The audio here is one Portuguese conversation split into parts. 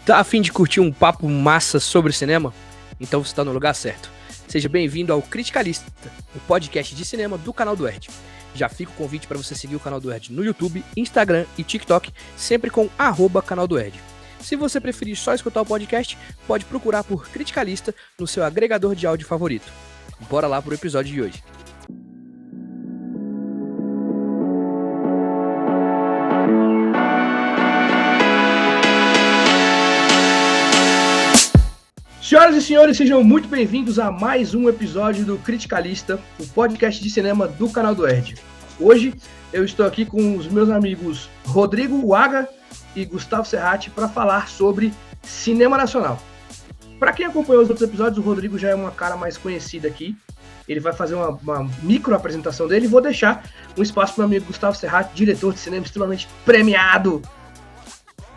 Tá a fim de curtir um papo massa sobre cinema? Então você está no lugar certo. Seja bem-vindo ao Criticalista, o podcast de cinema do canal do Erd. Já fica o convite para você seguir o canal do Erd no YouTube, Instagram e TikTok, sempre com @canal do Erd. Se você preferir só escutar o podcast, pode procurar por Criticalista no seu agregador de áudio favorito. Bora lá pro episódio de hoje. Senhoras e senhores, sejam muito bem-vindos a mais um episódio do Criticalista, o podcast de cinema do canal do Erd. Hoje eu estou aqui com os meus amigos Rodrigo Waga e Gustavo Serratti para falar sobre cinema nacional. Para quem acompanhou os outros episódios, o Rodrigo já é uma cara mais conhecida aqui. Ele vai fazer uma micro apresentação dele e vou deixar um espaço para o meu amigo Gustavo Serratti, diretor de cinema extremamente premiado,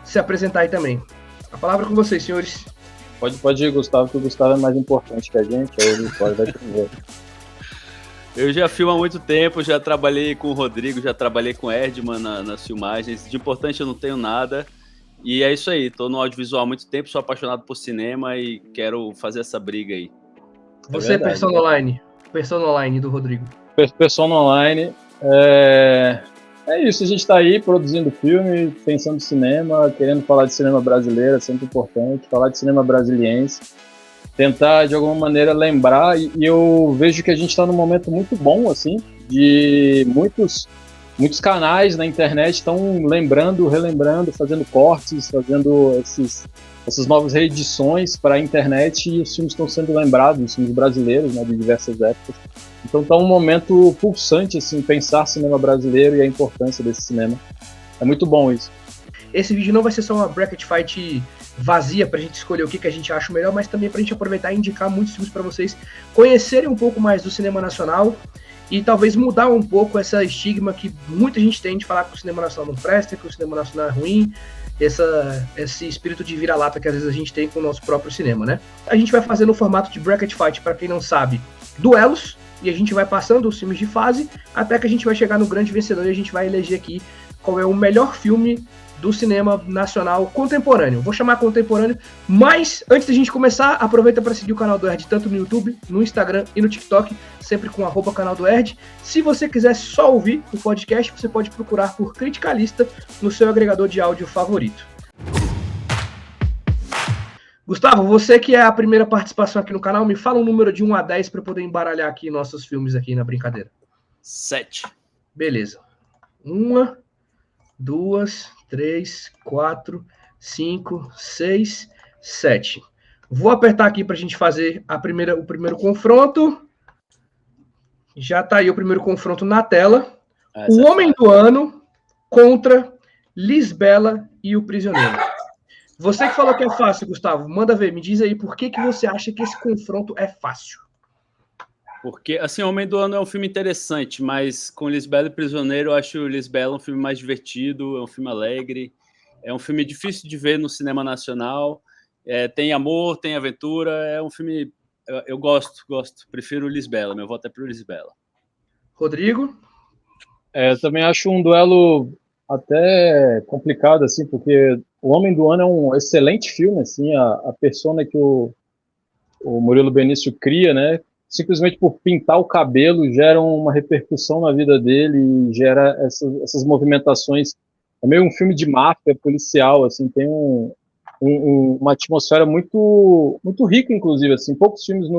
se apresentar aí também. A palavra é com vocês, senhores. Pode ir, Gustavo, que o Gustavo é mais importante que a gente, aí ele vai primeiro. Eu já filmo há muito tempo, já trabalhei com o Rodrigo, já trabalhei com o Erdman nas filmagens. De importante eu não tenho nada. E é isso aí, tô no audiovisual há muito tempo, sou apaixonado por cinema e quero fazer essa briga aí. Você é persona online do Rodrigo. Persona online, é isso, a gente tá aí produzindo filme, pensando em cinema, querendo falar de cinema brasileiro, é sempre importante, falar de cinema brasiliense, tentar de alguma maneira lembrar, e eu vejo que a gente tá num momento muito bom, assim, de muitos canais na internet estão lembrando, relembrando, fazendo cortes, fazendo essas novas reedições para a internet, e os filmes estão sendo lembrados, os filmes brasileiros, né, de diversas épocas. Então tá um momento pulsante, assim, pensar cinema brasileiro e a importância desse cinema. É muito bom isso. Esse vídeo não vai ser só uma bracket fight vazia pra gente escolher o que a gente acha melhor, mas também pra gente aproveitar e indicar muitos filmes para vocês conhecerem um pouco mais do cinema nacional e talvez mudar um pouco essa estigma que muita gente tem de falar que o cinema nacional não presta, que o cinema nacional é ruim, esse espírito de vira-lata que às vezes a gente tem com o nosso próprio cinema, né? A gente vai fazer no formato de bracket fight, para quem não sabe, duelos, e a gente vai passando os filmes de fase até que a gente vai chegar no grande vencedor e a gente vai eleger aqui qual é o melhor filme do cinema nacional contemporâneo. Vou chamar contemporâneo, mas antes da gente começar, aproveita para seguir o canal do Erd, tanto no YouTube, no Instagram e no TikTok, sempre com @canal do Erd. Se você quiser só ouvir o podcast, você pode procurar por Criticalista no seu agregador de áudio favorito. Gustavo, você que é a primeira participação aqui no canal, me fala um número de 1 a 10 para eu poder embaralhar aqui nossos filmes aqui na brincadeira. 7. Beleza. 1, 2, 3, 4, 5, 6, 7. Vou apertar aqui para a gente fazer o primeiro confronto. Já tá aí o primeiro confronto na tela. O Homem do Ano contra Lisbela e o Prisioneiro. Você que falou que é fácil, Gustavo, manda ver, me diz aí por que você acha que esse confronto é fácil. Porque, assim, Homem do Ano é um filme interessante, mas com Lisbela e Prisioneiro eu acho Lisbela um filme mais divertido, é um filme alegre, é um filme difícil de ver no cinema nacional, tem amor, tem aventura, é um filme... Eu gosto, prefiro Lisbela, meu voto é pro Lisbela. Rodrigo? Eu também acho um duelo até complicado, assim, porque O Homem do Ano é um excelente filme, assim, a persona que o Murilo Benício cria, né, simplesmente por pintar o cabelo gera uma repercussão na vida dele e gera essas movimentações. É meio um filme de máfia policial, assim, tem uma atmosfera muito, muito rica, inclusive, assim, poucos filmes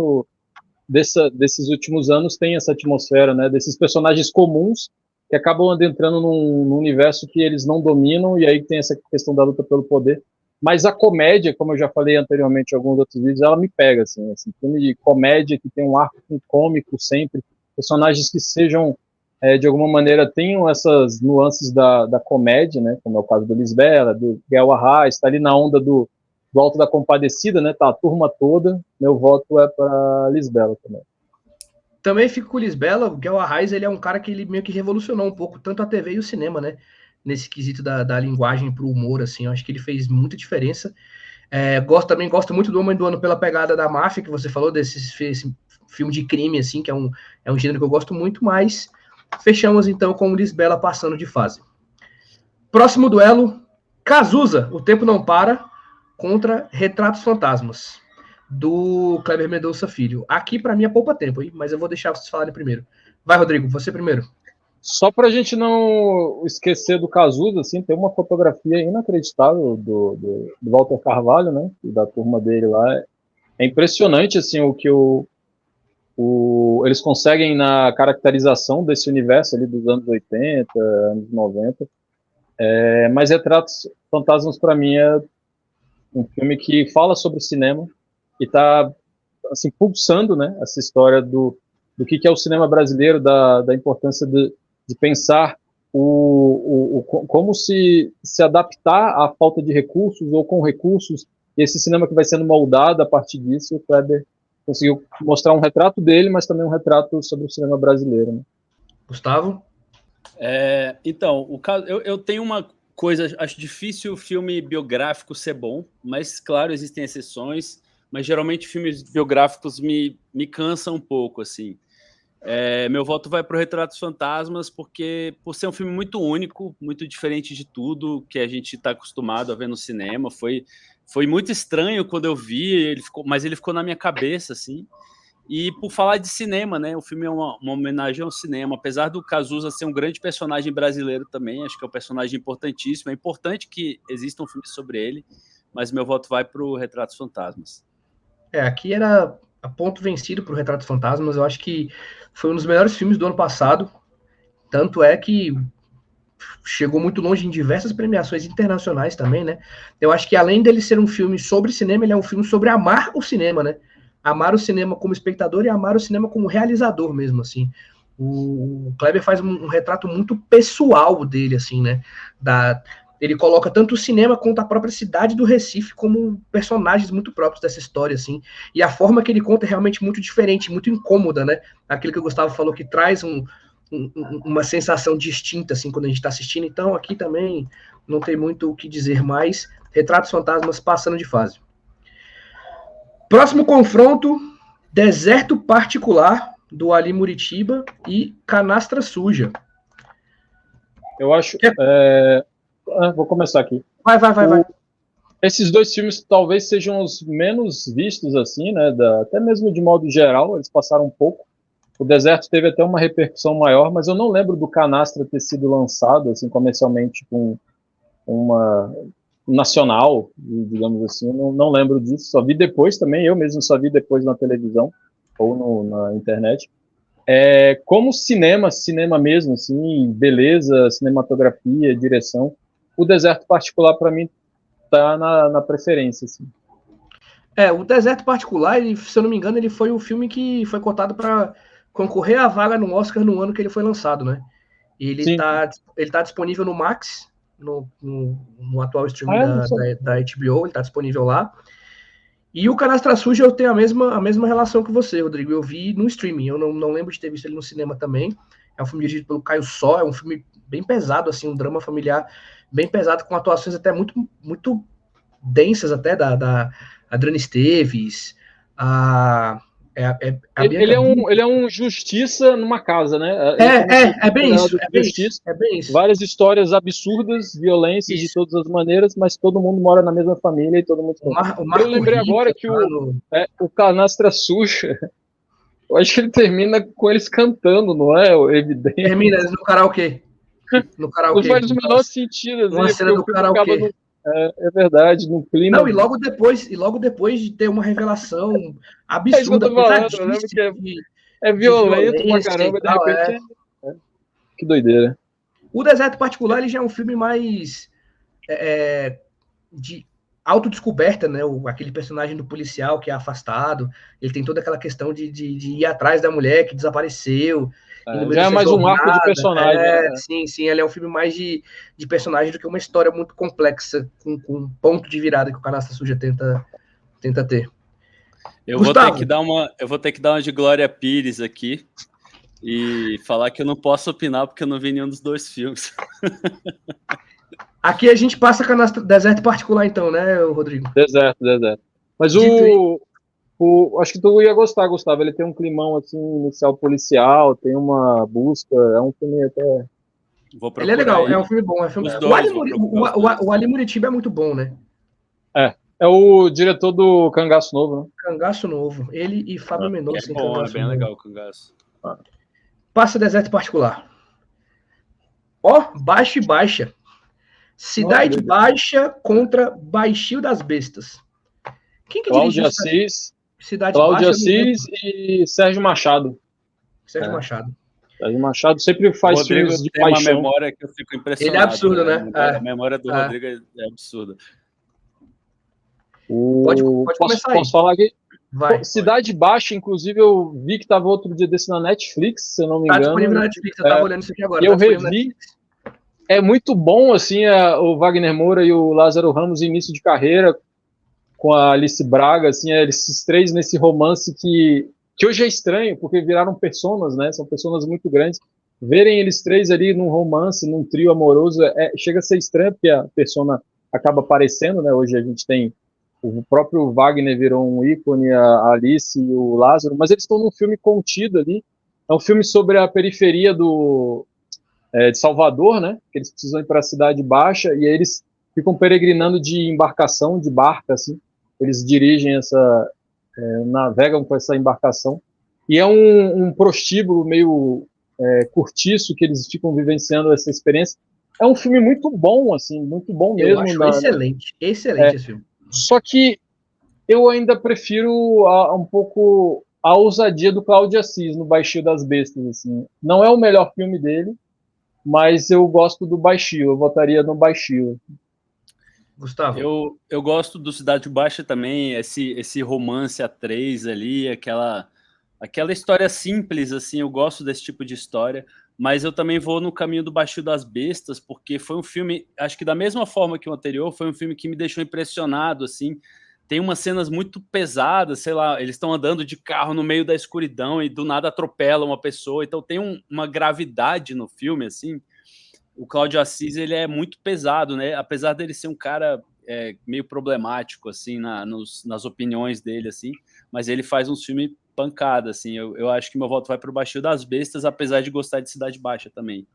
desses últimos anos têm essa atmosfera, né, desses personagens comuns que acabam adentrando num universo que eles não dominam, e aí tem essa questão da luta pelo poder. Mas a comédia, como eu já falei anteriormente em alguns outros vídeos, ela me pega, assim, filme de comédia que tem um arco cômico sempre, personagens que sejam, de alguma maneira, tenham essas nuances da comédia, né, como é o caso do Lisbela, do Guel Arraes, tá ali na onda do Alto da Compadecida, né, tá a turma toda, meu voto é para Lisbela também. Também fico com o Lisbela. O Guel Arraes, ele é um cara que ele meio que revolucionou um pouco tanto a TV e o cinema, né? Nesse quesito da linguagem pro humor, assim. Eu acho que ele fez muita diferença. Também gosto muito do Homem do Ano pela pegada da máfia, que você falou, esse filme de crime, assim, que é um gênero que eu gosto muito, mas fechamos, então, com o Lisbela passando de fase. Próximo duelo, Cazuza, O Tempo Não Para, contra Retratos Fantasmas, do Kleber Mendonça Filho. Aqui, para mim, é pouco tempo, hein? Mas eu vou deixar vocês falarem primeiro. Vai, Rodrigo, você primeiro. Só para a gente não esquecer do Cazuza, assim, tem uma fotografia inacreditável do Walter Carvalho, né? Da turma dele lá. É impressionante, assim, o que eles conseguem na caracterização desse universo ali dos anos 80, anos 90. Mas Retratos Fantasmas, para mim, é um filme que fala sobre cinema e está assim, pulsando, né, essa história do que é o cinema brasileiro, da importância de pensar como se adaptar à falta de recursos ou com recursos, e esse cinema que vai sendo moldado a partir disso. O Kleber conseguiu mostrar um retrato dele, mas também um retrato sobre o cinema brasileiro, né? Gustavo? Então, eu tenho uma coisa, acho difícil o filme biográfico ser bom, mas, claro, existem exceções, mas geralmente filmes biográficos me cansam um pouco, assim. Meu voto vai para o Retratos Fantasmas, porque por ser um filme muito único, muito diferente de tudo que a gente está acostumado a ver no cinema, foi muito estranho quando eu vi, mas ele ficou na minha cabeça, assim. E por falar de cinema, né? O filme é uma homenagem ao cinema, apesar do Cazuza ser um grande personagem brasileiro também, acho que é um personagem importantíssimo, é importante que exista um filme sobre ele, mas meu voto vai para o Retratos Fantasmas. Aqui era a ponto vencido para o Retratos Fantasmas, eu acho que foi um dos melhores filmes do ano passado, tanto é que chegou muito longe em diversas premiações internacionais também, né? Eu acho que além dele ser um filme sobre cinema, ele é um filme sobre amar o cinema, né? Amar o cinema como espectador e amar o cinema como realizador mesmo, assim. O Kleber faz um retrato muito pessoal dele, assim, né? Ele coloca tanto o cinema quanto a própria cidade do Recife como personagens muito próprios dessa história, assim. E a forma que ele conta é realmente muito diferente, muito incômoda, né? Aquilo que o Gustavo falou, que traz uma sensação distinta, assim, quando a gente está assistindo. Então, aqui também não tem muito o que dizer mais. Retratos Fantasmas passando de fase. Próximo confronto, Deserto Particular, do Ali Muritiba, e Canastra Suja. Eu acho... vou começar aqui. Vai. Esses dois filmes talvez sejam os menos vistos, assim, né? Até mesmo de modo geral, eles passaram um pouco. O Deserto teve até uma repercussão maior, mas eu não lembro do Canastra ter sido lançado, assim, comercialmente com uma nacional, digamos assim. Não lembro disso. Só vi depois também, eu mesmo só vi depois na televisão ou na internet. Como cinema mesmo, assim, beleza, cinematografia, direção. O Deserto Particular, para mim, tá na preferência, assim. O Deserto Particular, se eu não me engano, ele foi o filme que foi cotado para concorrer à vaga no Oscar no ano que ele foi lançado, né? Ele tá disponível no Max, no atual streaming da HBO, ele tá disponível lá. E o Canastra Suja eu tenho a mesma relação que você, Rodrigo. Eu vi no streaming, eu não lembro de ter visto ele no cinema também. É um filme dirigido pelo Caio Só, é um filme bem pesado, assim, um drama familiar bem pesado, com atuações até muito, muito densas, até da Adriana Esteves, ele é um justiça numa casa, né? É bem isso. Várias histórias absurdas, violências de todas as maneiras, mas todo mundo mora na mesma família e todo mundo... Eu lembrei agora que o Canastra Suja, eu acho que ele termina com eles cantando, não é? Evidente. Termina no karaokê. Não faz o menor sentido. Uma cena do karaokê. É verdade, no clima. Não, e logo depois de ter uma revelação absurda, eu lembro que é violento pra caramba, de repente. Que doideira. O Deserto Particular, ele já é um filme mais de autodescoberta, né? Aquele personagem do policial que é afastado, ele tem toda aquela questão de ir atrás da mulher que desapareceu. Já é mais um arco de personagem. Né? Sim, ele é um filme mais de personagem do que uma história muito complexa, com um ponto de virada que o Canastra Suja tenta ter. Eu vou ter que dar uma de Glória Pires aqui e falar que eu não posso opinar porque eu não vi nenhum dos dois filmes. Aqui a gente passa Deserto Particular, então, né, Rodrigo? Deserto. Mas acho que tu ia gostar, Gustavo. Ele tem um climão assim, inicial policial, tem uma busca, é um filme até... Ele é legal, é um filme bom. O Ali Muritiba é muito bom, né? É o diretor do Cangaço Novo, né? Cangaço Novo. Ele e Fábio Mendonça em bom, Cangaço é bem Novo. legal o Cangaço. Passa Deserto Particular. Ó, Baixa e Baixa. Cidade Baixa contra Baixio das Bestas. Quem que dirigiu Cidade Cláudio Baixa? Assis e Sérgio Machado. Sérgio Machado. Sérgio Machado sempre faz filmes de tem paixão. uma memória que eu fico impressionado. Ele é absurdo, né? A memória do Rodrigo é absurda. Pode começar aí. Posso falar aqui? Vai. Cidade Baixa, inclusive, eu vi que estava outro dia desse na Netflix, se eu não me engano. Tá disponível na Netflix, eu tava olhando isso aqui agora. E eu revi. É muito bom, assim, o Wagner Moura e o Lázaro Ramos, início de carreira, com a Alice Braga, assim, esses três nesse romance que hoje é estranho, porque viraram personas, né? São personas muito grandes. Verem eles três ali num romance, num trio amoroso, chega a ser estranho, porque a persona acaba aparecendo, né? Hoje a gente tem o próprio Wagner virou um ícone, a Alice e o Lázaro, mas eles estão num filme contido ali. É um filme sobre a periferia de Salvador, né? Que eles precisam ir para a Cidade Baixa e aí eles ficam peregrinando de embarcação, de barca, assim. Eles dirigem navegam com essa embarcação. E é um prostíbulo meio curtiço que eles ficam vivenciando essa experiência. É um filme muito bom, assim, muito bom mesmo. Eu acho excelente esse filme. Só que eu ainda prefiro um pouco a ousadia do Cláudio Assis no Baixio das Bestas, assim. Não é o melhor filme dele, mas eu gosto do Baixio, eu votaria no Baixio. Gustavo? Eu gosto do Cidade Baixa também, esse romance a três ali, aquela história simples, assim, eu gosto desse tipo de história, mas eu também vou no caminho do Baixio das Bestas, porque foi um filme, acho que da mesma forma que o anterior, foi um filme que me deixou impressionado, assim, tem umas cenas muito pesadas, sei lá, eles estão andando de carro no meio da escuridão e do nada atropelam uma pessoa, então tem uma gravidade no filme, assim. O Cláudio Assis, ele é muito pesado, né? Apesar dele ser um cara meio problemático, assim, nas opiniões dele, assim, mas ele faz uns filmes pancada, assim. Eu acho que meu voto vai para o Baixio das Bestas, apesar de gostar de Cidade Baixa também.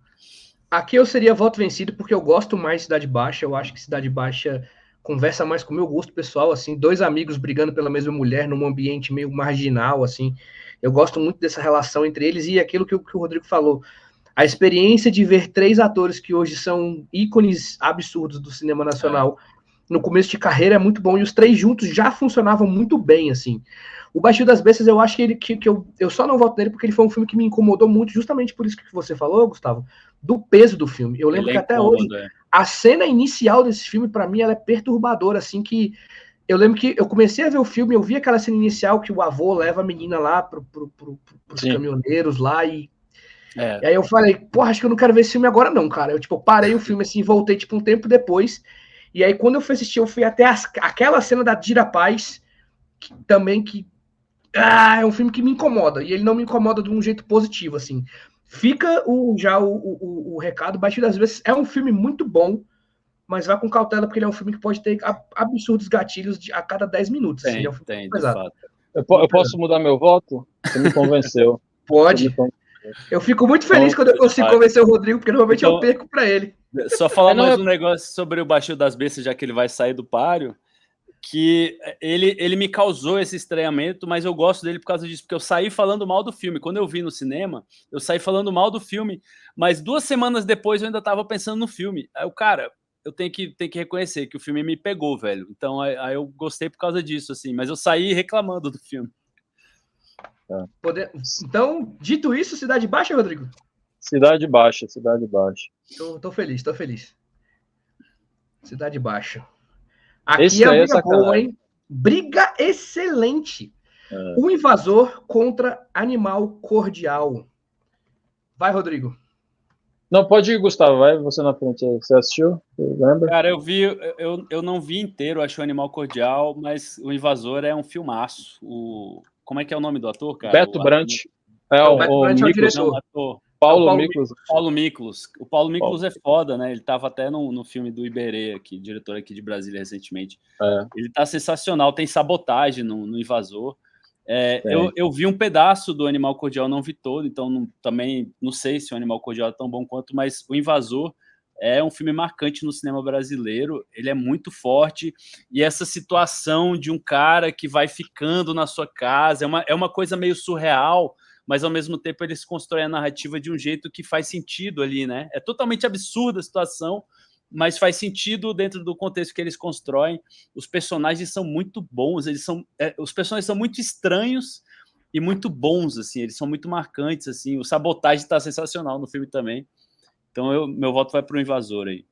Aqui eu seria voto vencido, porque eu gosto mais de Cidade Baixa, eu acho que Cidade Baixa conversa mais com o meu gosto pessoal, assim, dois amigos brigando pela mesma mulher num ambiente meio marginal, assim. Eu gosto muito dessa relação entre eles e aquilo que o Rodrigo falou. A experiência de ver três atores que hoje são ícones absurdos do cinema nacional no começo de carreira é muito bom, e os três juntos já funcionavam muito bem, assim. O Baixio das Bestas, eu acho que eu só não voto nele porque ele foi um filme que me incomodou muito, justamente por isso que você falou, Gustavo, do peso do filme. Eu lembro que até hoje, a cena inicial desse filme, para mim, ela é perturbadora, assim, que eu lembro que eu comecei a ver o filme, eu vi aquela cena inicial que o avô leva a menina lá pros caminhoneiros lá e aí eu falei, porra, acho que eu não quero ver esse filme agora não, cara. Eu parei o filme assim, voltei um tempo depois. E aí quando eu fui assistir, eu fui até aquela cena da Dira Paz, é um filme que me incomoda. E ele não me incomoda de um jeito positivo, assim. Fica o recado, Baixio das Vezes é um filme muito bom, mas vai com cautela, porque ele é um filme que pode ter absurdos gatilhos a cada 10 minutos. Tem, assim, tem, de fato. Eu posso mudar meu voto? Você me convenceu. Pode. Eu fico muito feliz quando eu consigo convencer o Rodrigo, porque normalmente eu perco para ele. Só falar mais um negócio sobre o Baixio das Bestas, já que ele vai sair do páreo, que ele me causou esse estranhamento, mas eu gosto dele por causa disso, porque eu saí falando mal do filme. Quando eu vi no cinema, eu saí falando mal do filme, mas 2 semanas depois eu ainda estava pensando no filme. Aí eu tenho que reconhecer que o filme me pegou, velho. Então aí eu gostei por causa disso, assim, mas eu saí reclamando do filme. Então, dito isso, Cidade Baixa, Rodrigo? Cidade Baixa. Tô feliz. Cidade Baixa. Aqui é a briga boa, hein? Briga excelente. O Invasor contra Animal Cordial. Vai, Rodrigo. Não, pode ir, Gustavo, vai você na frente. Você assistiu? Lembra? Cara, eu não vi inteiro, acho o Animal Cordial, mas o Invasor é um filmaço. Como é que é o nome do ator, cara? Beto Brandt. O Beto Brandt é o diretor. Paulo Miklos. Paulo Miklos. O Paulo Miklos é foda, né? Ele tava até no filme do Iberê, aqui, diretor aqui de Brasília recentemente. Ele tá sensacional, tem Sabotagem no Invasor. Eu vi um pedaço do Animal Cordial, não vi todo, então também não sei se o Animal Cordial é tão bom quanto, mas o Invasor, é um filme marcante no cinema brasileiro, ele é muito forte, e essa situação de um cara que vai ficando na sua casa, é uma coisa meio surreal, mas ao mesmo tempo eles constroem a narrativa de um jeito que faz sentido ali, né? É totalmente absurda a situação, mas faz sentido dentro do contexto que eles constroem. Os personagens são muito bons, os personagens são muito estranhos e muito bons, assim, eles são muito marcantes, assim. O Sabotagem está sensacional no filme também. Então meu voto vai para o Invasor aí.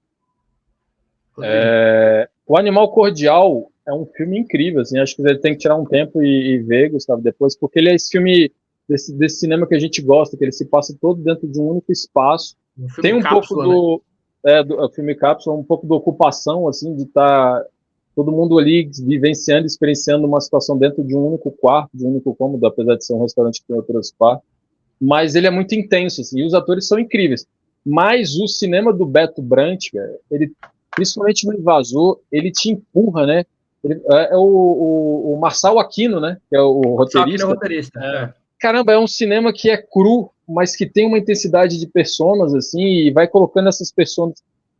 O Animal Cordial é um filme incrível, assim, acho que você tem que tirar um tempo e ver, Gustavo, depois, porque ele é esse filme desse cinema que a gente gosta, que ele se passa todo dentro de um único espaço. Tem um cápsula, pouco do filme cápsula, um pouco da ocupação, assim, de estar todo mundo ali vivenciando, experienciando uma situação dentro de um único quarto, de um único cômodo, apesar de ser um restaurante que tem outros quartos. Mas ele é muito intenso, assim, e os atores são incríveis. Mas o cinema do Beto Brant, ele, principalmente no Invasor, ele te empurra, né? O Marçal Aquino, né? Que é o roteirista. Caramba, é um cinema que é cru, mas que tem uma intensidade de personas, assim, e vai colocando essas pessoas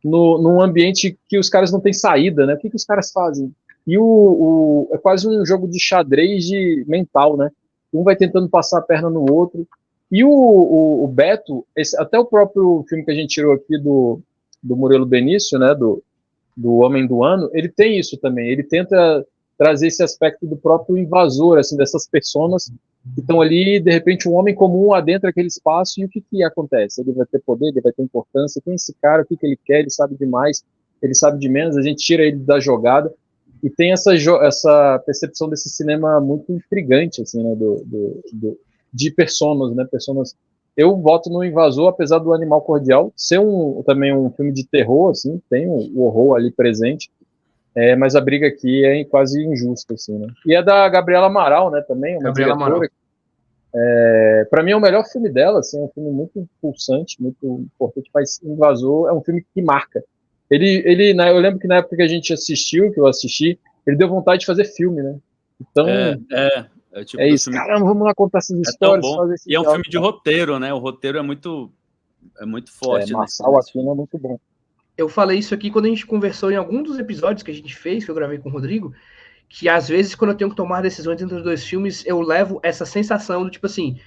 num ambiente que os caras não têm saída, né? O que os caras fazem? E é quase um jogo de xadrez mental, né? Um vai tentando passar a perna no outro. E o Beto, até o próprio filme que a gente tirou aqui do Murilo Benício, né? Do Homem do Ano, ele tem isso também. Ele tenta trazer esse aspecto do próprio invasor, assim, dessas pessoas que estão ali, de repente um homem comum adentra aquele espaço, e o que acontece? Ele vai ter poder, ele vai ter importância, quem é esse cara, o que ele quer, ele sabe demais, ele sabe de menos, a gente tira ele da jogada, e tem essa percepção desse cinema muito intrigante, assim, né, de personas, né, eu voto no Invasor, apesar do Animal Cordial ser também um filme de terror, assim, tem o horror ali presente, mas a briga aqui é quase injusta, assim, né? E é da Gabriela Amaral, né, também, uma Gabriela diretora. Para mim é o melhor filme dela, assim, é um filme muito pulsante, muito importante, mas Invasor é um filme que marca. Eu lembro que na época que a gente assistiu, que eu assisti, ele deu vontade de fazer filme, né? Então, tipo isso, filme... caramba, vamos lá contar essas histórias. E é um filme de roteiro, né? O roteiro é muito forte. Marçal Aquino é muito bom. Eu falei isso aqui quando a gente conversou em algum dos episódios que a gente fez, que eu gravei com o Rodrigo, que às vezes quando eu tenho que tomar decisões entre os dois filmes, eu levo essa sensação do tipo assim,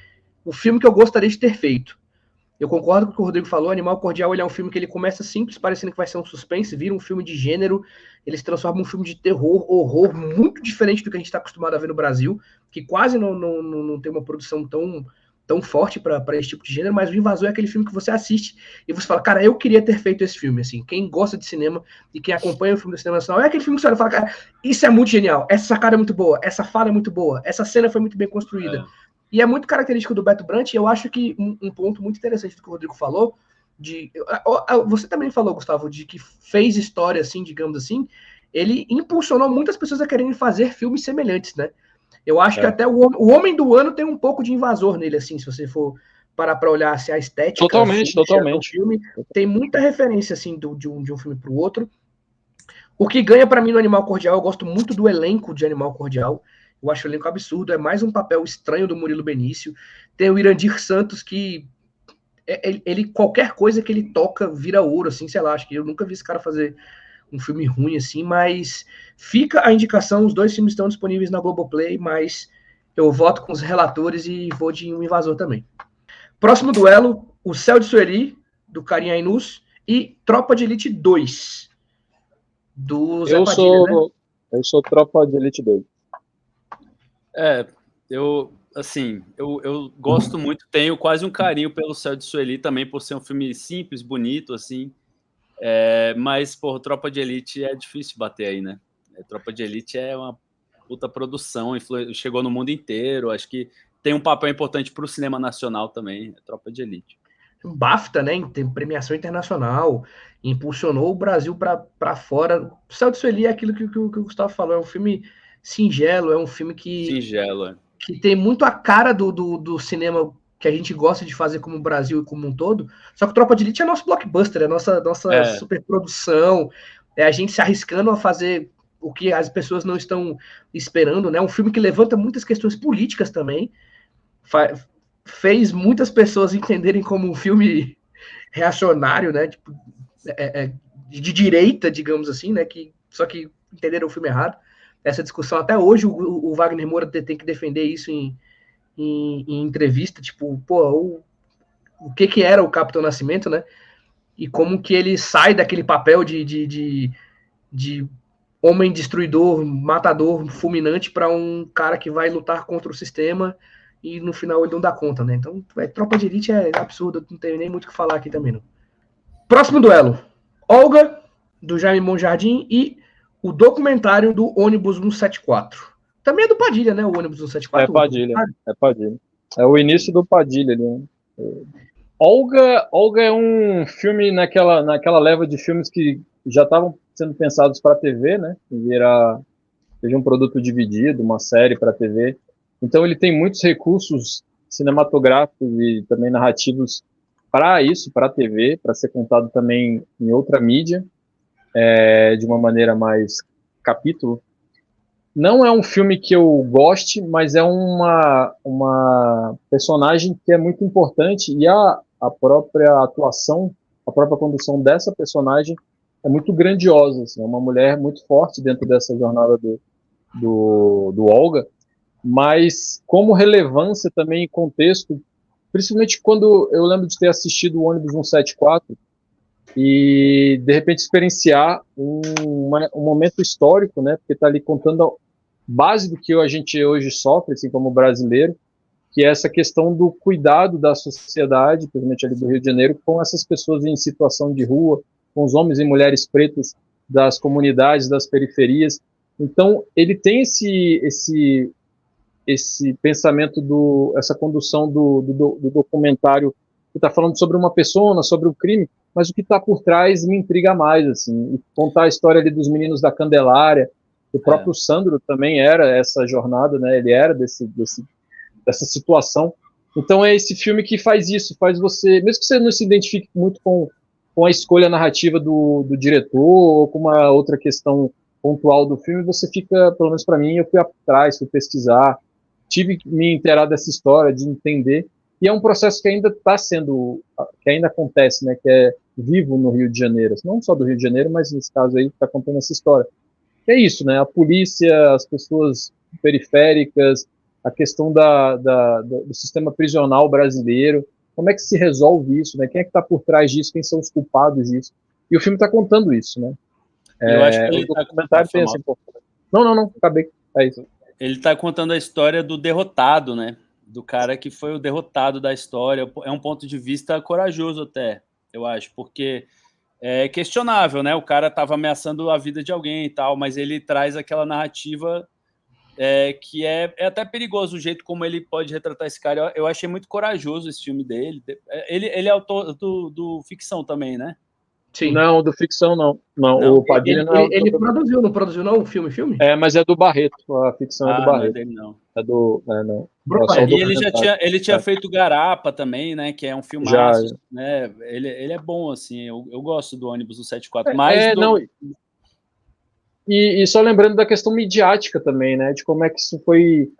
o filme que eu gostaria de ter feito. Eu concordo com o que o Rodrigo falou, Animal Cordial ele é um filme que ele começa simples, parecendo que vai ser um suspense, vira um filme de gênero, ele se transforma em um filme de terror, horror, muito diferente do que a gente está acostumado a ver no Brasil, que quase não tem uma produção tão forte para esse tipo de gênero, mas o Invasor é aquele filme que você assiste e você fala, cara, eu queria ter feito esse filme, assim, quem gosta de cinema e quem acompanha o filme do cinema nacional, é aquele filme que você olha e fala, cara, isso é muito genial, essa sacada é muito boa, essa fala é muito boa, essa cena foi muito bem construída. E é muito característico do Beto Brant, e eu acho que um ponto muito interessante do que o Rodrigo falou, você também falou, Gustavo, de que fez história, assim, digamos assim, ele impulsionou muitas pessoas a quererem fazer filmes semelhantes, né? Eu acho que até o Homem do Ano tem um pouco de Invasor nele, assim, se você for parar para olhar assim, a estética. Totalmente. Do filme, tem muita referência, assim, de um filme para o outro. O que ganha para mim no Animal Cordial, eu gosto muito do elenco de Animal Cordial. Eu acho o elenco absurdo, é mais um papel estranho do Murilo Benício. Tem o Irandir Santos, que ele qualquer coisa que ele toca vira ouro, assim, sei lá, acho que eu nunca vi esse cara fazer um filme ruim, assim, mas fica a indicação, os dois filmes estão disponíveis na Globoplay, mas eu voto com os relatores e vou de Um Invasor também. Próximo duelo, O Céu de Sueli, do Karim Ainus, e Tropa de Elite 2, do Zé Padilha, né? Eu sou Tropa de Elite 2. Eu gosto muito, tenho quase um carinho pelo Céu de Sueli também, por ser um filme simples, bonito, assim, mas, por Tropa de Elite é difícil bater aí, né? Tropa de Elite é uma puta produção, chegou no mundo inteiro, acho que tem um papel importante para o cinema nacional também, Tropa de Elite. BAFTA, né? Tem premiação internacional, impulsionou o Brasil para fora. O Céu de Sueli é aquilo que o Gustavo falou, é um filme singelo, é um filme que tem muito a cara do cinema que a gente gosta de fazer como o Brasil e como um todo, só que Tropa de Elite é nosso blockbuster, é nossa superprodução, é a gente se arriscando a fazer o que as pessoas não estão esperando, né? Um filme que levanta muitas questões políticas também, fez muitas pessoas entenderem como um filme reacionário, né? Tipo, de direita, digamos assim, né? Só que entenderam o filme errado. Essa discussão, até hoje, o Wagner Moura tem que defender isso em entrevista, tipo, pô, o que era o Capitão Nascimento, né? E como que ele sai daquele papel de homem destruidor, matador, fulminante, para um cara que vai lutar contra o sistema e no final ele não dá conta, né? Então, Tropa de Elite é absurdo, não tenho nem muito o que falar aqui também, não. Próximo duelo. Olga, do Jaime Monjardim, e o documentário do Ônibus 174. Também é do Padilha, né? O Ônibus 174. É Padilha. É o início do Padilha ali, né? Olga é um filme naquela leva de filmes que já estavam sendo pensados para a TV, né? Seja um produto dividido, uma série para a TV. Então ele tem muitos recursos cinematográficos e também narrativos para isso, para a TV, para ser contado também em outra mídia, de uma maneira mais capítulo. Não é um filme que eu goste, mas é uma personagem que é muito importante, e a própria atuação, a própria condução dessa personagem é muito grandiosa, assim, é uma mulher muito forte dentro dessa jornada do Olga, mas como relevância também em contexto, principalmente quando eu lembro de ter assistido o Ônibus 174 e de repente experienciar um momento histórico, né, porque está ali contando a base do que a gente hoje sofre, assim como brasileiro, que é essa questão do cuidado da sociedade, principalmente ali do Rio de Janeiro, com essas pessoas em situação de rua, com os homens e mulheres pretas das comunidades, das periferias. Então, ele tem esse pensamento, essa condução do documentário que está falando sobre uma pessoa, sobre o crime, mas o que está por trás me intriga mais, assim, e contar a história ali dos meninos da Candelária. O próprio Sandro também era essa jornada, né? Ele era dessa situação. Então é esse filme que faz isso, faz você, mesmo que você não se identifique muito com a escolha narrativa do diretor ou com uma outra questão pontual do filme, você fica, pelo menos para mim, eu fui atrás, fui pesquisar, tive que me inteirar dessa história, de entender, e é um processo que ainda está sendo, que ainda acontece, né? Que é vivo no Rio de Janeiro, não só do Rio de Janeiro, mas nesse caso aí está contando essa história. É isso, né? A polícia, as pessoas periféricas, a questão do sistema prisional brasileiro, como é que se resolve isso, né? Quem é que está por trás disso, quem são os culpados disso? E o filme está contando isso, né? Eu acho que ele o documentário tem essa importância. Não, acabei. É isso. Ele está contando a história do derrotado, né? Do cara que foi o derrotado da história. É um ponto de vista corajoso até, eu acho, porque é questionável, né? O cara estava ameaçando a vida de alguém e tal, mas ele traz aquela narrativa que é até perigoso o jeito como ele pode retratar esse cara. Eu achei muito corajoso esse filme dele. Ele é autor do ficção também, né? Sim. Não, do ficção não. O Padilha não é autor. Ele não produziu não o filme? Mas é do Barreto, a ficção é do Barreto. Não é dele, não. Não. E ele já tinha feito Garapa também, né? Que é um filmaço, né? Ele é bom, assim. Eu gosto do Ônibus 174, mas E só lembrando da questão midiática também, né? De como é que isso foi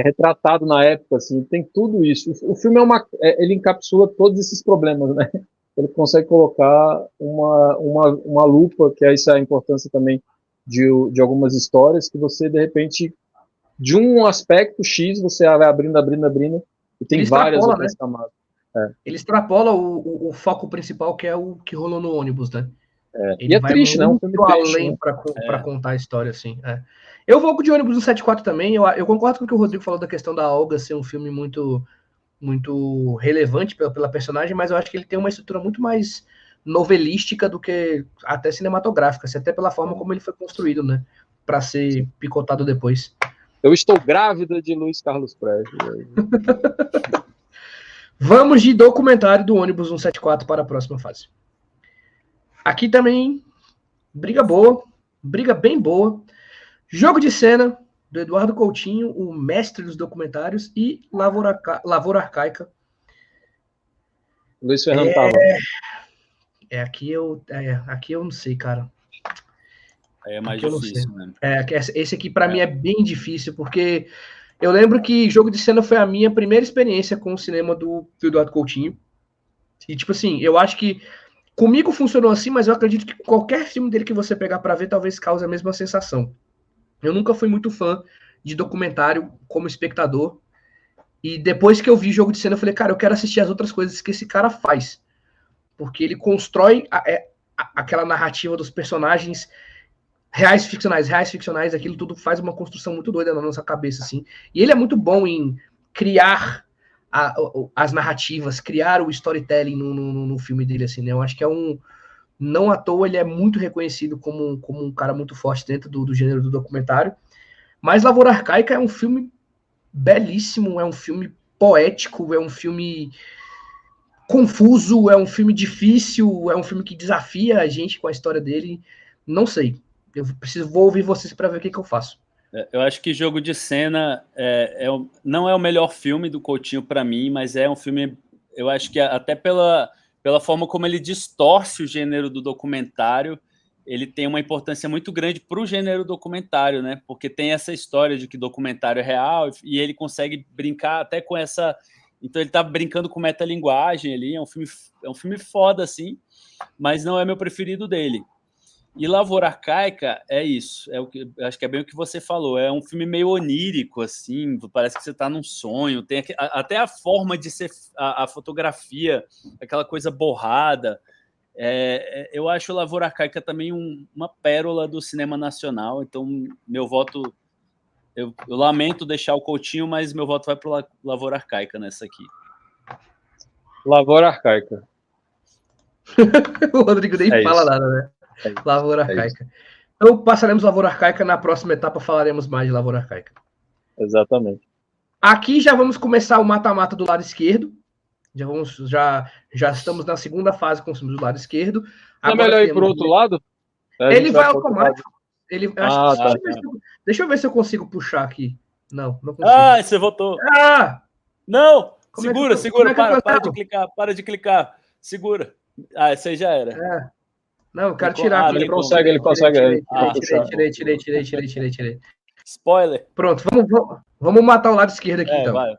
retratado na época, assim. Tem tudo isso. O filme ele encapsula todos esses problemas, né? Ele consegue colocar uma lupa, que é essa a importância também de algumas histórias, que você, de repente, de um aspecto X, você vai abrindo, e tem várias outras camadas. Ele extrapola o foco principal, que é o que rolou no ônibus, né? Ele vai triste, muito além, né? Para contar a história, assim. Eu vou com o de Ônibus 174 também. Eu concordo com o que o Rodrigo falou da questão da Olga ser um filme muito relevante pela personagem, mas eu acho que ele tem uma estrutura muito mais novelística do que até cinematográfica, assim, até pela forma como ele foi construído, né? Para ser picotado depois. Eu estou grávida de Luiz Carlos Prestes. Vamos de documentário do Ônibus 174 para a próxima fase. Aqui também, briga bem boa. Jogo de Cena, do Eduardo Coutinho, o mestre dos documentários, e Lavoura Arcaica. Luiz Fernando Tava. Aqui eu não sei, cara. É mais difícil, né? Esse aqui para mim é bem difícil, porque eu lembro que Jogo de Cena foi a minha primeira experiência com o cinema do Eduardo Coutinho. E, tipo assim, eu acho que Comigo funcionou assim, mas eu acredito que qualquer filme dele que você pegar para ver talvez cause a mesma sensação. Eu nunca fui muito fã de documentário como espectador. E depois que eu vi Jogo de Cena, eu falei, cara, eu quero assistir as outras coisas que esse cara faz. Porque ele constrói aquela narrativa dos personagens reais ficcionais, aquilo tudo faz uma construção muito doida na nossa cabeça, assim. E ele é muito bom em criar as narrativas, criar o storytelling no filme dele, assim, né? Eu acho que é um... Não à toa ele é muito reconhecido como um cara muito forte dentro do gênero do documentário. Mas Lavoura Arcaica é um filme belíssimo, é um filme poético, é um filme confuso, é um filme difícil, é um filme que desafia a gente com a história dele. Não sei. Vou ouvir vocês para ver o que eu faço. Eu acho que Jogo de Cena não é o melhor filme do Coutinho para mim, mas é um filme, eu acho que até pela forma como ele distorce o gênero do documentário, ele tem uma importância muito grande para o gênero documentário, né? Porque tem essa história de que documentário é real e ele consegue brincar até com essa... Então ele tá brincando com metalinguagem ali, é um filme foda, assim, mas não é meu preferido dele. E Lavoura Arcaica é isso, acho que é bem o que você falou, é um filme meio onírico, assim, parece que você está num sonho, tem até a forma de ser, a fotografia, aquela coisa borrada. Eu acho Lavoura Arcaica também uma pérola do cinema nacional, então meu voto, eu lamento deixar o Coutinho, mas meu voto vai para Lavoura Arcaica nessa aqui. Lavoura Arcaica. O Rodrigo nem fala nada, né? Lavoura Arcaica. Então passaremos Lavoura Arcaica, na próxima etapa falaremos mais de Lavoura Arcaica. Exatamente. Aqui já vamos começar o mata-mata do lado esquerdo. Já estamos na segunda fase com os filmes do lado esquerdo. É melhor ir para o outro lado? Ele vai automático. Tá. Deixa eu ver se eu consigo puxar aqui. Não consigo. Ah, você votou. Não! Segura, para de clicar. Segura. Esse aí já era. Não, eu quero tirar. Ele consegue. Tirei. Spoiler. Pronto, vamos matar o lado esquerdo aqui, então. Vai.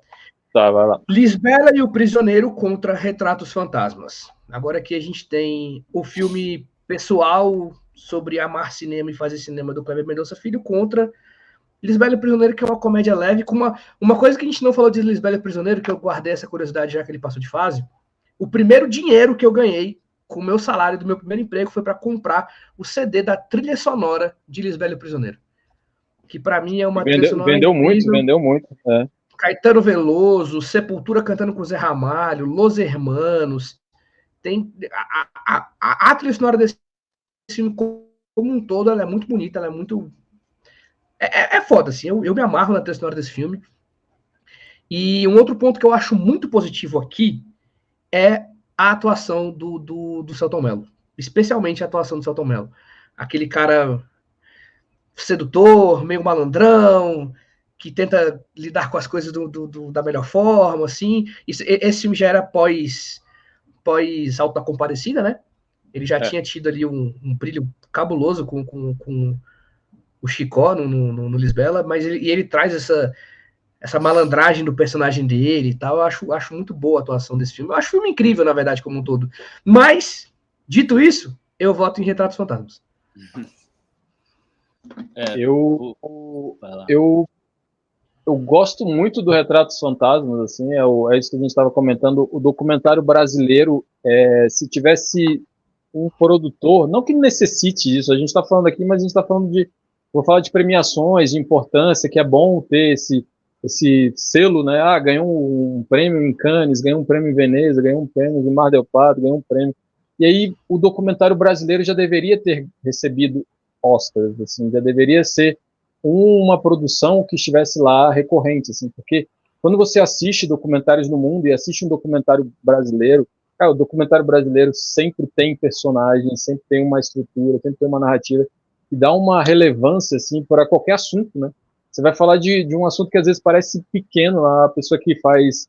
Tá, vai lá. Lisbela e o Prisioneiro contra Retratos Fantasmas. Agora aqui a gente tem o filme pessoal sobre amar cinema e fazer cinema do Kleber Mendonça Filho contra Lisbela e o Prisioneiro, que é uma comédia leve, com uma coisa que a gente não falou de Lisbela e o Prisioneiro, que eu guardei essa curiosidade já que ele passou de fase. O primeiro dinheiro que eu ganhei com o meu salário do meu primeiro emprego foi para comprar o CD da trilha sonora de Lisbela e o Prisioneiro. Que para mim é uma trilha sonora vendeu muito. Caetano Veloso, Sepultura cantando com Zé Ramalho, Los Hermanos. Tem a trilha sonora desse filme como um todo, ela é muito bonita, ela é muito... É foda, assim, eu me amarro na trilha sonora desse filme. E um outro ponto que eu acho muito positivo aqui é a atuação do Selton Mello. Especialmente a atuação do Selton Mello. Aquele cara sedutor, meio malandrão, que tenta lidar com as coisas da melhor forma, assim. Esse filme já era pós Auto da Compadecida, né? Ele já tinha tido ali um brilho cabuloso com o Chicó no Lisbela, mas ele traz essa malandragem do personagem dele e tal. Eu acho muito boa a atuação desse filme. Eu acho o filme incrível, na verdade, como um todo. Mas, dito isso, eu voto em Retratos Fantasmas. Eu gosto muito do Retratos Fantasmas, assim, é isso que a gente estava comentando. O documentário brasileiro, se tivesse um produtor, não que necessite disso, a gente está falando aqui, mas a gente está falando vou falar de premiações, de importância, que é bom ter esse selo, né? Ganhou um prêmio em Cannes, ganhou um prêmio em Veneza, ganhou um prêmio em Mar del Plata, ganhou um prêmio. E aí o documentário brasileiro já deveria ter recebido Oscars, assim, já deveria ser uma produção que estivesse lá recorrente, assim, porque quando você assiste documentários no mundo e assiste um documentário brasileiro, o documentário brasileiro sempre tem personagens, sempre tem uma estrutura, sempre tem uma narrativa que dá uma relevância, assim, para qualquer assunto, né? Você vai falar de um assunto que às vezes parece pequeno, a pessoa que faz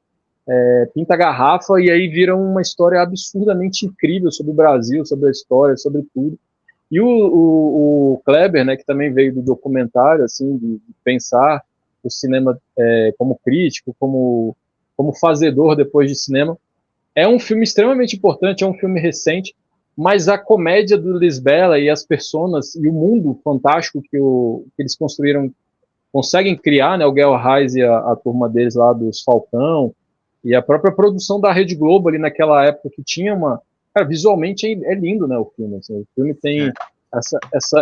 pinta garrafa e aí vira uma história absurdamente incrível sobre o Brasil, sobre a história, sobre tudo. E o Kleber, né, que também veio do documentário, assim, de pensar o cinema como crítico, como fazedor depois de cinema, é um filme extremamente importante, é um filme recente, mas a comédia do Lisbela e as personas e o mundo fantástico que eles construíram, conseguem criar, né, o Guel Arraes e a turma deles lá dos Falcão, e a própria produção da Rede Globo ali naquela época que tinha uma... Cara, visualmente é lindo, né, o filme. Assim, o filme tem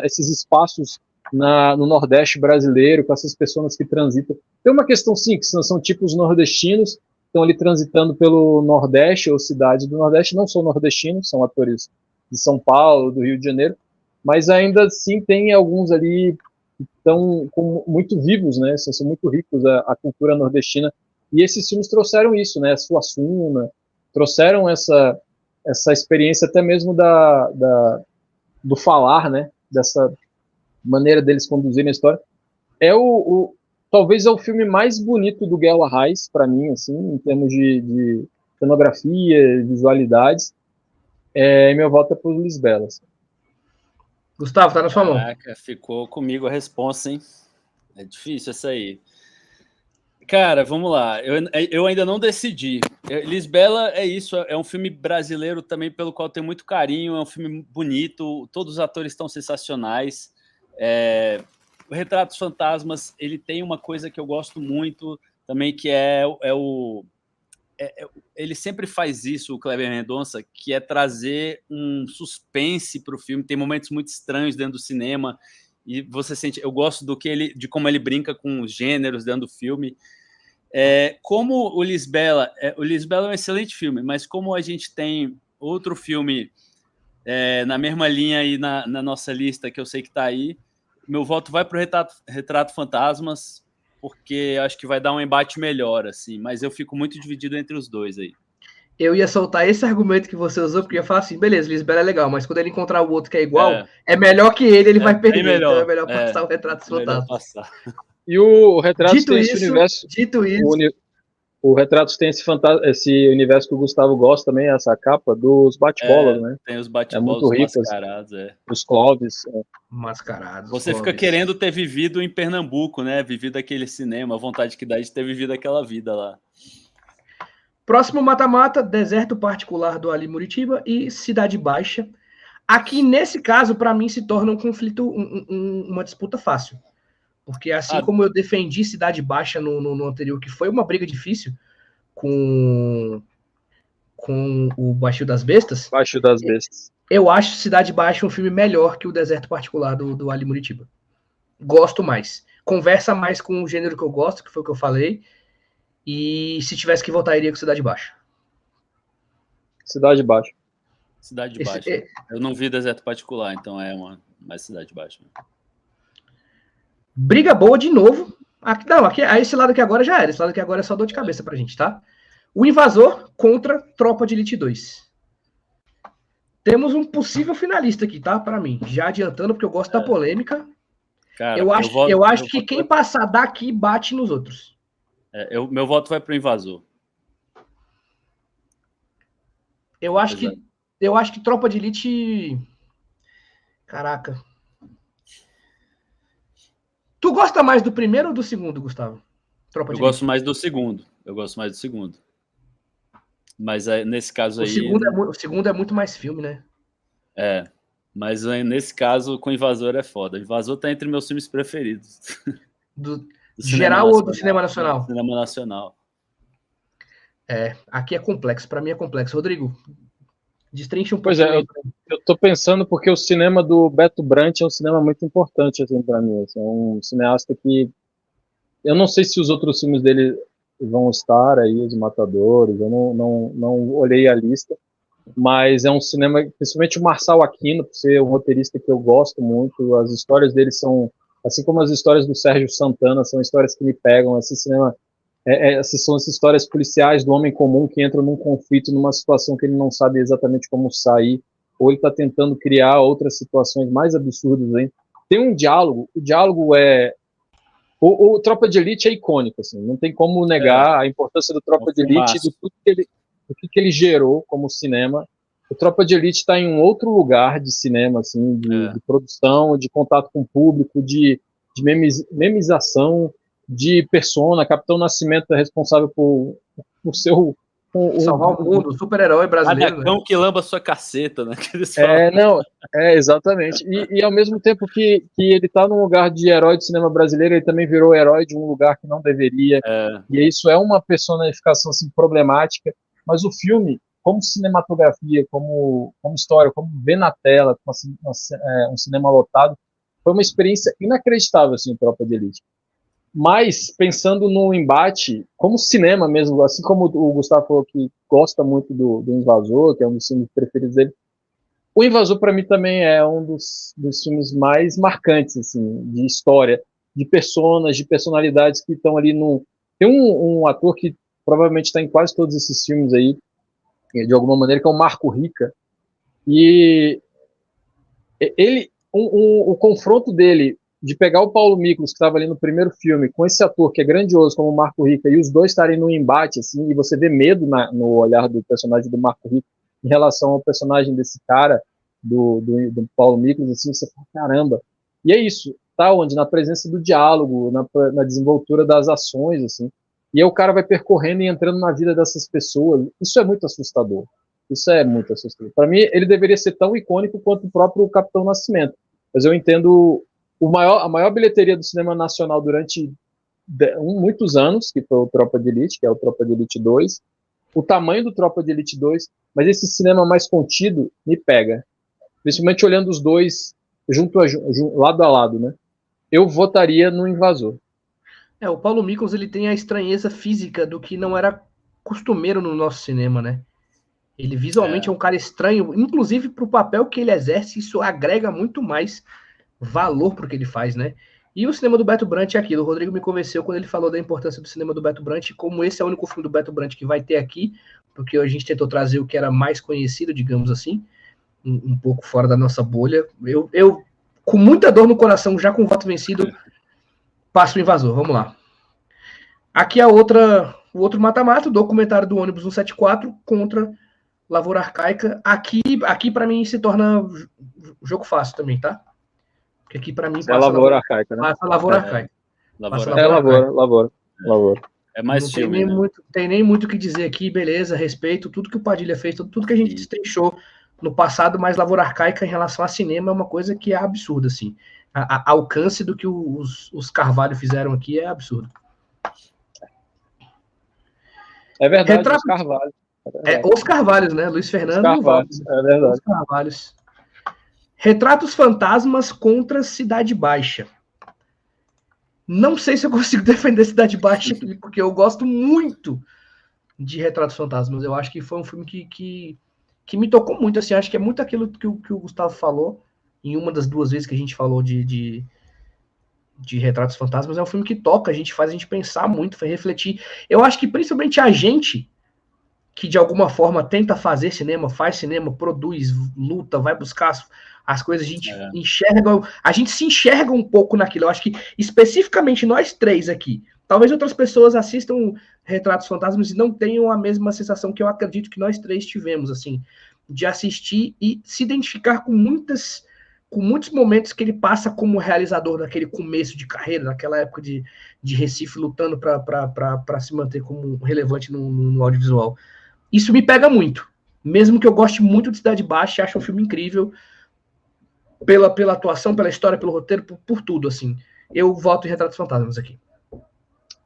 esses espaços no Nordeste brasileiro, com essas pessoas que transitam. Tem uma questão, sim, que são tipos nordestinos, estão ali transitando pelo Nordeste, ou cidades do Nordeste, não são nordestinos, são atores de São Paulo, do Rio de Janeiro, mas ainda assim tem alguns ali que estão muito vivos, né, são muito ricos a cultura nordestina, e esses filmes trouxeram isso, né, a Suassuna, trouxeram essa experiência até mesmo do falar, né, dessa maneira deles conduzirem a história. Talvez é o filme mais bonito do Guel Arraes, para mim, assim, em termos de cenografia, visualidades. Meu voto é por Lisbelas. Gustavo, tá na sua mão. Caraca, ficou comigo a responsa, hein? É difícil essa aí. Cara, vamos lá. Eu ainda não decidi. Lisbela é isso, é um filme brasileiro também pelo qual eu tenho muito carinho, é um filme bonito, todos os atores estão sensacionais. O Retratos Fantasmas, ele tem uma coisa que eu gosto muito também, que ele sempre faz isso, o Kleber Mendonça, que é trazer um suspense para o filme. Tem momentos muito estranhos dentro do cinema e você sente... Eu gosto de como ele brinca com os gêneros dentro do filme. Como o Lisbela é um excelente filme, mas como a gente tem outro filme na mesma linha aí na nossa lista, que eu sei que está aí, meu voto vai para o Retrato Fantasmas, porque acho que vai dar um embate melhor, assim, mas eu fico muito dividido entre os dois aí. Eu ia soltar esse argumento que você usou, porque eu ia falar assim, beleza, Lisbela é legal, mas quando ele encontrar o outro que é igual, é melhor que ele vai perder, melhor, então é melhor passar o Retrato Fantasmas. E o Retratos tem esse universo... Dito isso... O Retratos tem esse universo que o Gustavo gosta também, essa capa dos bate-bolas, né? Tem os bate-bolas mascarados, os Clóvis. Mascarados. Você fica querendo ter vivido em Pernambuco, né? Vivido aquele cinema, a vontade que dá de ter vivido aquela vida lá. Próximo mata-mata, Deserto Particular do Ali Muritiba e Cidade Baixa. Aqui, nesse caso, para mim, se torna um conflito, uma disputa fácil. Porque assim como eu defendi Cidade Baixa no anterior, que foi uma briga difícil com o Baixio das Bestas. Baixio das Bestas. Eu acho Cidade Baixa um filme melhor que o Deserto Particular do Ali Muritiba. Gosto mais. Conversa mais com o gênero que eu gosto, que foi o que eu falei. E se tivesse que votar, iria com Cidade Baixa. Cidade Baixa. Cidade Baixa. Eu não vi Deserto Particular, então mais Cidade Baixa. Briga boa de novo. Esse lado aqui agora já era. Esse lado aqui agora é só dor de cabeça pra gente, tá? O Invasor contra Tropa de Elite 2. Temos um possível finalista aqui, tá? Pra mim. Já adiantando, porque eu gosto da polêmica. Cara, eu acho que quem passar daqui bate nos outros. Meu voto vai pro Invasor. Eu acho que Tropa de Elite... Caraca. Tu gosta mais do primeiro ou do segundo, Gustavo? Eu gosto mais do segundo. Mas nesse caso aí... O segundo é muito mais filme, né? Mas nesse caso, com Invasor é foda. Invasor tá entre meus filmes preferidos. Do geral ou do cinema nacional? Cinema nacional. Aqui é complexo. Pra mim é complexo. Rodrigo, destrincha um pouco. Pois é, eu tô pensando porque o cinema do Beto Brant é um cinema muito importante, assim, pra mim. Assim, é um cineasta que... Eu não sei se os outros filmes dele vão estar aí, Os Matadores, eu não olhei a lista, mas é um cinema, principalmente o Marçal Aquino, por ser um roteirista que eu gosto muito, as histórias dele são, assim como as histórias do Sérgio Santana, são histórias que me pegam, esse cinema, são as histórias policiais do homem comum que entra num conflito, numa situação que ele não sabe exatamente como sair, ou ele está tentando criar outras situações mais absurdas, hein? Tem um diálogo, o diálogo o Tropa de Elite é icônico, assim, não tem como negar a importância do Tropa de Elite, do que ele gerou como cinema. O Tropa de Elite está em um outro lugar de cinema, assim, de produção, de contato com o público, de memização, de persona. Capitão Nascimento é responsável por ser Salvar o mundo, super-herói brasileiro. Cada cão que lamba sua caceta, né? Exatamente. E ao mesmo tempo que ele tá num lugar de herói do cinema brasileiro, ele também virou herói de um lugar que não deveria. E isso é uma personificação assim, problemática. Mas o filme, como cinematografia, como história, como ver na tela, um cinema lotado, foi uma experiência inacreditável, assim, Tropa de Elite. Mas, pensando no embate, como cinema mesmo, assim como o Gustavo falou que gosta muito do Invasor, que é um dos filmes preferidos dele, o Invasor, para mim, também é um dos filmes mais marcantes, assim, de história, de de personalidades que estão ali no... Tem um ator que provavelmente está em quase todos esses filmes aí, de alguma maneira, que é o Marco Rica, e o confronto dele de pegar o Paulo Miklos, que estava ali no primeiro filme, com esse ator que é grandioso como o Marco Rica, e os dois estarem no embate, assim, e você vê medo no olhar do personagem do Marco Rica em relação ao personagem desse cara, do Paulo Miklos, assim, você fala, caramba. E é isso, tá onde? Na presença do diálogo, na desenvoltura das ações, assim, e aí o cara vai percorrendo e entrando na vida dessas pessoas. Isso é muito assustador. Isso é muito assustador. Para mim, ele deveria ser tão icônico quanto o próprio Capitão Nascimento. Mas eu entendo a maior bilheteria do cinema nacional durante muitos anos, que foi o Tropa de Elite, que é o Tropa de Elite 2, o tamanho do Tropa de Elite 2, mas esse cinema mais contido me pega. Principalmente olhando os dois lado a lado, né? Eu votaria no Invasor. O Paulo Miklos, ele tem a estranheza física do que não era costumeiro no nosso cinema, né? Ele visualmente é um cara estranho, inclusive para o papel que ele exerce, isso agrega muito mais valor para o que ele faz, né? E o cinema do Beto Brant é aquilo. O Rodrigo me convenceu quando ele falou da importância do cinema do Beto Brant, como esse é o único filme do Beto Brant que vai ter aqui, porque a gente tentou trazer o que era mais conhecido, digamos assim, um pouco fora da nossa bolha. Eu, com muita dor no coração, já com o voto vencido, passo o Invasor. Vamos lá. Aqui o outro mata-mata, o documentário do ônibus 174 contra Lavoura Arcaica. Aqui para mim se torna jogo fácil também, tá? Porque aqui para mim passa a Lavoura Arcaica, né? Passa a Lavoura Arcaica. Lavoura. É mais não filme, tem nem muito o que dizer aqui, beleza, respeito tudo que o Padilha fez, tudo que a gente destrinchou no passado, mas Lavoura Arcaica em relação a cinema é uma coisa que é absurda, assim. A alcance do que os Carvalho fizeram aqui é absurdo. É verdade, os Carvalho. Os Carvalhos, né? Luiz Fernando. Os Carvalhos, é verdade. Os Carvalhos. Retratos Fantasmas contra Cidade Baixa. Não sei se eu consigo defender Cidade Baixa, porque eu gosto muito de Retratos Fantasmas. Eu acho que foi um filme que me tocou muito. Assim, acho que é muito aquilo que o Gustavo falou em uma das duas vezes que a gente falou de Retratos Fantasmas. É um filme que toca, faz a gente pensar muito, faz refletir. Eu acho que principalmente a gente que de alguma forma tenta fazer cinema, faz cinema, produz, luta, vai buscar as coisas, a gente a gente se enxerga um pouco naquilo. Eu acho que especificamente nós três aqui, talvez outras pessoas assistam Retratos Fantasmas e não tenham a mesma sensação que eu acredito que nós três tivemos, assim, de assistir e se identificar com muitos momentos que ele passa como realizador naquele começo de carreira, naquela época de Recife, lutando para se manter como relevante no audiovisual. Isso me pega muito. Mesmo que eu goste muito de Cidade Baixa, acho um filme incrível pela atuação, pela história, pelo roteiro, por tudo, assim. Eu voto em Retratos Fantasmas aqui.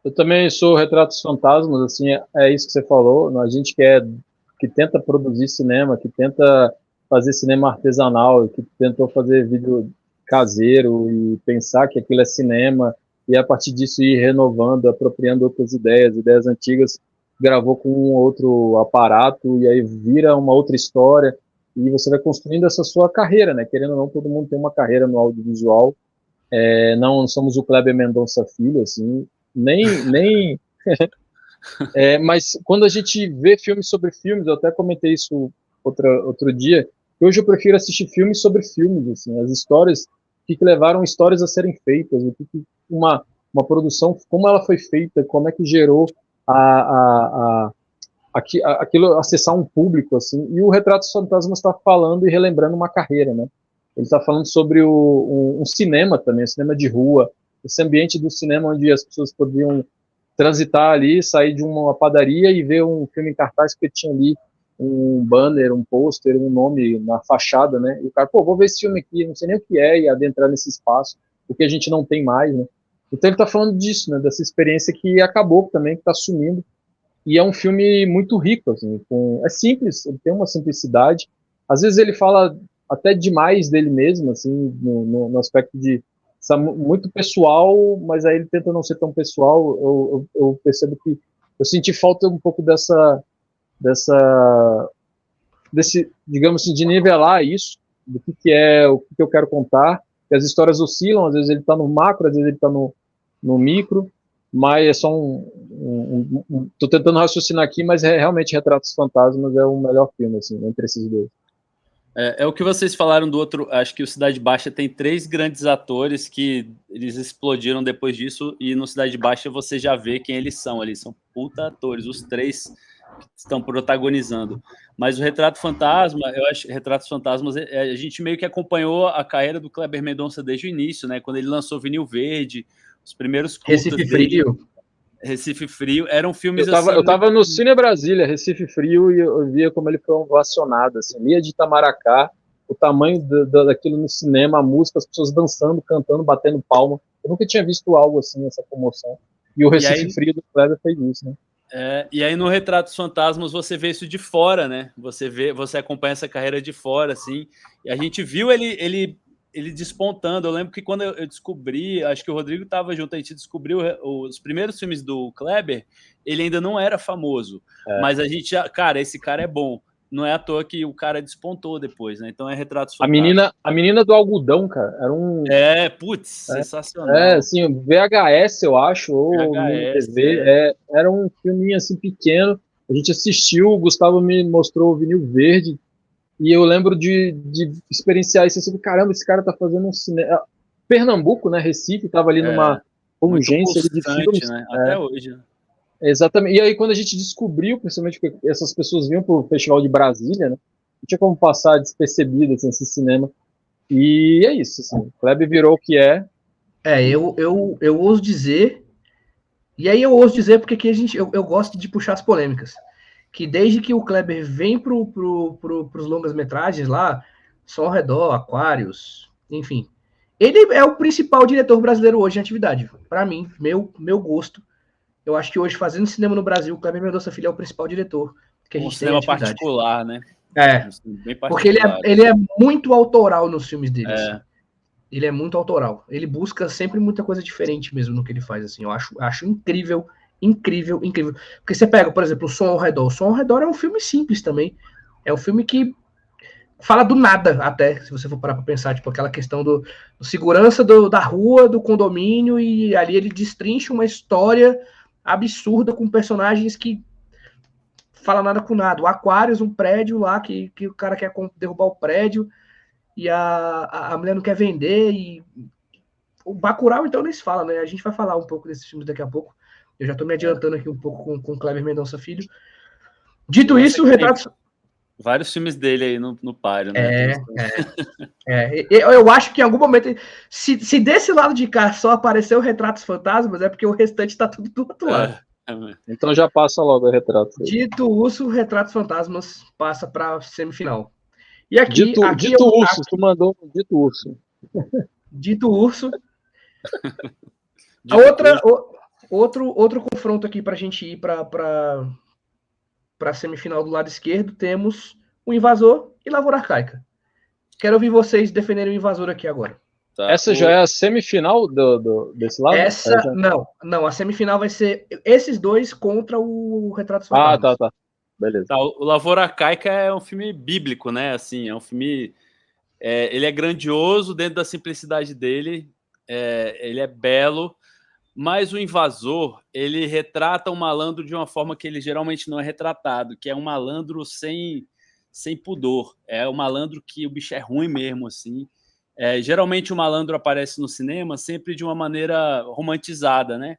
Eu também sou Retratos Fantasmas, assim, é isso que você falou. A gente que tenta produzir cinema, que tenta fazer cinema artesanal, que tentou fazer vídeo caseiro e pensar que aquilo é cinema, e a partir disso ir renovando, apropriando outras ideias antigas, gravou com um outro aparato, e aí vira uma outra história, e você vai construindo essa sua carreira, né? Querendo ou não, todo mundo tem uma carreira no audiovisual. Não somos o Kleber Mendonça Filho, assim, nem mas quando a gente vê filmes sobre filmes, eu até comentei isso outro dia, hoje eu prefiro assistir filmes sobre filmes, assim, as histórias que levaram histórias a serem feitas, o que uma produção, como ela foi feita, como é que gerou aquilo acessar um público, assim, e o Retratos Fantasmas está falando e relembrando uma carreira, né? Ele está falando sobre um cinema também, um cinema de rua, esse ambiente do cinema onde as pessoas podiam transitar ali, sair de uma padaria e ver um filme em cartaz que tinha ali um banner, um pôster, um nome na fachada, né? E o cara, pô, vou ver esse filme aqui, não sei nem o que é, e adentrar nesse espaço, porque a gente não tem mais, né? Então ele tá falando disso, né? Dessa experiência que acabou também, que tá sumindo. E é um filme muito rico, assim, é simples, ele tem uma simplicidade. Às vezes ele fala até demais dele mesmo, assim, no aspecto de muito pessoal, mas aí ele tenta não ser tão pessoal. Eu percebo que eu senti falta um pouco desse, digamos assim, de nivelar isso, do que é o que eu quero contar, que as histórias oscilam, às vezes ele está no macro, às vezes ele está no micro, mas é só tô tentando raciocinar aqui, mas realmente Retratos Fantasmas é o melhor filme, assim, entre esses dois. É o que vocês falaram do outro, acho que o Cidade Baixa tem 3 grandes atores que eles explodiram depois disso, e no Cidade Baixa você já vê quem eles são ali, são puta atores, os 3 que estão protagonizando. Mas o Retrato Fantasma, eu acho, Retratos Fantasmas, a gente meio que acompanhou a carreira do Kleber Mendonça desde o início, né, quando ele lançou Vinil Verde, os primeiros curtas Recife dele, Frio. Recife Frio, eram filmes eu tava no Cine Brasília, Recife Frio, e eu via como ele foi ovacionado, assim, Lia de Itamaracá, o tamanho daquilo no cinema, a música, as pessoas dançando, cantando, batendo palma. Eu nunca tinha visto algo assim, essa comoção. E o Recife Frio do Kleber fez isso, né? E aí no Retratos Fantasmas você vê isso de fora, né? Você acompanha essa carreira de fora, assim. E a gente viu ele despontando. Eu lembro que quando eu descobri, acho que o Rodrigo estava junto, a gente descobriu os primeiros filmes do Kleber, ele ainda não era famoso. Mas a gente já, cara, esse cara é bom. Não é à toa que o cara despontou depois, né? Então é Retratos Fantasmas. A menina do algodão, cara, era um... sensacional. Assim, VHS, eu acho, ou VHS, TV, era um filminho assim pequeno, a gente assistiu, o Gustavo me mostrou o Vinil Verde, e eu lembro de experienciar isso, assim, caramba, esse cara tá fazendo um cinema... Pernambuco, né, Recife, tava ali numa urgência de filmes. Né? Até hoje, né? Exatamente. E aí, quando a gente descobriu, principalmente que essas pessoas vinham pro Festival de Brasília, né? Não tinha como passar despercebido assim, esse cinema. E é isso, assim. O Kleber virou o que é. Eu ouso dizer, e aí eu ouso dizer porque aqui eu gosto de puxar as polêmicas, que desde que o Kleber vem pros longas-metragens lá, Som ao Redor, Aquários, enfim, ele é o principal diretor brasileiro hoje em atividade. Para mim, meu gosto, eu acho que hoje, fazendo cinema no Brasil, o Kleber Mendonça Filho é o principal diretor que a gente tem em atividade. Particular, né? Bem particular. Porque ele é muito autoral nos filmes dele. Assim. Ele é muito autoral. Ele busca sempre muita coisa diferente mesmo no que ele faz. Assim. Eu acho incrível. Porque você pega, por exemplo, o Som ao Redor. O Som ao Redor é um filme simples também. É um filme que fala do nada, até, se você for parar pra pensar, tipo, aquela questão do segurança da rua, do condomínio, e ali ele destrincha uma história absurda com personagens que fala nada com nada. O Aquarius, um prédio lá que o cara quer derrubar o prédio e a mulher não quer vender. E o Bacurau, então, nem se fala, né? A gente vai falar um pouco desses filmes daqui a pouco. Eu já tô me adiantando aqui um pouco com o Kleber Mendonça Filho. Dito isso, o Retratos... Vários filmes dele aí no páreo, né? Eu acho que em algum momento, se desse lado de cá só apareceu Retratos Fantasmas, é porque o restante tá tudo do outro lado. Então já passa logo o Retrato. Dito Urso, Retratos Fantasmas passa para semifinal. E aqui, Dito Urso, tu mandou Dito Urso. Dito Urso. Outro confronto aqui para a gente ir para a semifinal do lado esquerdo, temos o Invasor e Lavoura Arcaica. Quero ouvir vocês defenderem o Invasor aqui agora. Essa já é a semifinal desse lado? Não, a semifinal vai ser esses dois contra o Retratos Fantasmas. Tá. Beleza. O Lavoura Arcaica é um filme bíblico, né? Assim, é um filme... ele é grandioso dentro da simplicidade dele, ele é belo, mas o Invasor, ele retrata um malandro de uma forma que ele geralmente não é retratado, que é um malandro sem pudor. É um malandro que o bicho é ruim mesmo, assim. Geralmente o malandro aparece no cinema sempre de uma maneira romantizada, né?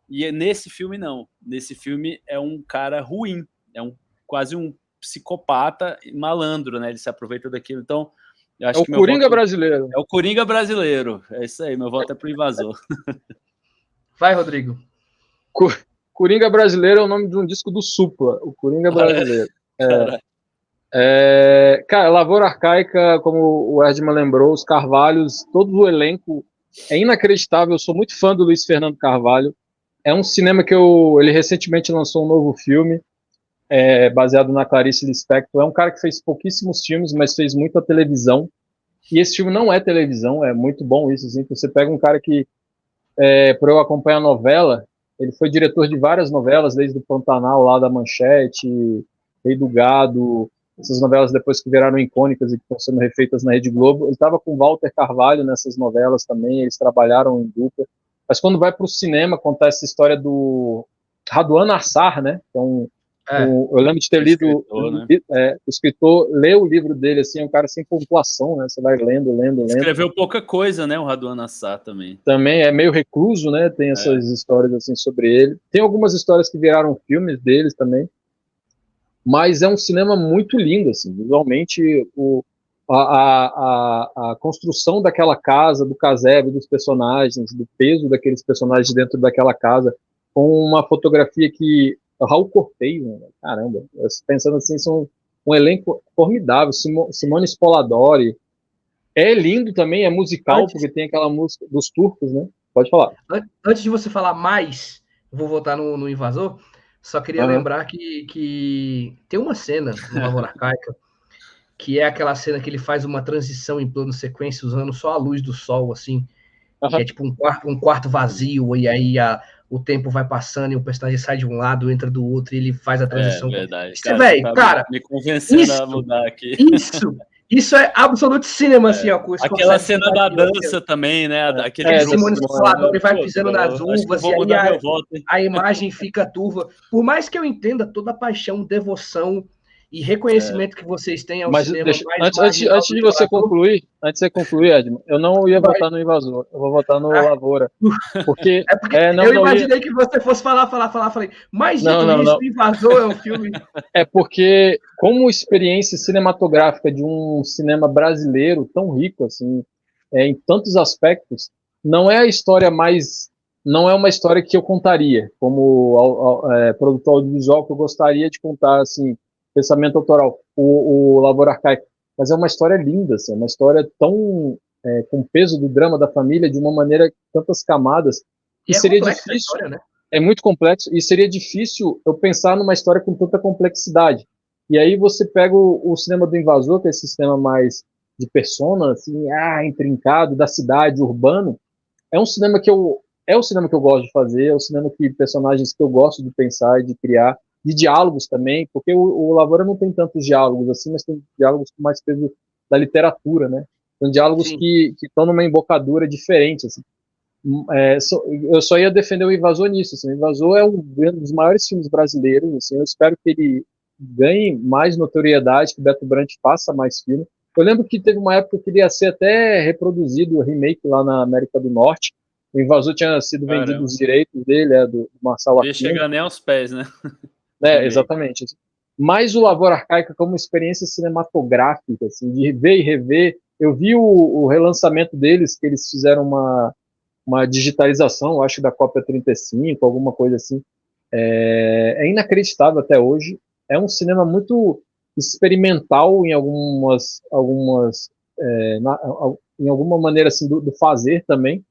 E nesse filme, não. Nesse filme é um cara ruim, quase um psicopata malandro, né? Ele se aproveita daquilo. Então, eu acho que o Coringa brasileiro. É o Coringa brasileiro. É isso aí, meu voto é pro Invasor. Vai, Rodrigo. Coringa Brasileiro é o nome de um disco do Supla, o Coringa Brasileiro. Cara, Lavoura Arcaica, como o Erdman lembrou, os Carvalhos, todo o elenco é inacreditável. Eu sou muito fã do Luiz Fernando Carvalho. É um cinema que ele recentemente lançou um novo filme, baseado na Clarice Lispector. É um cara que fez pouquíssimos filmes, mas fez muita televisão. E esse filme não é televisão, é muito bom isso. Assim, você pega um cara que, por eu acompanhar a novela, ele foi diretor de várias novelas, desde o Pantanal lá da Manchete, Rei do Gado, essas novelas depois que viraram icônicas e que estão sendo refeitas na Rede Globo. Ele estava com Walter Carvalho nessas novelas também, eles trabalharam em dupla. Mas quando vai para o cinema, conta essa história do Raduan Nassar, né? Então, eu lembro de ter lido, o escritor lê o livro dele, assim, é um cara sem pontuação, né? Você vai lendo. Escreveu pouca coisa, né? O Raduan Nassar também. Também é meio recluso, né? Tem essas histórias assim sobre ele. Tem algumas histórias que viraram filmes deles também. Mas é um cinema muito lindo, assim, visualmente a construção daquela casa, do casebre, dos personagens, do peso daqueles personagens dentro daquela casa, com uma fotografia que Raul Cortez, né? Caramba, pensando assim, são um elenco formidável, Simone Spoladori, é lindo também, é musical, porque tem aquela música dos turcos, né? Pode falar. Antes de você falar mais, vou voltar no Invasor. Só queria lembrar que tem uma cena no Lavoura Arcaica que é aquela cena que ele faz uma transição em plano sequência usando só a luz do sol, assim, que é tipo um quarto vazio, e aí o tempo vai passando e o personagem sai de um lado, entra do outro, e ele faz a transição. É verdade. Cara, me convencendo a mudar aqui. Isso é absoluto cinema, assim, ó. Aquela cena da dança também, né? Aquele Simone Spoladori vai pisando nas uvas e aí a imagem fica turva. Por mais que eu entenda toda a paixão, devoção e reconhecimento que vocês têm ao cinema. Antes de você concluir, Edmund, eu não ia votar no Invasor, eu vou votar no Lavoura. Porque eu imaginei que você fosse falar, falei, mas o Invasor é um filme. É porque, como experiência cinematográfica de um cinema brasileiro tão rico, assim, em tantos aspectos, não é a história mais. Não é uma história que eu contaria, como produtor audiovisual, que eu gostaria de contar, assim, pensamento autoral, o Lavoura Arcaica, mas é uma história linda, assim, uma história tão com peso do drama da família de uma maneira, tantas camadas, que seria difícil, história, né? É muito complexo, e seria difícil eu pensar numa história com tanta complexidade. E aí você pega o cinema do Invasor, que é esse cinema mais de persona, assim, intrincado, da cidade, urbano, é um cinema que eu gosto de fazer, é um cinema que personagens que eu gosto de pensar e de criar, de diálogos também, porque o Lavoura não tem tantos diálogos assim, mas tem diálogos com mais peso da literatura, né? São diálogos que estão numa embocadura diferente, assim. Eu só ia defender o Invasor nisso, assim. O Invasor é um dos maiores filmes brasileiros, assim. Eu espero que ele ganhe mais notoriedade, que o Beto Brandt faça mais filme. Eu lembro que teve uma época que ele ia ser até reproduzido, o remake lá na América do Norte. O Invasor tinha sido vendido os direitos dele, do Marçal Aquino. Não ia chegar nem aos pés, né? Exatamente. Mas o Lavoura Arcaica como experiência cinematográfica, assim, de ver e rever. Eu vi o relançamento deles, que eles fizeram uma digitalização, acho, da cópia 35, alguma coisa assim. É inacreditável até hoje. É um cinema muito experimental em em alguma maneira assim, do fazer também,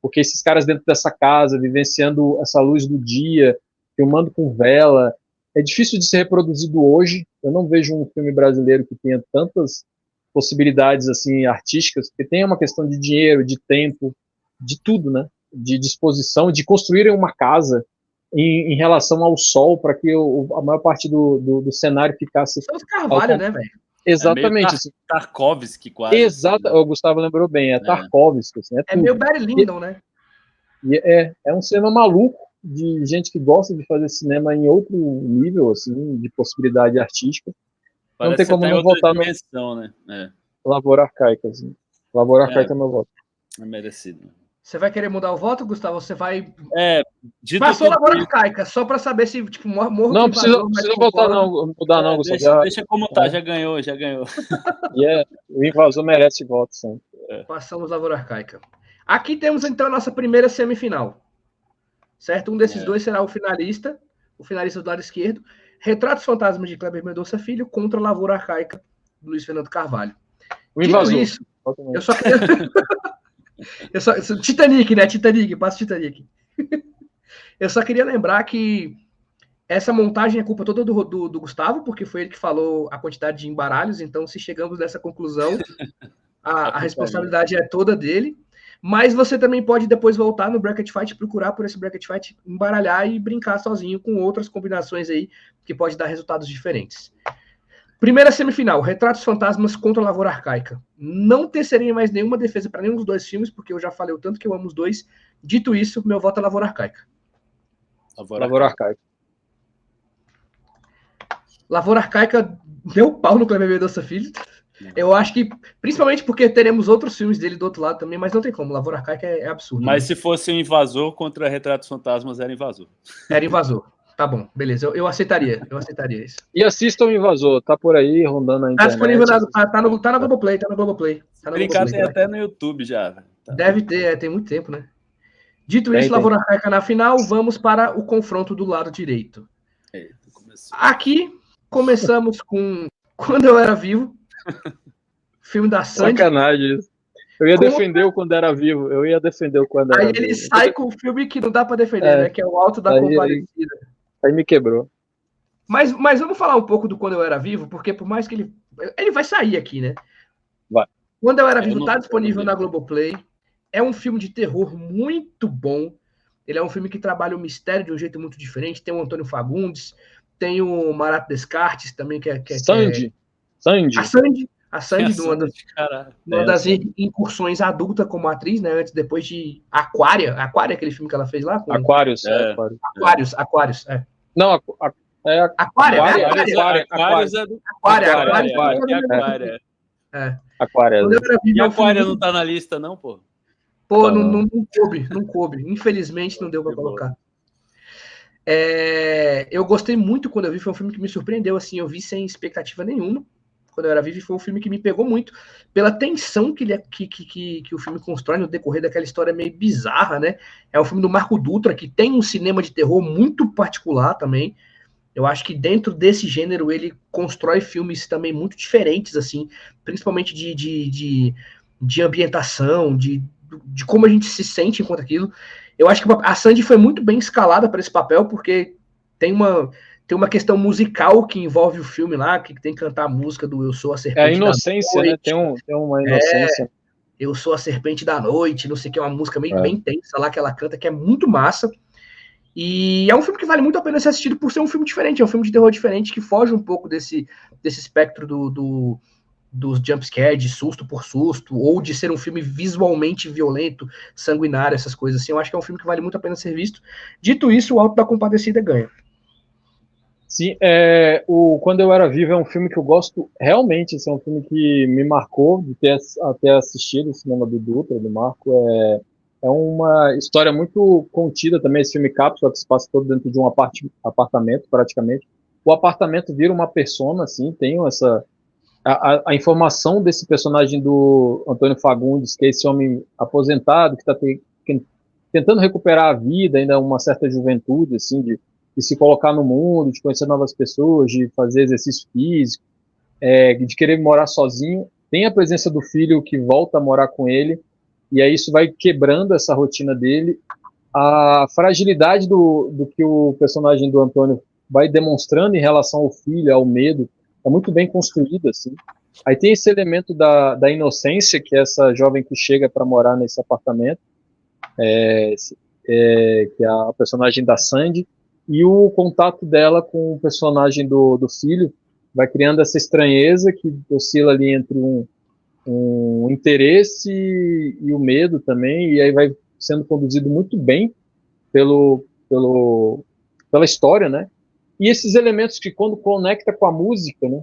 porque esses caras dentro dessa casa, vivenciando essa luz do dia, filmando com vela, é difícil de ser reproduzido hoje. Eu não vejo um filme brasileiro que tenha tantas possibilidades assim artísticas, porque tem uma questão de dinheiro, de tempo, de tudo, né? De disposição, de construírem uma casa em relação ao sol, para que a maior parte do cenário ficasse... São os Carvalho, né, velho? Exatamente. É Tarkovsky, quase. Exato, o Gustavo lembrou bem, Tarkovsky. Assim, meio Barry Lyndon, né? E é um cinema maluco, de gente que gosta de fazer cinema em outro nível, assim, de possibilidade artística. Parece não tem como não votar no... né? Lavoura Arcaica, assim. Lavoura Arcaica é meu voto. É merecido. Você vai querer mudar o voto, Gustavo? Você vai... Passou Lavoura Arcaica, só pra saber se, tipo, morro... Não, precisa votar não, mudar não, Gustavo. Deixa como tá, já ganhou. O Invasor merece voto, sempre. Passamos Lavoura Arcaica. Aqui temos, então, a nossa primeira semifinal. certo? Um desses dois será o finalista do lado esquerdo. Retratos Fantasmas de Kleber Mendonça Filho contra Lavoura Arcaica, do Luiz Fernando Carvalho. O invasor. Dito isso, eu só queria... Titanic, né? Passa Titanic. Eu só queria lembrar que essa montagem é culpa toda do Gustavo, porque foi ele que falou a quantidade de embaralhos, então se chegamos nessa conclusão, a responsabilidade é toda dele. Mas você também pode depois voltar no Bracket Fight, procurar por esse Bracket Fight, embaralhar e brincar sozinho com outras combinações aí, que pode dar resultados diferentes. Primeira semifinal, Retratos Fantasmas contra Lavoura Arcaica. Não tecerei mais nenhuma defesa para nenhum dos dois filmes, porque eu já falei o tanto que eu amo os dois. Dito isso, meu voto é Lavoura Arcaica. Lavoura Arcaica. Lavoura Arcaica deu pau no Kleber Mendonça Filho. Eu acho que, principalmente porque teremos outros filmes dele do outro lado também, mas não tem como. Lavoura Arcaica é absurdo. Mas se fosse um invasor contra Retratos Fantasmas, era invasor. Era invasor. Tá bom, beleza. Eu aceitaria isso. E assistam o Invasor, tá por aí, rondando na internet. Tá disponível, tá na Globoplay, tá na Globoplay. Brincar tem até no YouTube já. Tá. Deve ter, tem muito tempo, né? Dito isso, Lavoura Arcaica na final, vamos para o confronto do lado direito. Aqui, começamos com Quando Eu Era Vivo, filme da Sandy. Sacanagem isso. Eu ia defender o Quando Era Vivo. Aí ele sai com o filme que não dá pra defender, né? Que é o Alto da Compadecida. Aí me quebrou. Mas vamos falar um pouco do Quando Eu Era Vivo, porque por mais que ele vai sair aqui, né? Vai. Quando Eu Era Vivo tá disponível na Globoplay. É um filme de terror muito bom. Ele é um filme que trabalha o mistério de um jeito muito diferente. Tem o Antônio Fagundes, tem o Marato Descartes também, que é... Sandy. A Sandy, numa das incursões adulta como atriz, né? Depois de Aquária, aquele filme que ela fez lá. Com... Aquários. Aquários, é. Não, Aquária. E Aquária não tá na lista, não, pô? Pô, não coube. Infelizmente não deu pra colocar. Eu gostei muito quando eu vi, foi um filme que me surpreendeu, assim, eu vi sem expectativa nenhuma. Quando Eu Era Vivo, foi um filme que me pegou muito pela tensão que o filme constrói no decorrer daquela história meio bizarra, né? É um filme do Marco Dutra, que tem um cinema de terror muito particular também. Eu acho que dentro desse gênero ele constrói filmes também muito diferentes, assim, principalmente de ambientação, de como a gente se sente enquanto aquilo. Eu acho que a Sandy foi muito bem escalada para esse papel, porque tem uma questão musical que envolve o filme lá, que tem que cantar a música do Eu Sou a Serpente da Noite. É a inocência, né? Tem uma inocência. Eu Sou a Serpente da Noite, não sei o que, é uma música bem tensa lá que ela canta, que é muito massa. E é um filme que vale muito a pena ser assistido por ser um filme diferente, é um filme de terror diferente, que foge um pouco desse espectro dos jumpscares, de susto por susto, ou de ser um filme visualmente violento, sanguinário, essas coisas assim. Eu acho que é um filme que vale muito a pena ser visto. Dito isso, o Alto da Compadecida ganha. Sim, Quando Eu Era Vivo é um filme que eu gosto realmente, assim, é um filme que me marcou de ter até assistido o cinema do Dutra, do Marco. É uma história muito contida também, esse filme cápsula, que se passa todo dentro de um apartamento, praticamente. O apartamento vira uma persona, assim, tem a informação desse personagem do Antônio Fagundes, que é esse homem aposentado, que está tentando recuperar a vida, ainda uma certa juventude, assim, de se colocar no mundo, de conhecer novas pessoas, de fazer exercício físico, de querer morar sozinho. Tem a presença do filho que volta a morar com ele, e aí isso vai quebrando essa rotina dele. A fragilidade do que o personagem do Antônio vai demonstrando em relação ao filho, ao medo, é muito bem construída, assim. Aí tem esse elemento da inocência, que é essa jovem que chega para morar nesse apartamento, que é a personagem da Sandy, e o contato dela com o personagem do filho vai criando essa estranheza que oscila ali entre um interesse e o medo também, e aí vai sendo conduzido muito bem pela história, né? E esses elementos que, quando conecta com a música, né,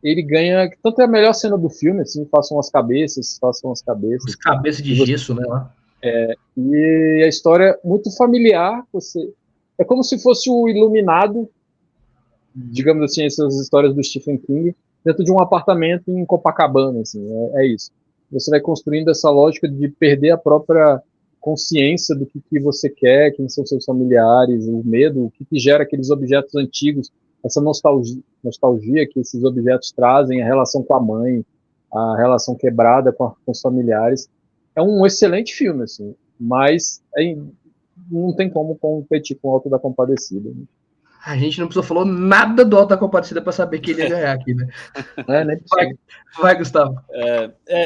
ele ganha, tanto é a melhor cena do filme, assim, façam as cabeças. As cabeças de gesso, né, lá. E a história muito familiar, é como se fosse o Iluminado, digamos assim, essas histórias do Stephen King, dentro de um apartamento em Copacabana, assim, é isso. Você vai construindo essa lógica de perder a própria consciência do que você quer, quem são seus familiares, o medo, o que gera aqueles objetos antigos, essa nostalgia que esses objetos trazem, a relação com a mãe, a relação quebrada com os familiares. É um excelente filme, assim, mas não tem como competir com o Auto da Compadecida. Né? A gente não precisou falar nada do Auto da Compadecida para saber que ele ia ganhar aqui, né? Vai, Gustavo.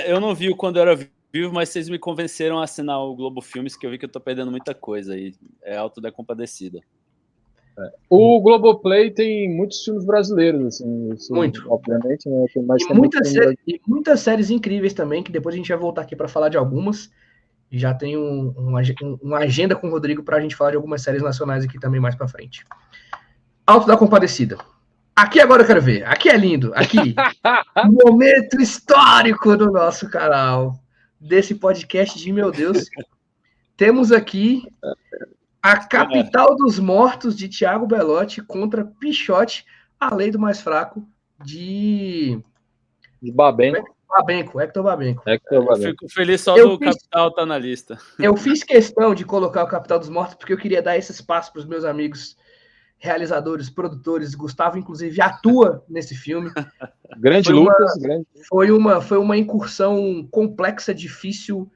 Eu não vi quando eu era vivo, mas vocês me convenceram a assinar o Globo Filmes, que eu vi que eu tô perdendo muita coisa aí. É Auto da Compadecida. O Globoplay tem muitos filmes brasileiros, assim, isso, muito. Obviamente, né? Tem mais e muitas séries incríveis também, que depois a gente vai voltar aqui para falar de algumas. Já tem uma agenda com o Rodrigo para a gente falar de algumas séries nacionais aqui também mais para frente. Auto da Compadecida. Aqui agora eu quero ver. Aqui é lindo. Aqui. Momento histórico do nosso canal. Desse podcast de meu Deus. Temos aqui A Capital dos Mortos, de Thiago Belotti, contra Pichote, A Lei do Mais Fraco, de Babenco. Hector Babenco. Eu fico feliz só do Capital tá na lista. Eu fiz questão de colocar o Capital dos Mortos porque eu queria dar esse espaço para os meus amigos realizadores, produtores. Gustavo, inclusive, atua nesse filme. Grande Lucas. Foi uma incursão complexa, difícil,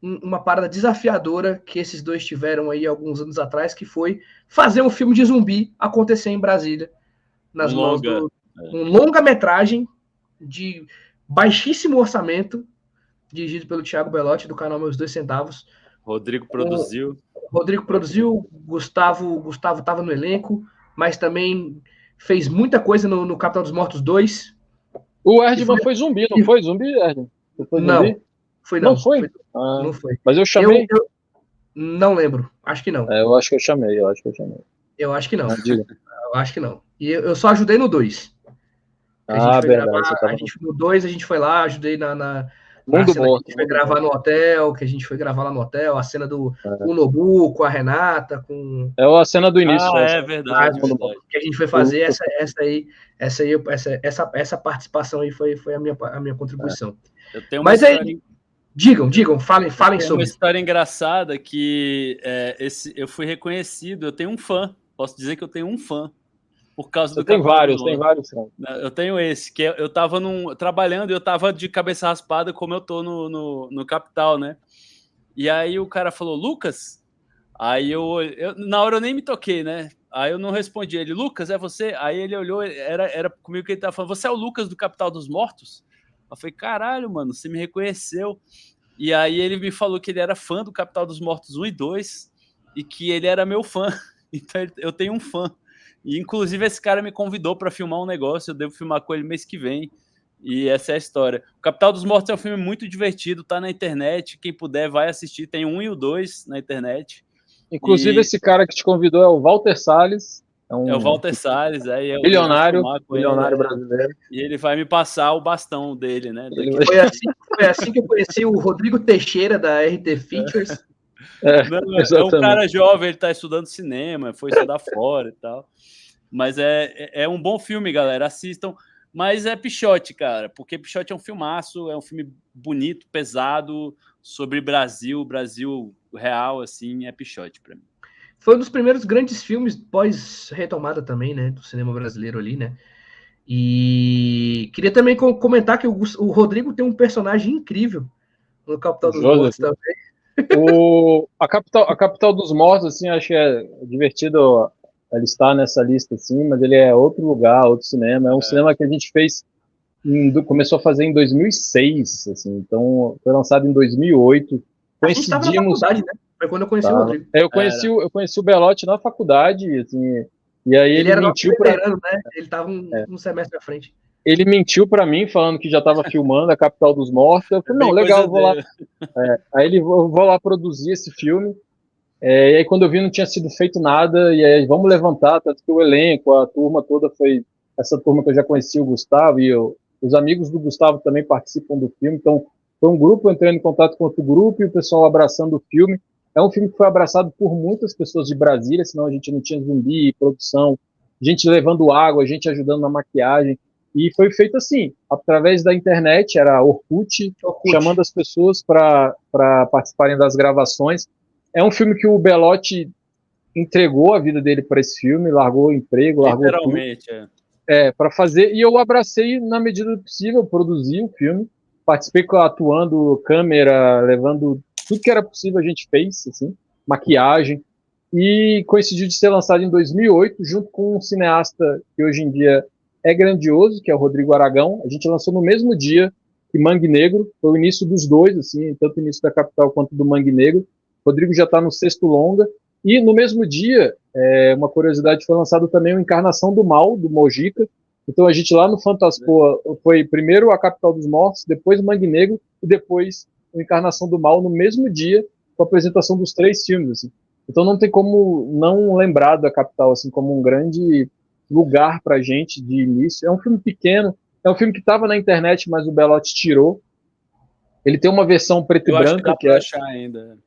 uma parada desafiadora que esses dois tiveram aí alguns anos atrás, que foi fazer um filme de zumbi acontecer em Brasília. Nas mãos um longa-metragem de baixíssimo orçamento, dirigido pelo Thiago Belotti, do canal Meus Dois Centavos. Rodrigo produziu, Gustavo estava no elenco, mas também fez muita coisa no Capital dos Mortos 2. O Erdman foi zumbi, não foi zumbi, Erdman? Não, foi não. Não foi? Não foi. Mas eu chamei? Eu não lembro, acho que não. Eu acho que eu chamei. Eu acho que não. Eu acho que não. E eu só ajudei no 2. No 2 a gente foi lá, ajudei na Mundo cena Morto. Que a gente foi gravar no hotel, que a gente foi gravar lá no hotel, a cena do Nobu com a Renata, com... É a cena do início. É verdade. Que a gente foi fazer essa participação aí foi a minha contribuição. Eu tenho uma história... Digam, falem sobre. Uma história engraçada que eu fui reconhecido, eu tenho um fã, posso dizer que eu tenho um fã. Por causa do tem vários. Eu tenho esse, que eu tava trabalhando e eu tava de cabeça raspada como eu tô no Capital, né? E aí o cara falou, Lucas? Aí eu na hora eu nem me toquei, né? Aí eu não respondi. Ele, Lucas, é você? Aí ele olhou, era comigo que ele tava falando, você é o Lucas do Capital dos Mortos? Eu falei, caralho, mano, você me reconheceu. E aí ele me falou que ele era fã do Capital dos Mortos 1 e 2 e que ele era meu fã. Então eu tenho um fã. E, inclusive, esse cara me convidou para filmar um negócio, eu devo filmar com ele mês que vem, e essa é a história. O Capital dos Mortos é um filme muito divertido, tá na internet, quem puder vai assistir, tem o 1 e o 2 na internet. Inclusive, esse cara que te convidou é o Walter Salles. É o Walter Salles, bilionário brasileiro. E ele vai me passar o bastão dele, né? Foi assim que eu conheci o Rodrigo Teixeira, da RT Features. É um cara jovem, ele tá estudando cinema, foi estudar fora e tal. Mas é um bom filme, galera, assistam. Mas é Pichote, cara, porque Pichote é um filmaço, é um filme bonito, pesado, sobre Brasil real, assim, é Pichote pra mim. Foi um dos primeiros grandes filmes pós-retomada também, né, do cinema brasileiro ali, né? E queria também comentar que o Rodrigo tem um personagem incrível no Capital dos Mortos também. A Capital dos Mortos, assim, acho que é divertido ele estar nessa lista, assim, mas ele é outro lugar, outro cinema. É um cinema que a gente fez, começou a fazer em 2006, assim, então foi lançado em 2008. A gente estava na faculdade, né? Foi quando eu conheci o Rodrigo. Eu conheci o Belotti na faculdade, assim, e aí ele mentiu né? Ele estava um semestre à frente. Ele mentiu para mim, falando que já estava filmando A Capital dos Mortos. Eu falei, não, legal, eu vou lá. Aí eu vou lá produzir esse filme. E aí, quando eu vi, não tinha sido feito nada. E aí, vamos levantar, tanto que o elenco, a turma toda foi essa turma que eu já conheci, o Gustavo, e os amigos do Gustavo também participam do filme. Então, foi um grupo entrando em contato com outro grupo e o pessoal abraçando o filme. É um filme que foi abraçado por muitas pessoas de Brasília, senão a gente não tinha zumbi, produção, gente levando água, gente ajudando na maquiagem. E foi feito assim, através da internet, era Orkut. Chamando as pessoas para participarem das gravações. É um filme que o Belotti entregou a vida dele para esse filme, largou o emprego, largou literalmente, tudo. Para fazer, e eu abracei na medida do possível, produzi o filme, participei atuando, câmera, levando tudo que era possível, a gente fez, assim, maquiagem, e coincidiu de ser lançado em 2008, junto com um cineasta que hoje em dia é grandioso, que é o Rodrigo Aragão. A gente lançou no mesmo dia que Mangue Negro, foi o início dos dois, assim, tanto o início da Capital quanto do Mangue Negro. O Rodrigo já está no 6º longa, e no mesmo dia, uma curiosidade, foi lançado também o Encarnação do Mal, do Mojica. Então a gente lá no Fantaspoa foi primeiro a Capital dos Mortos, depois o Mangue Negro, e depois o Encarnação do Mal no mesmo dia, com a apresentação dos 3 filmes, assim. Então não tem como não lembrar da Capital assim, como um grande lugar pra gente de início. É um filme pequeno, é um filme que estava na internet, mas o Belotti tirou. Ele tem uma versão preto e branca, que dá pra achar ainda.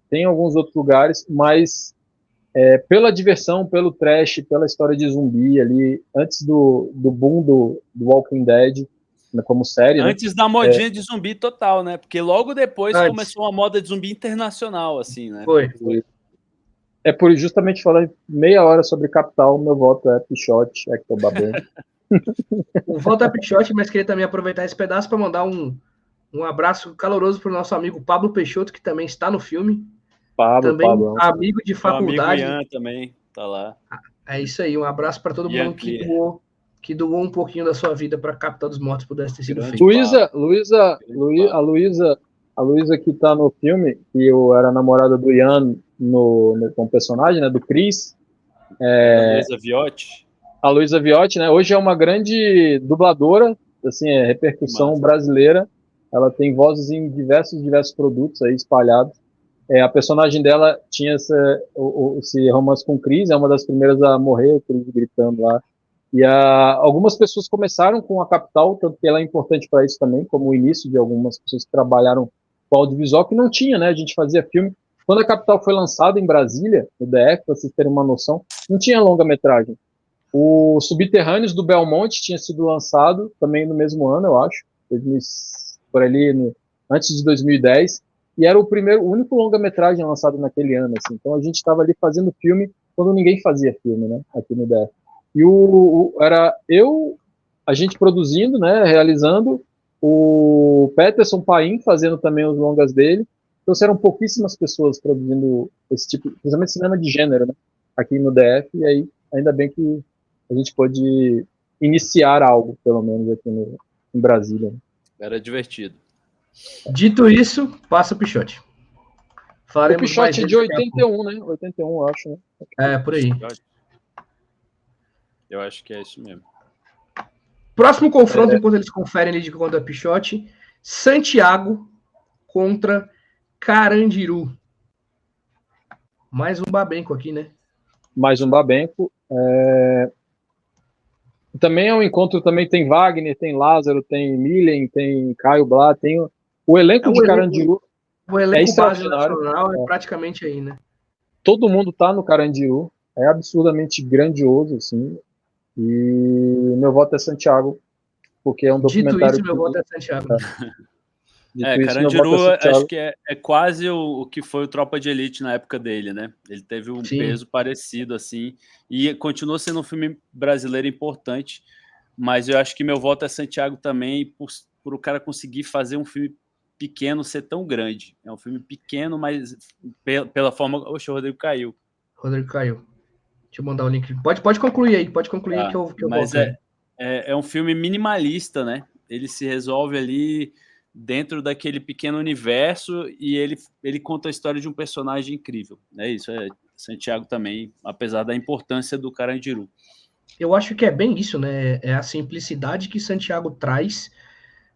Tem alguns outros lugares, mas pela diversão, pelo trash, pela história de zumbi ali, antes do boom do Walking Dead, né, como série. Antes da modinha de zumbi total, né? Porque logo depois começou uma moda de zumbi internacional, assim, né? Foi. É por justamente falar meia hora sobre Capital, meu voto é Pichote, Hector Babel. O voto é Pichote, mas queria também aproveitar esse pedaço para mandar um abraço caloroso para o nosso amigo Pablo Peixoto, que também está no filme. Pablo, amigo de faculdade. Amigo Ian também tá lá. É isso aí, um abraço para todo mundo que doou um pouquinho da sua vida para a Capital dos Mortos pudesse ter sido feito. A Luísa que tá no filme, que eu era namorada do Ian com o personagem, né, do Chris. A Luísa Viotti. A Luísa Viotti, né, hoje é uma grande dubladora, assim, repercussão brasileira. Ela tem vozes em diversos produtos aí espalhados. A personagem dela tinha esse romance com o Chris, é uma das primeiras a morrer, o Chris gritando lá. E algumas pessoas começaram com a Capital, tanto que ela é importante para isso também, como o início de algumas pessoas que trabalharam com audiovisual, que não tinha, né? A gente fazia filme. Quando a Capital foi lançada em Brasília, no DF, para vocês terem uma noção, não tinha longa-metragem. O Subterrâneos do Belmonte tinha sido lançado também no mesmo ano, eu acho, por ali, antes de 2010, e era o único longa-metragem lançado naquele ano, assim. Então a gente estava ali fazendo filme quando ninguém fazia filme, né, aqui no DF. E era a gente produzindo, né, realizando, o Peterson Paim fazendo também os longas dele. Então eram pouquíssimas pessoas produzindo esse tipo, principalmente cinema de gênero, né, aqui no DF, e aí ainda bem que a gente pôde iniciar algo, pelo menos aqui em Brasília. Era divertido. Dito isso, passa o Pichote. O Pichote é de 81, né? 81, eu acho, né? É, por aí. Eu acho que é isso mesmo. Próximo confronto, enquanto eles conferem ali de contra Pichote, Santiago contra Carandiru. Mais um babenco aqui, né? Mais um babenco. Também é um encontro, também tem Wagner, tem Lázaro, tem Milen, tem Caio Blá, tem o elenco de Carandiru. O elenco base nacional é praticamente aí, né? Todo mundo tá no Carandiru, é absurdamente grandioso, assim, e meu voto é Santiago, porque é um documentário... Dito isso, meu voto é Santiago. Carandiru, acho que é quase o que foi o Tropa de Elite na época dele, né? Ele teve um peso parecido, assim, e continua sendo um filme brasileiro importante, mas eu acho que meu voto é Santiago também, por o cara conseguir fazer um filme pequeno ser tão grande. É um filme pequeno, mas pela forma... Oxe, o Rodrigo caiu. Rodrigo caiu. Deixa eu mandar o link. Pode concluir aí, que eu mas é um filme minimalista, né? Ele se resolve ali dentro daquele pequeno universo e ele conta a história de um personagem incrível. É isso, Santiago também, apesar da importância do Carandiru. Eu acho que é bem isso, né? É a simplicidade que Santiago traz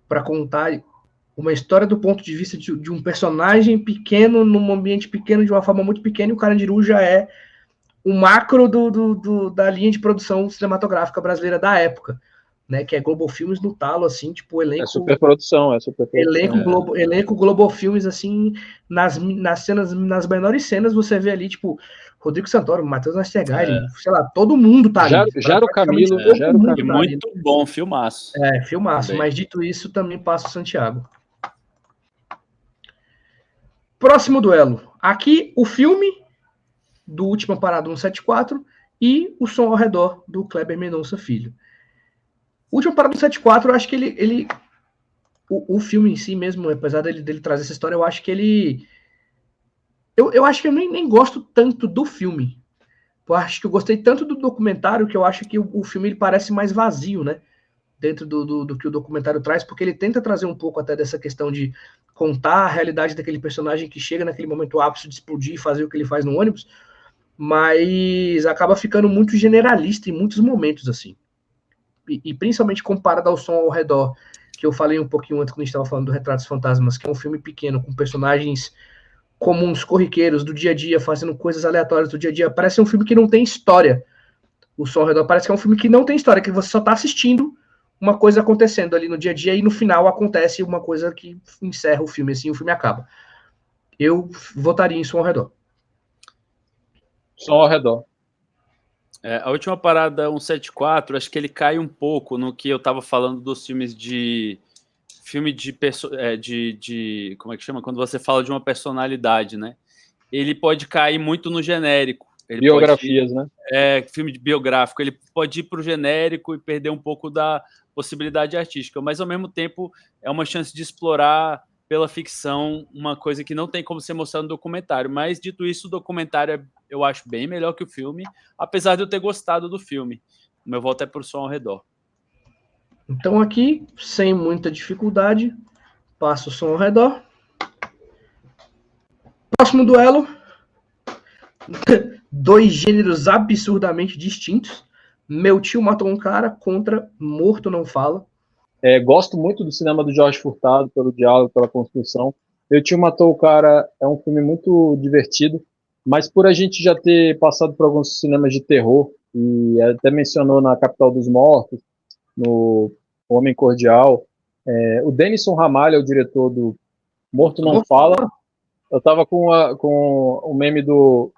para contar uma história do ponto de vista de um personagem pequeno, num ambiente pequeno, de uma forma muito pequena, e o Carandiru já é o macro da linha de produção cinematográfica brasileira da época. né? Que é Global Filmes no talo, assim, tipo, elenco... É superprodução. Elenco Global Filmes, assim, nas cenas, nas menores cenas, você vê ali, tipo, Rodrigo Santoro, Matheus Nastergaard, sei lá, todo mundo tá ali. Jaro Camilo. E muito bom, filmaço. Filmaço, também. mas dito isso, também passa o Santiago. Próximo duelo. Aqui, o filme do Última Parada 174 e o Som ao Redor, do Kleber Mendonça Filho. O Última Parada 174, eu acho que ele o filme em si mesmo, apesar dele trazer essa história, eu acho que ele... Eu acho que eu nem gosto tanto do filme. Eu acho que eu gostei tanto do documentário que eu acho que o filme ele parece mais vazio, né? Dentro do que o documentário traz, porque ele tenta trazer um pouco até dessa questão de contar a realidade daquele personagem que chega naquele momento ápice de explodir e fazer o que ele faz no ônibus, mas acaba ficando muito generalista em muitos momentos, assim. E principalmente comparado ao Som ao Redor, que eu falei um pouquinho antes quando a gente estava falando do Retratos Fantasmas, que é um filme pequeno, com personagens comuns, corriqueiros, do dia a dia, fazendo coisas aleatórias do dia a dia. Parece um filme que não tem história. O Som ao Redor parece que é um filme que não tem história, que você só está assistindo uma coisa acontecendo ali no dia a dia e no final acontece uma coisa que encerra o filme, assim, o filme acaba. Eu votaria em Som ao Redor. Som ao Redor. A Última Parada 174, acho que ele cai um pouco no que eu estava falando dos filmes de... Filme de como é que chama? Quando você fala de uma personalidade, né? Ele pode cair muito no genérico. Ele Biografias, né? Filme de biográfico. Ele pode ir para o genérico e perder um pouco da possibilidade artística, mas ao mesmo tempo é uma chance de explorar pela ficção uma coisa que não tem como ser mostrado no documentário. Mas, dito isso, o documentário eu acho bem melhor que o filme, apesar de eu ter gostado do filme. O meu voto é por Som ao Redor. Então aqui, sem muita dificuldade, passa o Som ao Redor. Próximo duelo. Dois gêneros absurdamente distintos. Meu Tio Matou um Cara contra Morto Não Fala. Gosto muito do cinema do Jorge Furtado, pelo diálogo, pela construção. Meu Tio Matou o Cara é um filme muito divertido, mas por a gente já ter passado por alguns cinemas de terror, e até mencionou na Capital dos Mortos, no Homem Cordial, o Denison Ramalho é o diretor do Morto Não Fala. Eu tava com o meme do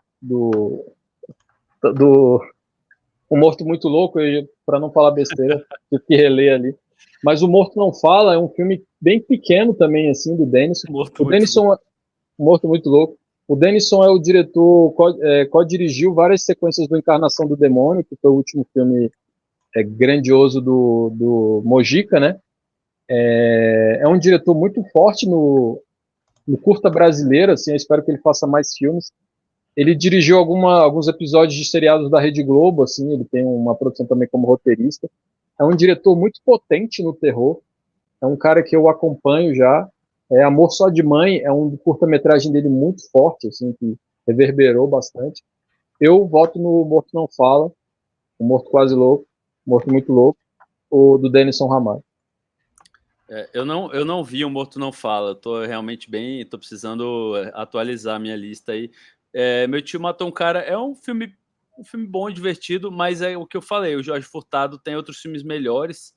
O Morto Muito Louco, para não falar besteira, tive que reler ali. Mas O Morto Não Fala é um filme bem pequeno também, assim, do Denison. O Denison, Morto Muito Louco. O Denison é o diretor, co-dirigiu várias sequências do Encarnação do Demônio, que foi o último filme grandioso do Mojica, né? É um diretor muito forte no curta brasileiro, assim, eu espero que ele faça mais filmes. Ele dirigiu alguns episódios de seriados da Rede Globo, assim, ele tem uma produção também como roteirista. É um diretor muito potente no terror, é um cara que eu acompanho já. Amor Só de Mãe é um curta-metragem dele muito forte, assim, que reverberou bastante. Eu voto no Morto Não Fala, o Morto Quase Louco, Morto Muito Louco, o do Denison Ramalho. Eu não vi o Morto Não Fala, tô realmente tô precisando atualizar a minha lista aí. Meu Tio Matou um Cara é um filme bom e divertido, mas é o que eu falei, o Jorge Furtado tem outros filmes melhores,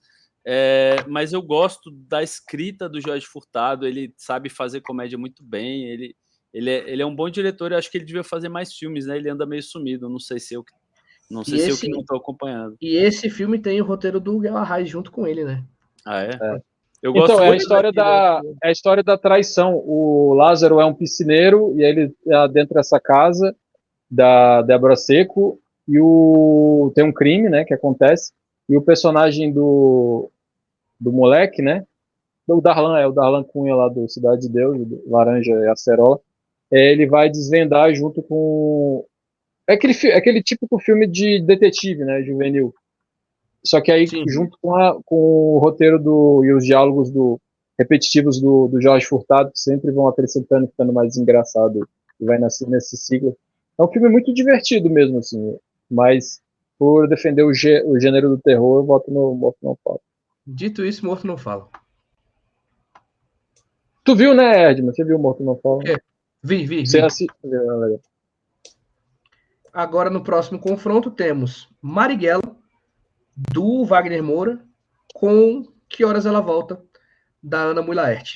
mas eu gosto da escrita do Jorge Furtado, ele sabe fazer comédia muito bem, ele é um bom diretor, eu acho que ele devia fazer mais filmes, né? Ele anda meio sumido, não sei se eu que não estou acompanhando. E esse filme tem o roteiro do Guel Arraes junto com ele, né? Ah, é? Eu gosto então, é a história da traição. O Lázaro é um piscineiro e ele é dentro dessa casa da Débora Seco e tem um crime, né, que acontece, e o personagem do moleque, né, o Darlan Cunha lá do Cidade de Deus, do Laranja e Acerola, ele vai desvendar junto com aquele típico filme de detetive, né, juvenil. Só que aí, sim, junto com o roteiro e os diálogos repetitivos do Jorge Furtado, que sempre vão acrescentando, ficando mais engraçado, e vai nesse ciclo. É um filme muito divertido mesmo, assim, mas por defender o gênero do terror, eu voto no Morto Não Fala. Dito isso, Morto Não Fala. Tu viu, né, Edmund? Você viu o Morto Não Fala? Vi. Você assistiu? Agora, no próximo confronto, temos Marighella, do Wagner Moura, com Que Horas Ela Volta, da Ana Mulaert.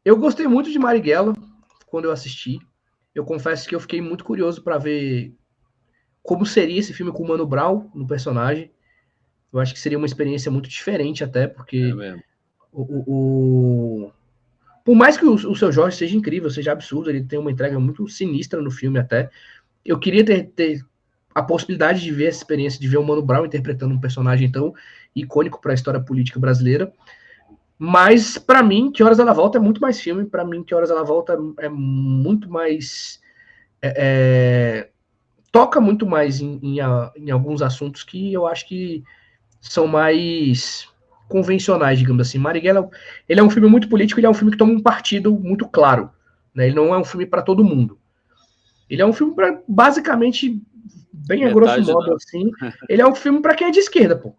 Eu gostei muito de Marighella quando eu assisti. Eu confesso que eu fiquei muito curioso para ver como seria esse filme com o Mano Brown no personagem. Eu acho que seria uma experiência muito diferente até, porque por mais que o Seu Jorge seja incrível, seja absurdo, ele tem uma entrega muito sinistra no filme até, eu queria ter a possibilidade de ver essa experiência, de ver o Mano Brown interpretando um personagem tão icônico para a história política brasileira. Mas, para mim, Que Horas Ela Volta é muito mais filme. Para mim, Que Horas Ela Volta é muito mais... toca muito mais em alguns assuntos que eu acho que são mais convencionais, digamos assim. Marighella, ele é um filme muito político, ele é um filme que toma um partido muito claro. Né? Ele não é um filme para todo mundo. Ele é um filme para, basicamente, bem a grosso modo, assim, ele é um filme para quem é de esquerda, pô.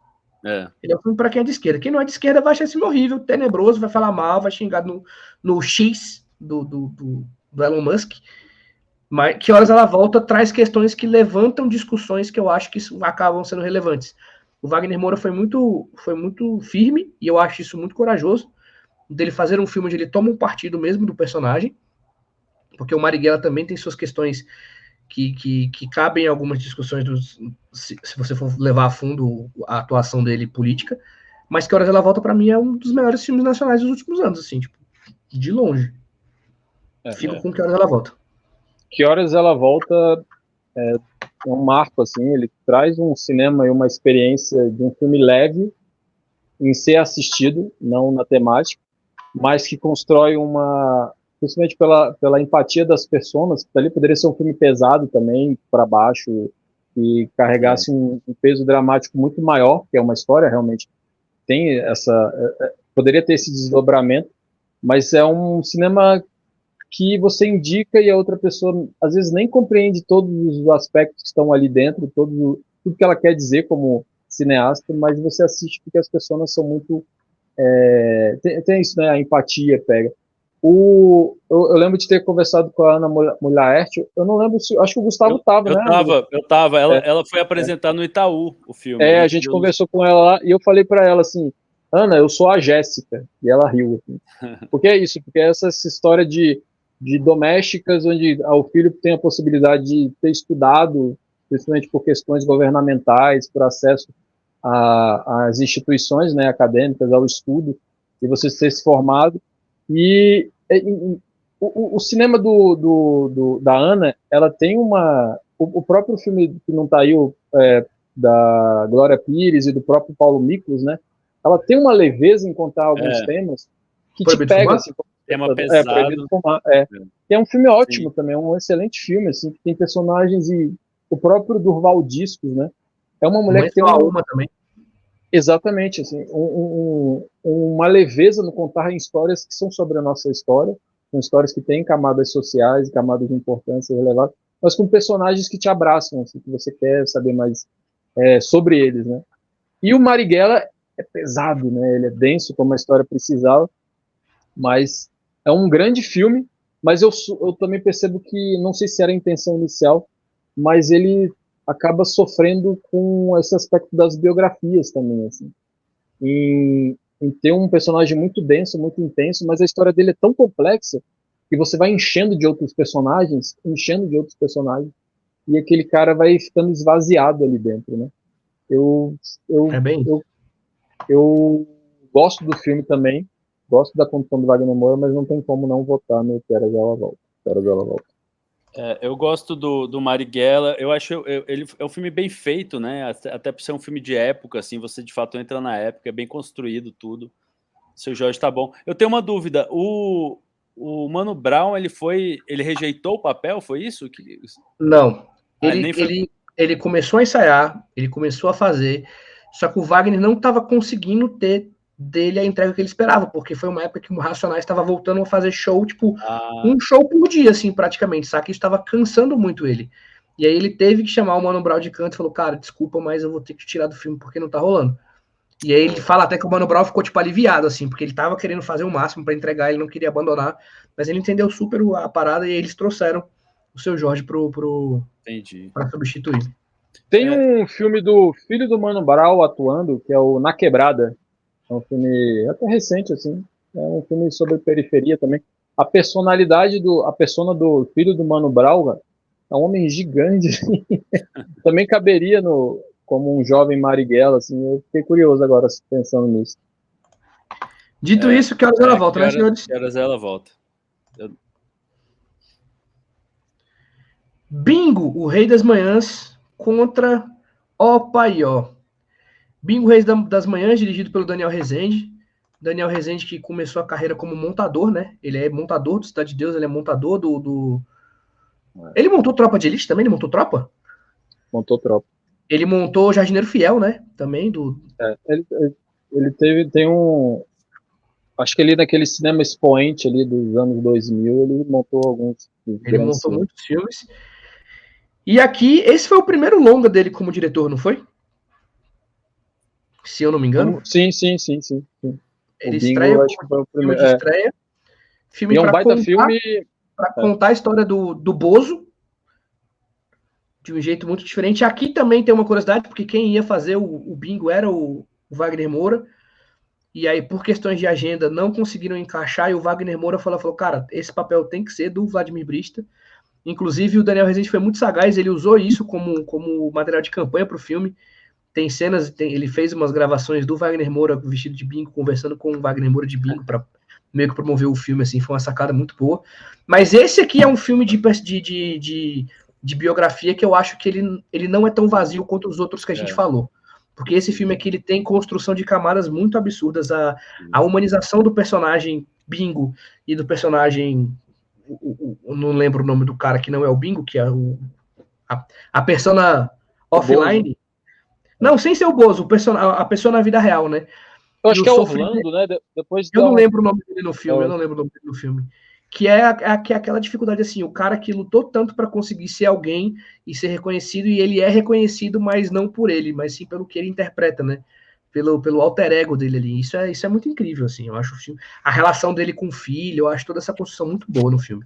Ele é um filme para quem é de esquerda. Quem não é de esquerda vai achar esse filme horrível, tenebroso, vai falar mal, vai xingar no X do Elon Musk. Mas Que Horas Ela Volta traz questões que levantam discussões que eu acho que acabam sendo relevantes. O Wagner Moura foi muito firme, e eu acho isso muito corajoso, dele fazer um filme onde ele toma um partido mesmo do personagem, porque o Marighella também tem suas questões que cabem em algumas discussões, se você for levar a fundo a atuação dele política, mas Que Horas Ela Volta, para mim, é um dos melhores filmes nacionais dos últimos anos, assim, tipo, de longe. Fico com Que Horas Ela Volta. Que Horas Ela Volta é um marco, assim, ele traz um cinema e uma experiência de um filme leve em ser assistido, não na temática, mas que constrói principalmente pela empatia das pessoas, que ali poderia ser um filme pesado também, para baixo, e carregasse um peso dramático muito maior, que é uma história realmente, tem poderia ter esse desdobramento, mas é um cinema que você indica e a outra pessoa às vezes nem compreende todos os aspectos que estão ali dentro, tudo que ela quer dizer como cineasta, mas você assiste porque as pessoas são muito... tem isso, né? A empatia pega. Eu lembro de ter conversado com a Ana Mulaert, eu não lembro se... Acho que o Gustavo estava, né? Eu estava. Ela foi apresentar no Itaú o filme. A gente conversou com ela lá e eu falei para ela assim, Ana, eu sou a Jéssica. E ela riu. Assim. Porque é isso, porque essa história de domésticas onde o filho tem a possibilidade de ter estudado, principalmente por questões governamentais, por acesso às instituições, né, acadêmicas, ao estudo, e você ter se formado. E o cinema da Ana, ela tem o próprio filme que não está aí, da Glória Pires e do próprio Paulo Miklos, né, ela tem uma leveza em contar alguns temas que te pega, assim, tema pesado. É um filme ótimo. Sim. Também, é um excelente filme, assim, que tem personagens e o próprio Durval Discos, né? É uma mulher que tem uma também. Exatamente, assim, uma leveza no contar histórias que são sobre a nossa história, são histórias que têm camadas sociais, camadas de importância relevantes, mas com personagens que te abraçam, assim, que você quer saber mais sobre eles, né? E o Marighella é pesado, né? Ele é denso, como a história precisava, mas é um grande filme, mas eu também percebo que, não sei se era a intenção inicial, mas ele acaba sofrendo com esse aspecto das biografias também, assim. Em ter um personagem muito denso, muito intenso, mas a história dele é tão complexa que você vai enchendo de outros personagens, e aquele cara vai ficando esvaziado ali dentro, né? Eu gosto do filme também, gosto da condução do Wagner Moura, mas não tem como não votar no Que Horas Ela Volta. Eu gosto do Marighella, eu acho ele é um filme bem feito, né? Até por ser um filme de época, assim, você de fato entra na época, é bem construído tudo. Seu Jorge tá bom. Eu tenho uma dúvida, o Mano Brown, ele rejeitou o papel, foi isso? Não, ele começou a ensaiar, ele começou a fazer, só que o Wagner não estava conseguindo ter dele a entrega que ele esperava, porque foi uma época que o Racionais estava voltando a fazer show, tipo, um show por dia, assim, praticamente, sabe? Que estava cansando muito ele. E aí ele teve que chamar o Mano Brown de canto e falou, cara, desculpa, mas eu vou ter que tirar do filme porque não tá rolando. E aí ele fala até que o Mano Brown ficou, tipo, aliviado, assim, porque ele tava querendo fazer o máximo para entregar, ele não queria abandonar, mas ele entendeu super a parada e aí eles trouxeram o Seu Jorge pra substituir. Tem um filme do filho do Mano Brown atuando, que é o Na Quebrada. É um filme até recente, assim. É um filme sobre periferia também. A persona do filho do Mano Brown é um homem gigante. Também caberia como um jovem Marighella, assim. Eu fiquei curioso agora pensando nisso. Dito isso, que horas ela volta, né, senhores? Que horas ela volta. Bingo, o Rei das Manhãs contra O Paió. Bingo, Reis das Manhãs, dirigido pelo Daniel Rezende. Daniel Rezende, que começou a carreira como montador, né? Ele é montador do Cidade de Deus, ele é montador do... Ele montou Tropa de Elite também? Ele montou Tropa? Montou Tropa. Ele montou Jardineiro Fiel, né? Também ele tem um... Acho que ali naquele cinema expoente ali dos anos 2000, ele montou alguns... Ele montou muitos filmes. E aqui, esse foi o primeiro longa dele como diretor, não foi? Se eu não me engano. Sim. Ele estreia acho que foi o primeiro. Filme de estreia. Filme e um baita filme para contar a história do Bozo de um jeito muito diferente. Aqui também tem uma curiosidade, porque quem ia fazer o Bingo era o Wagner Moura. E aí, por questões de agenda, não conseguiram encaixar. E o Wagner Moura falou, cara, esse papel tem que ser do Vladimir Brista. Inclusive, o Daniel Rezende foi muito sagaz. Ele usou isso como material de campanha para o filme. Tem cenas, ele fez umas gravações do Wagner Moura vestido de Bingo, conversando com o Wagner Moura de Bingo para meio que promover o filme, assim, foi uma sacada muito boa. Mas esse aqui é um filme de biografia que eu acho que ele não é tão vazio quanto os outros que a gente falou. Porque esse filme aqui, ele tem construção de camadas muito absurdas, a humanização do personagem Bingo e do personagem, não lembro o nome do cara que não é o Bingo, que é a persona offline. Não, sem ser o Bozo, a pessoa na vida real, né? Eu acho que é Orlando, né? Eu não lembro o nome dele no filme, Que é aquela dificuldade, assim, o cara que lutou tanto para conseguir ser alguém e ser reconhecido, e ele é reconhecido, mas não por ele, mas sim pelo que ele interpreta, né? Pelo alter ego dele ali. Isso é muito incrível, assim, eu acho o filme. A relação dele com o filho, eu acho toda essa construção muito boa no filme.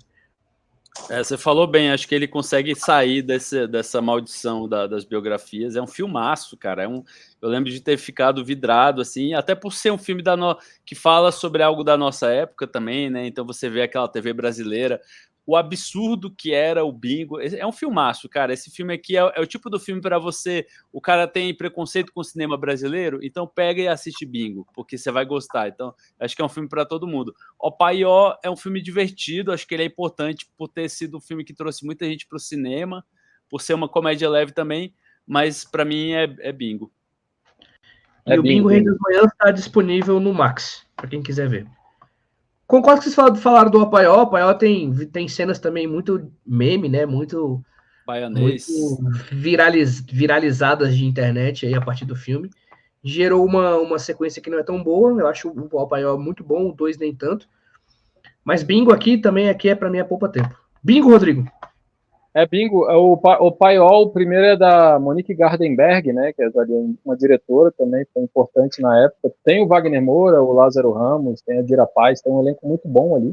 Você falou bem, acho que ele consegue sair dessa maldição das biografias. É um filmaço, cara. Eu lembro de ter ficado vidrado, assim, até por ser um filme que fala sobre algo da nossa época também, né? Então você vê aquela TV brasileira, o absurdo que era o Bingo. É um filmaço, cara. Esse filme aqui é o tipo do filme para você... O cara tem preconceito com o cinema brasileiro, então pega e assiste Bingo, porque você vai gostar. Então, acho que é um filme para todo mundo. O Paió é um filme divertido, acho que ele é importante por ter sido um filme que trouxe muita gente para o cinema, por ser uma comédia leve também, mas para mim é Bingo. E o Bingo Rei das Manhãs está disponível no Max, para quem quiser ver. Concordo que vocês falaram do Apaió. O Apaió tem cenas também muito meme, né? Muito viralizadas de internet aí a partir do filme. Gerou uma sequência que não é tão boa. Eu acho o Apaió muito bom, o 2 nem tanto. Mas Bingo aqui é para mim é poupa tempo. Bingo, Rodrigo. Bingo. O Paió, o primeiro é da Monique Gardenberg, né? Que é uma diretora também, foi importante na época. Tem o Wagner Moura, o Lázaro Ramos, tem a Dira Paz, tem um elenco muito bom ali.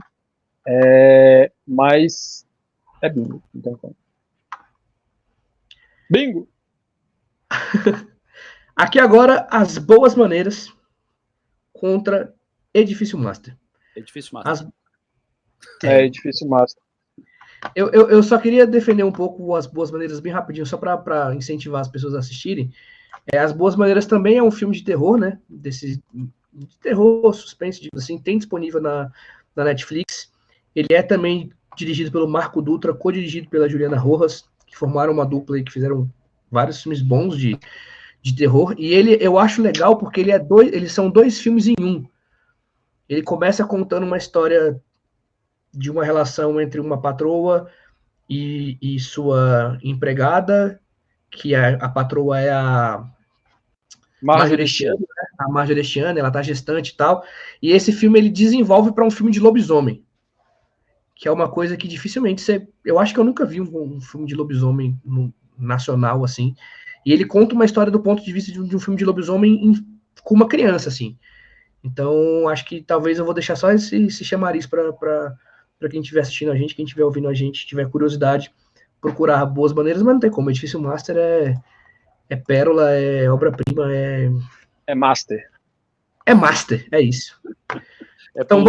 Mas é Bingo. Então, Bingo! Aqui agora, As Boas Maneiras contra Edifício Master. Edifício Master. Edifício Master. Eu só queria defender um pouco As Boas Maneiras bem rapidinho, só para incentivar as pessoas a assistirem. As Boas Maneiras também é um filme de terror, né? De terror, suspense, assim, tem disponível na Netflix. Ele é também dirigido pelo Marco Dutra, co-dirigido pela Juliana Rojas, que formaram uma dupla e que fizeram vários filmes bons de terror. E eu acho legal porque eles são dois filmes em um. Ele começa contando uma história de uma relação entre uma patroa e sua empregada, que a patroa é a Marjorie Chiana, né? A Marjorie Chiana, ela tá gestante e tal. E esse filme ele desenvolve para um filme de lobisomem, que é uma coisa que dificilmente eu acho que eu nunca vi um filme de lobisomem nacional assim. E ele conta uma história do ponto de vista de um filme de lobisomem com uma criança, assim. Então, acho que talvez eu vou deixar só esse chamariz para quem estiver assistindo a gente, quem estiver ouvindo a gente, tiver curiosidade, procurar Boas Maneiras, mas não tem como. Edifício Master é pérola, é obra-prima, É master. É master, é isso. Então,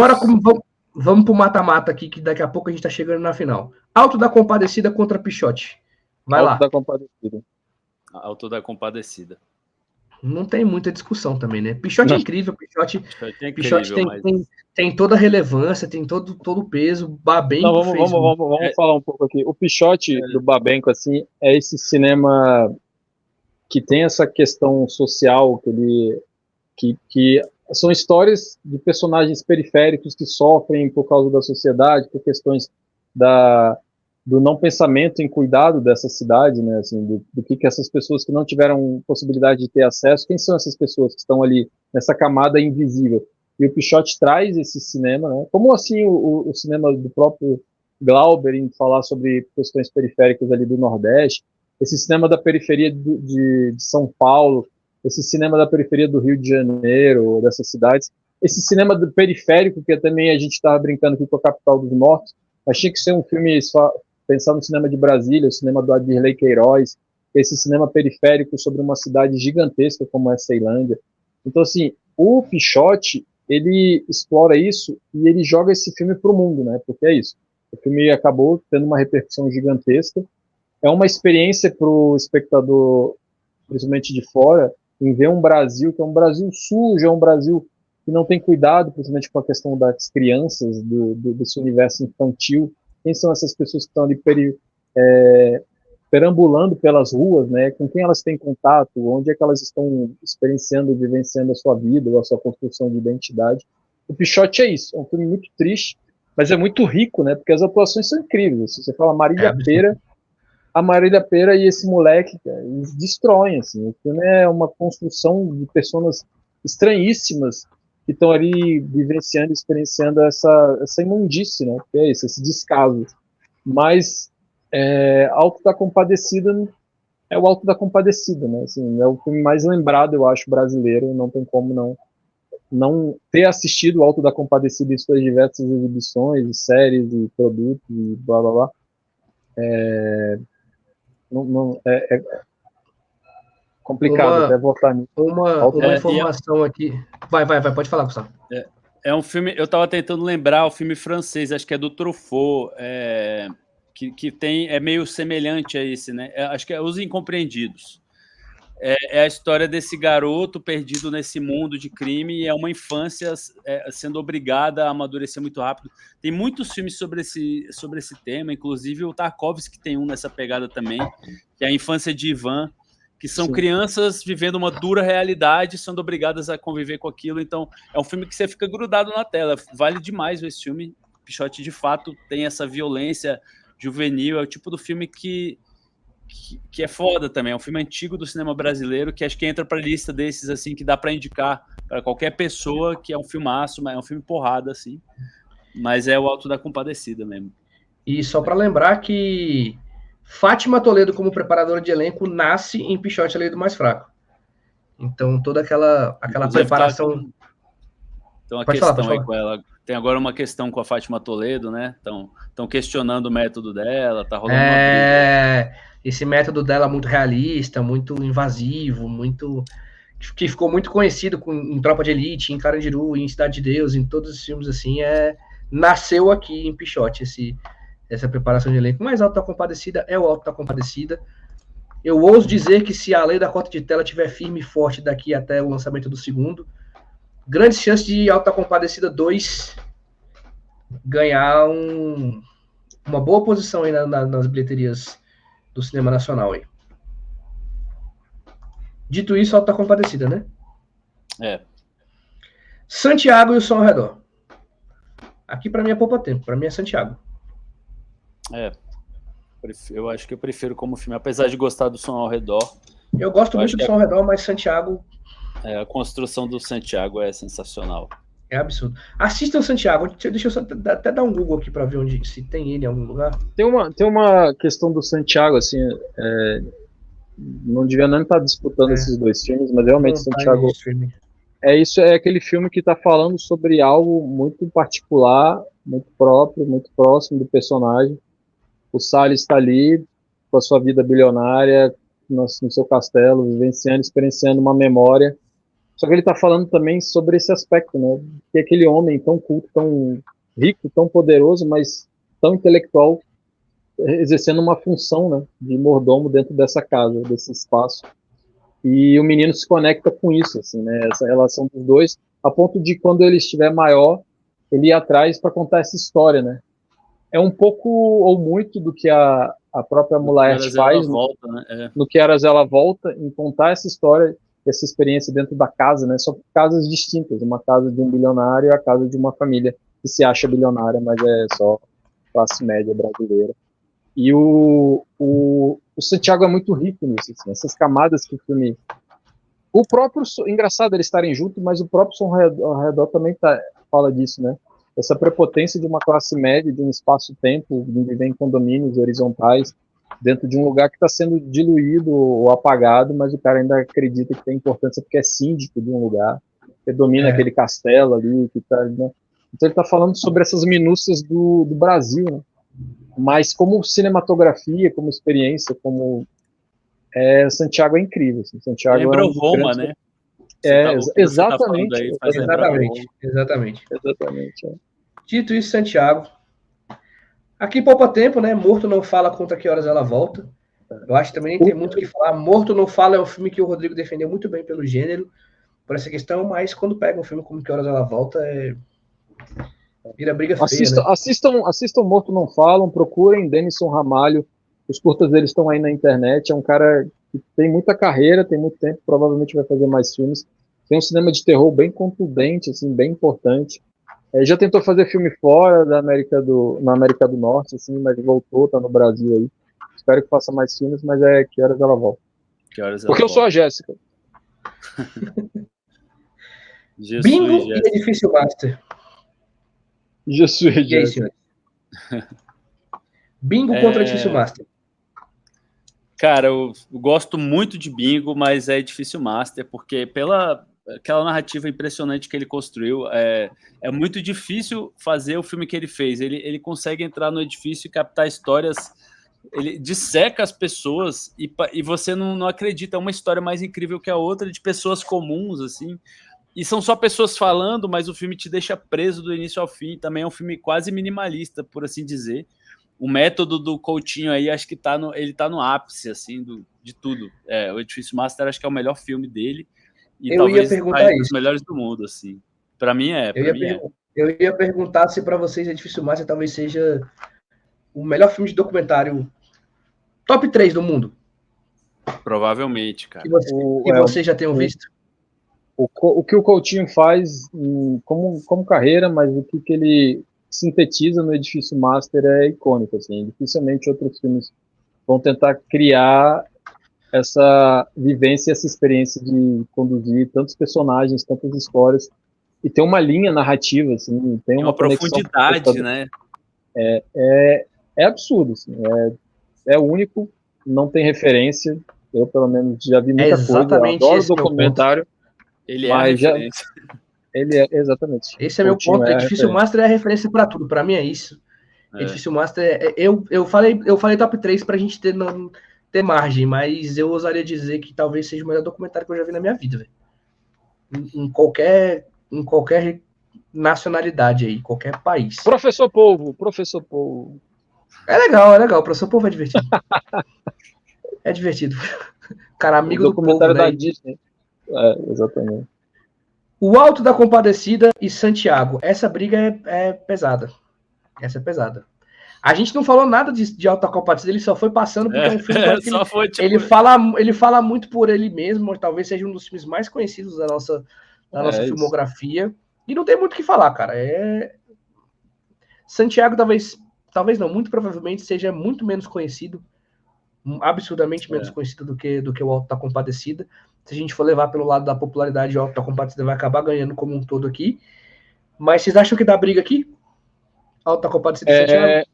vamos pro mata-mata aqui, que daqui a pouco a gente tá chegando na final. Alto da Compadecida contra Pichote. Vai lá. Alto da Compadecida. Alto da Compadecida. Não tem muita discussão também, né? Pichote é incrível, Pichote tem toda a relevância, tem todo o peso. Babenco vamos falar um pouco aqui. O Pichote do Babenco, assim, é esse cinema que tem essa questão social, que são histórias de personagens periféricos que sofrem por causa da sociedade, por questões do não pensamento em cuidado dessa cidade, né, assim, do que essas pessoas que não tiveram possibilidade de ter acesso, quem são essas pessoas que estão ali nessa camada invisível? E o Pichote traz esse cinema, né, como assim o cinema do próprio Glauber em falar sobre questões periféricas ali do Nordeste, esse cinema da periferia de São Paulo, esse cinema da periferia do Rio de Janeiro, dessas cidades, esse cinema do periférico, que também a gente estava brincando aqui com a Capital dos Mortos, mas tinha que ser um filme, pensar no cinema de Brasília, o cinema do Adirley Queiroz, esse cinema periférico sobre uma cidade gigantesca como é Ceilândia. Então, assim, o Pichote, ele explora isso e ele joga esse filme para o mundo, né? Porque é isso. O filme acabou tendo uma repercussão gigantesca. É uma experiência para o espectador, principalmente de fora, em ver um Brasil que é um Brasil sujo, é um Brasil que não tem cuidado, principalmente com a questão das crianças, desse universo infantil. Quem são essas pessoas que estão ali perambulando pelas ruas, né? Com quem elas têm contato, onde é que elas estão experienciando e vivenciando a sua vida, ou a sua construção de identidade. O Pichote é isso, é um filme muito triste, mas é muito rico, né? Porque as atuações são incríveis. Se você fala Marília Pêra, a Marília Pêra e esse moleque, eles destroem, assim. O filme é uma construção de pessoas estranhíssimas que estão ali vivenciando, experienciando essa imundície, né? Que é isso, esse descaso. Mas Alto da Compadecida é o Alto da Compadecida, né? Assim, é o filme mais lembrado, eu acho, brasileiro. Não tem como não ter assistido o Alto da Compadecida em suas diversas exibições, séries e produtos e blá blá blá. É complicado até votar nisso. Uma informação aqui. Vai, pode falar, Gustavo. É um filme, eu estava tentando lembrar, o filme francês, acho que é do Truffaut, que é meio semelhante a esse, né? Acho que é Os Incompreendidos. É a história desse garoto perdido nesse mundo de crime e é uma infância sendo obrigada a amadurecer muito rápido. Tem muitos filmes sobre esse tema, inclusive o Tarkovsky tem um nessa pegada também, que é a infância de Ivan, que são crianças vivendo uma dura realidade, sendo obrigadas a conviver com aquilo. Então, é um filme que você fica grudado na tela. Vale demais esse filme. Pichote, de fato, tem essa violência juvenil. É o tipo do filme que é foda também. É um filme antigo do cinema brasileiro, que acho que entra para a lista desses, assim, que dá para indicar para qualquer pessoa, que é um filmaço, mas é um filme porrada, assim. Mas é o Alto da Compadecida mesmo. E só para lembrar que Fátima Toledo, como preparadora de elenco, nasce em Pichote, a Lei do Mais Fraco. Então, toda aquela preparação... Então, a questão aí com ela... Tem agora uma questão com a Fátima Toledo, né? Estão questionando o método dela, tá rolando uma briga. Esse método dela muito realista, muito invasivo, que ficou muito conhecido em Tropa de Elite, em Carandiru, em Cidade de Deus, em todos os filmes, assim, nasceu aqui em Pichote, essa preparação de elenco. Mais Alto da Compadecida é o Alto da Compadecida. Eu ouso dizer que se a lei da cota de tela estiver firme e forte daqui até o lançamento do segundo, grandes chances de Alto da Compadecida 2 ganhar uma boa posição aí nas bilheterias do cinema nacional aí. Dito isso, Alto da Compadecida, né? Santiago e o Som ao Redor. Aqui pra mim é poupa tempo, pra mim é Santiago. Eu acho que eu prefiro como filme, apesar de gostar do Som ao Redor. Eu gosto muito do Som ao Redor, mas Santiago... a construção do Santiago é sensacional. É absurdo. Assistam o Santiago. Deixa eu só até dar um Google aqui para ver se tem ele em algum lugar. Tem uma questão do Santiago, assim, não devia nem estar disputando esses dois filmes, mas realmente não, Santiago é aquele filme que está falando sobre algo muito particular, muito próprio, muito próximo do personagem. O Salles está ali com a sua vida bilionária, no seu castelo, vivenciando, experienciando uma memória. Só que ele está falando também sobre esse aspecto, né? Que aquele homem tão culto, tão rico, tão poderoso, mas tão intelectual, exercendo uma função, né, de mordomo dentro dessa casa, desse espaço. E o menino se conecta com isso, assim, né? Essa relação dos dois, a ponto de quando ele estiver maior, ele ir atrás para contar essa história, né? É um pouco ou muito do que a própria Mulaert faz, volta, né? no que Arazela volta, em contar essa história, essa experiência dentro da casa, né? São casas distintas, uma casa de um bilionário e a casa de uma família que se acha bilionária, mas é só classe média brasileira. E o Santiago é muito rico nisso, assim, essas camadas que o filme... O próprio... Engraçado eles estarem juntos, mas o próprio som ao redor também fala disso, né? Essa prepotência de uma classe média, de um espaço-tempo, de viver em condomínios horizontais, dentro de um lugar que está sendo diluído ou apagado, mas o cara ainda acredita que tem importância porque é síndico de um lugar, que domina aquele castelo ali, que tá, né? Então ele está falando sobre essas minúcias do Brasil, né? Mas como cinematografia, como experiência, como Santiago é incrível. Assim. Santiago lembra o Roma, né? Exatamente. Exatamente. É. Dito isso, Santiago. Aqui poupa tempo, né? Morto Não Fala Contra Que Horas Ela Volta. Eu acho que também nem tem muito o que falar. Morto Não Fala é um filme que o Rodrigo defendeu muito bem pelo gênero, por essa questão, mas quando pega um filme como Que Horas Ela Volta, vira briga feia, né? Assistam Morto Não Falam, procurem Denison Ramalho, os curtas deles estão aí na internet, é um cara que tem muita carreira, tem muito tempo, provavelmente vai fazer mais filmes, tem um cinema de terror bem contundente, assim, bem importante, já tentou fazer filme fora na América do Norte, assim, mas voltou, tá no Brasil aí, espero que faça mais filmes, mas Que Horas Ela Volta. Porque eu sou a Jéssica. Bingo e Edifício Master. Bingo contra Edifício Master. Cara, eu gosto muito de Bingo, mas é Edifício Master, porque aquela narrativa impressionante que ele construiu, é muito difícil fazer o filme que ele fez. Ele consegue entrar no edifício e captar histórias, ele disseca as pessoas e você não acredita, é uma história mais incrível que a outra, de pessoas comuns, assim, e são só pessoas falando, mas o filme te deixa preso do início ao fim. Também é um filme quase minimalista, por assim dizer. O método do Coutinho aí, acho que ele tá no ápice, assim, de tudo. O Edifício Master, acho que é o melhor filme dele. E talvez os melhores do mundo, assim. Pra mim Eu ia perguntar se pra vocês Edifício Master talvez seja o melhor filme de documentário top 3 do mundo. Provavelmente, cara. Que vocês já tenham visto? O que o Coutinho faz como carreira, mas o que ele sintetiza no Edifício Master é icônico, assim. Dificilmente outros filmes vão tentar criar essa vivência, essa experiência de conduzir tantos personagens, tantas histórias, e tem uma linha narrativa, assim, tem uma profundidade, né? É absurdo, assim, é único, não tem referência, eu pelo menos já vi muita coisa, eu adoro documentário. Ele é a referência. Exatamente. Esse é meu ponto. Edifício Master é a referência para tudo. Para mim é isso. Edifício Master eu falei top 3 pra gente ter margem, mas eu ousaria dizer que talvez seja o melhor documentário que eu já vi na minha vida, velho. Em qualquer nacionalidade aí, qualquer país. Professor Polvo. É legal. O Professor Polvo é divertido. É divertido. Cara, amigo do povo, né? Da Disney. Exatamente. O Alto da Compadecida e Santiago. Essa briga é pesada. Essa é pesada. A gente não falou nada de Alto da Compadecida, ele só foi passando porque é um filme que ele fala muito por ele mesmo, talvez seja um dos filmes mais conhecidos da nossa filmografia. E não tem muito o que falar, cara. Santiago talvez não, muito provavelmente seja muito menos conhecido, absurdamente menos conhecido do que o Alto da Compadecida. Se a gente for levar pelo lado da popularidade, o Alto da Compadecida vai acabar ganhando como um todo aqui. Mas vocês acham que dá briga aqui? Alto da Compadecida e Santiago?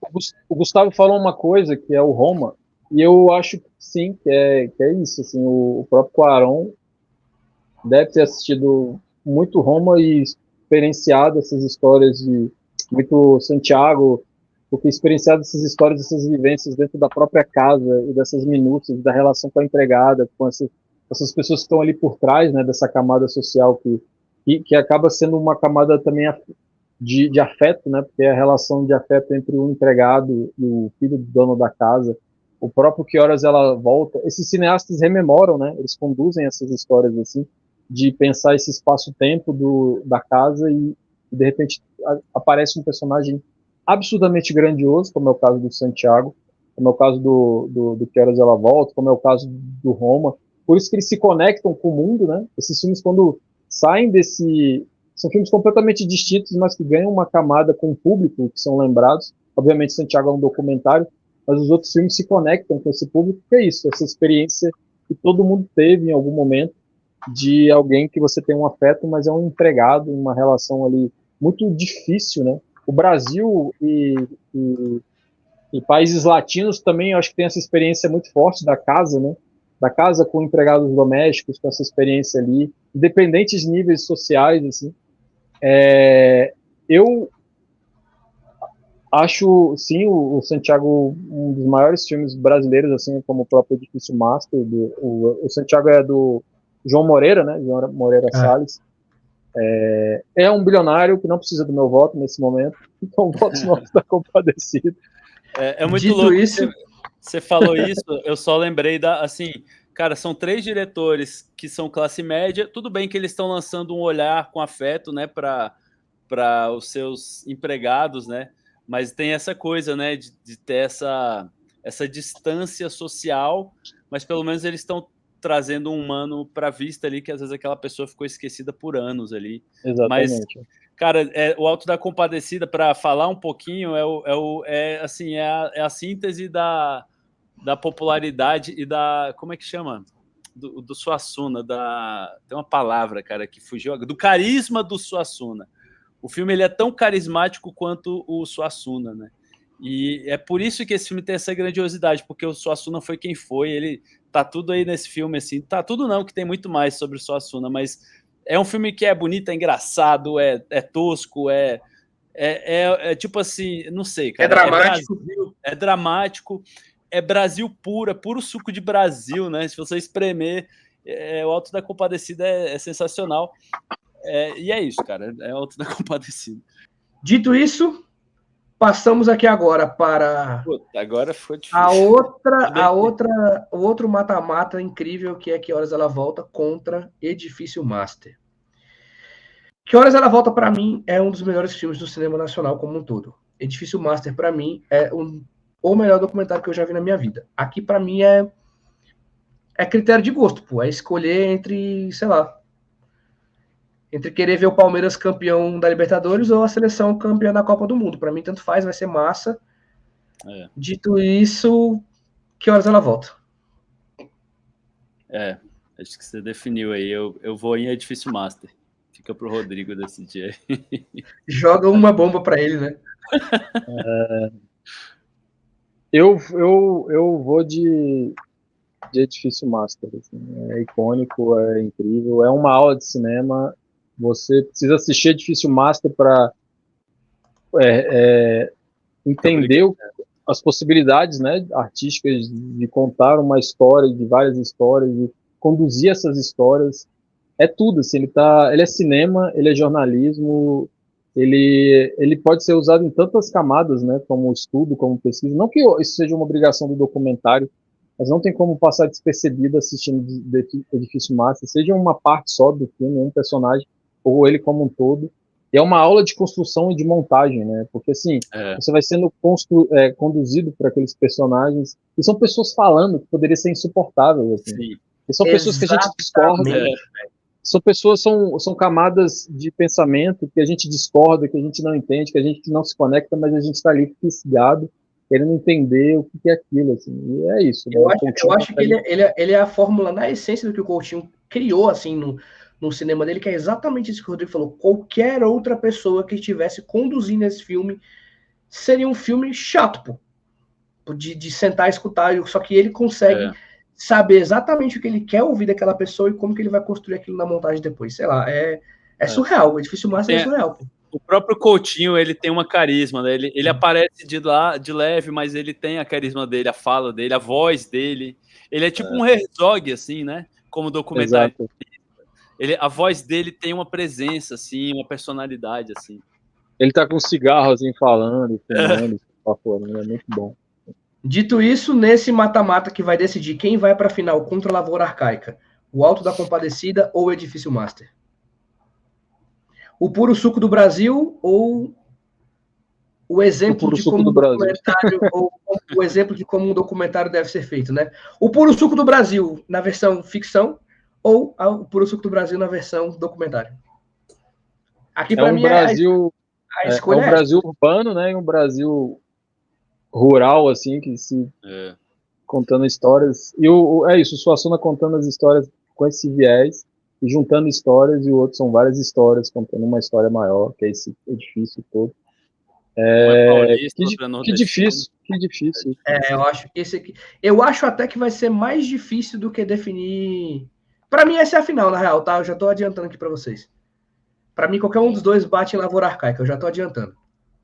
O Gustavo falou uma coisa, que é o Roma, e eu acho que sim, que é isso. Assim, o próprio Cuarón deve ter assistido muito Roma e experienciado essas histórias de muito Santiago, porque experienciar essas histórias, essas vivências dentro da própria casa e dessas minúcias, da relação com a empregada, com essas pessoas que estão ali por trás, né, dessa camada social que acaba sendo uma camada também de afeto, né, porque é a relação de afeto entre o empregado e o filho do dono da casa, o próprio Que Horas Ela Volta. Esses cineastas rememoram, né, eles conduzem essas histórias assim, de pensar esse espaço-tempo da casa e de repente aparece um personagem absurdamente grandioso, como é o caso do Santiago, como é o caso do Que Horas Ela Volta, como é o caso do Roma. Por isso que eles se conectam com o mundo, né? Esses filmes, quando saem são filmes completamente distintos, mas que ganham uma camada com o público, que são lembrados. Obviamente, Santiago é um documentário, mas os outros filmes se conectam com esse público, que é isso, essa experiência que todo mundo teve em algum momento, de alguém que você tem um afeto, mas é um empregado, uma relação ali muito difícil, né? O Brasil e países latinos também, eu acho que tem essa experiência muito forte da casa, né? Da casa com empregados domésticos, com essa experiência ali, independentes níveis sociais, assim. Eu acho, sim, o Santiago um dos maiores filmes brasileiros, assim, como o próprio Edifício Master. O Santiago é do João Moreira, né? João Moreira Salles. É um bilionário que não precisa do meu voto nesse momento, então voto no Alto da Compadecida. É muito dito louco. Isso... Você falou isso, eu só lembrei assim, cara, são 3 diretores que são classe média. Tudo bem que eles estão lançando um olhar com afeto, né, para os seus empregados, né? Mas tem essa coisa, né, de ter essa distância social, mas pelo menos eles estão trazendo um humano para a vista ali, que às vezes aquela pessoa ficou esquecida por anos ali. Exatamente. Mas, cara, o Alto da Compadecida, para falar um pouquinho, é a síntese da popularidade e da... Como é que chama? Do Suassuna. Tem uma palavra, cara, que fugiu. Do carisma do Suassuna. O filme ele é tão carismático quanto o Suassuna, né? E é por isso que esse filme tem essa grandiosidade, porque o Suassuna foi quem foi. Ele tá tudo aí nesse filme, assim. Tá tudo não, que tem muito mais sobre o Suassuna, mas é um filme que é bonito, é engraçado, é tosco, é tipo assim, não sei, cara. É dramático. É dramático, é Brasil puro suco de Brasil, né? Se você espremer, o Alto da Compadecida é sensacional. E é isso, cara. É Alto da Compadecida. Dito isso, passamos aqui agora para... Puta, agora foi difícil. O outro mata-mata incrível, que é Que Horas Ela Volta contra Edifício Master. Que Horas Ela Volta, para mim, é um dos melhores filmes do cinema nacional como um todo. Edifício Master, para mim, é o melhor documentário que eu já vi na minha vida. Aqui, para mim, é critério de gosto, pô. É escolher entre, sei lá, entre querer ver o Palmeiras campeão da Libertadores ou a seleção campeã da Copa do Mundo. Para mim, tanto faz, vai ser massa. Dito isso, Que Horas Ela Volta? Acho que você definiu aí. Eu vou em Edifício Master. Fica pro Rodrigo decidir aí. Joga uma bomba para ele, né? Eu vou de Edifício Master. Assim. É icônico, é incrível, é uma aula de cinema. Você precisa assistir Edifício Master para entender as possibilidades, né, artísticas de contar uma história, de várias histórias, de conduzir essas histórias. É tudo, assim, ele é cinema, ele é jornalismo, ele pode ser usado em tantas camadas, né, como estudo, como pesquisa. Não que isso seja uma obrigação do documentário, mas não tem como passar despercebido assistindo Edifício Master, seja uma parte só do filme, um personagem, ou ele como um todo. E é uma aula de construção e de montagem, né? Porque, assim, você vai sendo conduzido por aqueles personagens, e são pessoas falando que poderia ser insuportável, assim. Sim. E são pessoas que a gente discorda. São pessoas, são camadas de pensamento que a gente discorda, que a gente não entende, que a gente não se conecta, mas a gente está ali fisgado, querendo entender o que é aquilo, assim. E é isso. Eu acho que ele é a fórmula, na essência, do que o Coutinho criou, assim, no cinema dele, que é exatamente isso que o Rodrigo falou. Qualquer outra pessoa que estivesse conduzindo esse filme seria um filme chato, pô. De sentar e escutar, só que ele consegue saber exatamente o que ele quer ouvir daquela pessoa e como que ele vai construir aquilo na montagem depois. Sei lá, é surreal. O Edifício Master é surreal, pô. O próprio Coutinho, ele tem uma carisma, né? Ele aparece de leve, mas ele tem a carisma dele, a fala dele, a voz dele. Ele é tipo um Herzog, assim, né? Como documentário. Exato. A voz dele tem uma presença, assim, uma personalidade, assim. Ele tá com um cigarro, assim, falando, fumando, é muito bom. Dito isso, nesse mata-mata que vai decidir quem vai para a final contra a Lavoura Arcaica, o Alto da Compadecida ou o Edifício Master? O Puro Suco do Brasil ou o exemplo de como um documentário ou o exemplo de como um documentário deve ser feito, né? O Puro Suco do Brasil na versão ficção ou o Puro Suco do Brasil na versão documentário? Aqui para mim Brasil, a escolha é um Brasil urbano, né? E um Brasil rural, assim, que se contando histórias. E é isso, o Suassuna contando as histórias com esse viés e juntando histórias, e o outro são várias histórias contando uma história maior, que é esse edifício todo. Que difícil. Eu acho que esse aqui. Eu acho até que vai ser mais difícil do que definir. Para mim, essa é a final, na real, tá? Eu já tô adiantando aqui para vocês. Para mim, qualquer um dos dois bate em Lavoura Arcaica, eu já tô adiantando.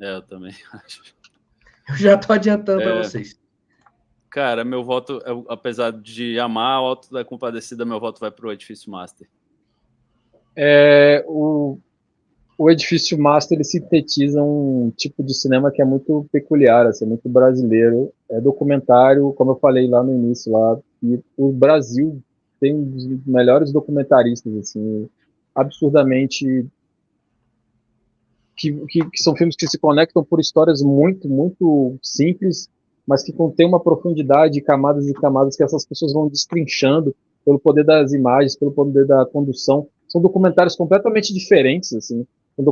Eu também acho. Eu já tô adiantando para vocês. Cara, meu voto, apesar de amar o Alto da Compadecida, meu voto vai pro Edifício Master. O Edifício Master, ele sintetiza um tipo de cinema que é muito peculiar, assim, muito brasileiro. É documentário, como eu falei lá no início, lá, e o Brasil tem um dos melhores documentaristas, assim, absurdamente que são filmes que se conectam por histórias muito, muito simples, mas que contêm uma profundidade, camadas e camadas que essas pessoas vão destrinchando pelo poder das imagens, pelo poder da condução. São documentários completamente diferentes, assim. Tem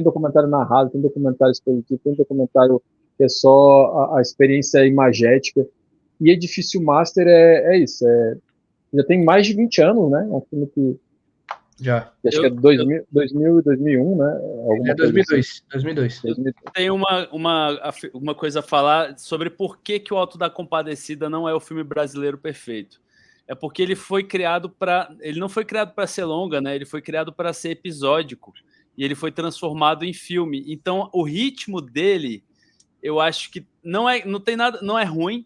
documentário narrado, tem documentário expositivo, tem documentário que é só a experiência imagética. E Edifício Master é isso. Já tem mais de 20 anos, né? É um filme que já. Acho que é 2000 e 2001, né? Alguma 2002. 2002. Tem uma coisa a falar sobre por que o Alto da Compadecida não é o filme brasileiro perfeito. É porque ele foi criado ele não foi criado para ser longa, né? Ele foi criado para ser episódico e ele foi transformado em filme. Então, o ritmo dele, eu acho que não tem nada, não é ruim.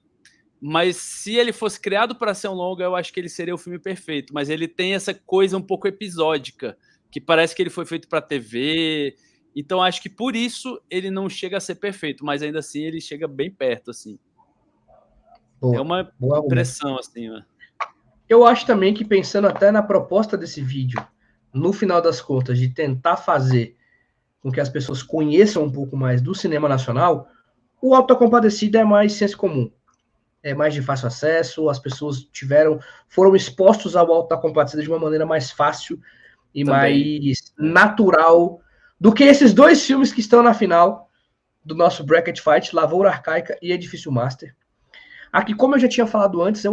Mas se ele fosse criado para ser um longa, eu acho que ele seria o filme perfeito. Mas ele tem essa coisa um pouco episódica, que parece que ele foi feito para TV. Então acho que por isso ele não chega a ser perfeito, mas ainda assim ele chega bem perto, assim. Boa, é uma impressão, assim, né? Eu acho também que, pensando até na proposta desse vídeo, no final das contas, de tentar fazer com que as pessoas conheçam um pouco mais do cinema nacional, o Alto da Compadecida é mais senso comum. É mais de fácil acesso, as pessoas foram expostos ao Alto da Compadecida de uma maneira mais fácil e mais natural do que esses dois filmes que estão na final do nosso Bracket Fight, Lavoura Arcaica e Edifício Master. Aqui, como eu já tinha falado antes,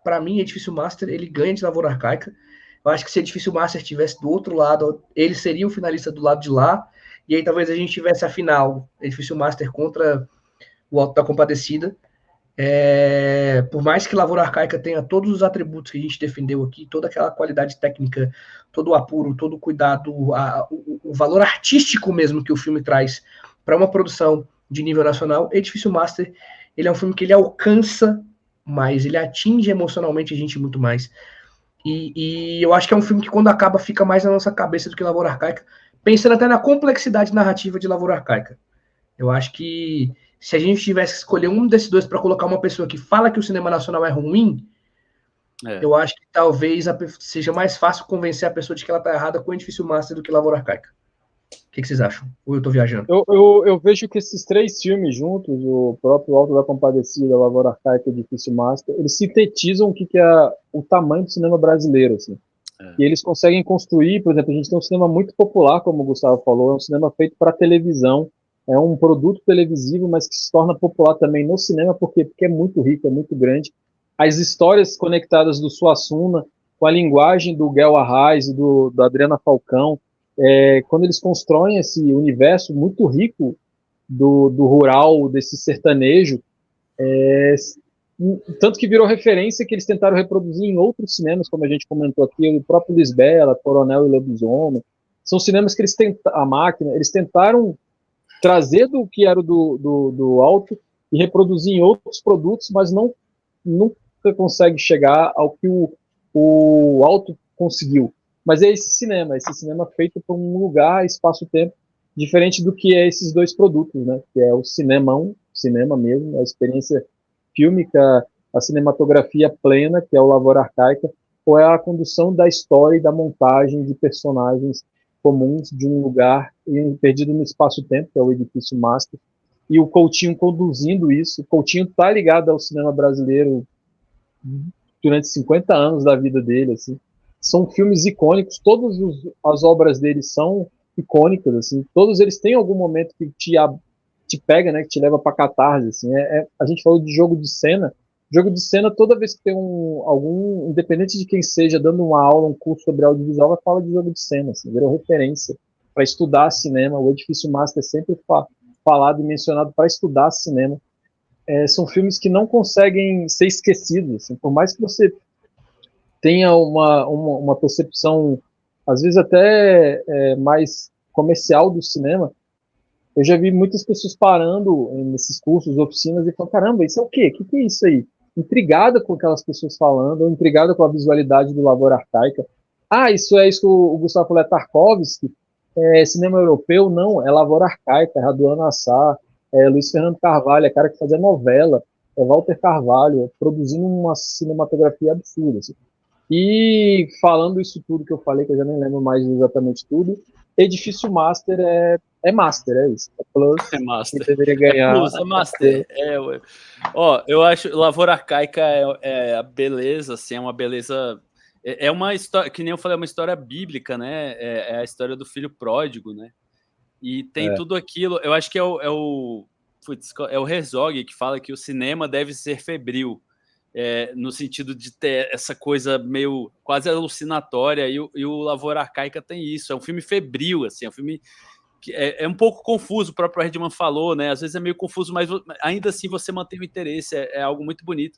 para mim, Edifício Master, ele ganha de Lavoura Arcaica. Eu acho que se Edifício Master estivesse do outro lado, ele seria o finalista do lado de lá, e aí talvez a gente tivesse a final, Edifício Master contra o Alto da Compadecida. Por mais que Lavoura Arcaica tenha todos os atributos que a gente defendeu aqui, toda aquela qualidade técnica, todo o apuro, todo o cuidado, o valor artístico mesmo que o filme traz para uma produção de nível nacional, Edifício Master, ele é um filme que ele alcança mais, ele atinge emocionalmente a gente muito mais. E eu acho que é um filme que, quando acaba, fica mais na nossa cabeça do que Lavoura Arcaica, pensando até na complexidade narrativa de Lavoura Arcaica. Eu acho que se a gente tivesse que escolher um desses dois para colocar uma pessoa que fala que o cinema nacional é ruim, eu acho que talvez seja mais fácil convencer a pessoa de que ela está errada com o Edifício Master do que Lavoura Arcaica. O que vocês acham? Ou eu estou viajando? Eu vejo que esses três filmes juntos, o próprio Alto da Compadecida, Lavoura Arcaica e Edifício Master, eles sintetizam o que é o tamanho do cinema brasileiro, assim. E eles conseguem construir, por exemplo, a gente tem um cinema muito popular, como o Gustavo falou, é um cinema feito para televisão, é um produto televisivo, mas que se torna popular também no cinema, porque é muito rico, é muito grande. As histórias conectadas do Suassuna, com a linguagem do Guel Arraes e da Adriana Falcão, quando eles constroem esse universo muito rico do rural, desse sertanejo, tanto que virou referência que eles tentaram reproduzir em outros cinemas, como a gente comentou aqui, o próprio Lisbela, Coronel e Lobisomem. são cinemas que eles tentaram trazer do que era do alto e reproduzir em outros produtos, mas nunca consegue chegar ao que o alto conseguiu. Mas é esse cinema feito por um lugar, espaço-tempo, diferente do que é esses dois produtos, né? Que é o cinema mesmo, a experiência fílmica, a cinematografia plena, que é o Lavoura Arcaica, ou é a condução da história e da montagem de personagens comuns de um lugar perdido no espaço-tempo, que é o Edifício Master, e o Coutinho conduzindo isso. O Coutinho tá ligado ao cinema brasileiro durante 50 anos da vida dele, assim. São filmes icônicos, todas as obras dele são icônicas, assim, todos eles têm algum momento que te pega, né, que te leva para catarse, assim. A gente falou de jogo de cena, toda vez que tem algum, independente de quem seja, dando uma aula, um curso sobre audiovisual, vai falar de jogo de cena, assim, virou referência para estudar cinema. O Edifício Master é sempre falado e mencionado para estudar cinema. São filmes que não conseguem ser esquecidos, assim, por mais que você tenha uma percepção, às vezes até mais comercial do cinema. Eu já vi muitas pessoas parando nesses cursos, oficinas, e falando, caramba, isso é o quê? O que é isso aí? Intrigada com aquelas pessoas falando, ou intrigada com a visualidade do Lavoura Arcaica. Isso é isso que o Gustavo falou, é Tarkovsky, cinema europeu? Não, é Lavoura Arcaica, é Raduan Assar, Luiz Fernando Carvalho, é cara que fazia novela, é Walter Carvalho, produzindo uma cinematografia absurda. Assim. E falando isso tudo que eu falei, que eu já nem lembro mais exatamente tudo, Edifício Master é Master, é isso. É Plus, é Master. Que deveria ganhar. É Plus, é Master. Eu acho Lavoura Arcaica é a beleza, assim, é uma beleza. É uma história, que nem eu falei, é uma história bíblica, né? É a história do filho pródigo, né? E tem tudo aquilo. Eu acho que é o Herzog que fala que o cinema deve ser febril. No sentido de ter essa coisa meio quase alucinatória, e o Lavoura Arcaica tem isso, é um filme febril, assim, é um filme que é um pouco confuso, o próprio Herdman falou, né, às vezes é meio confuso, mas ainda assim você mantém o interesse, é algo muito bonito.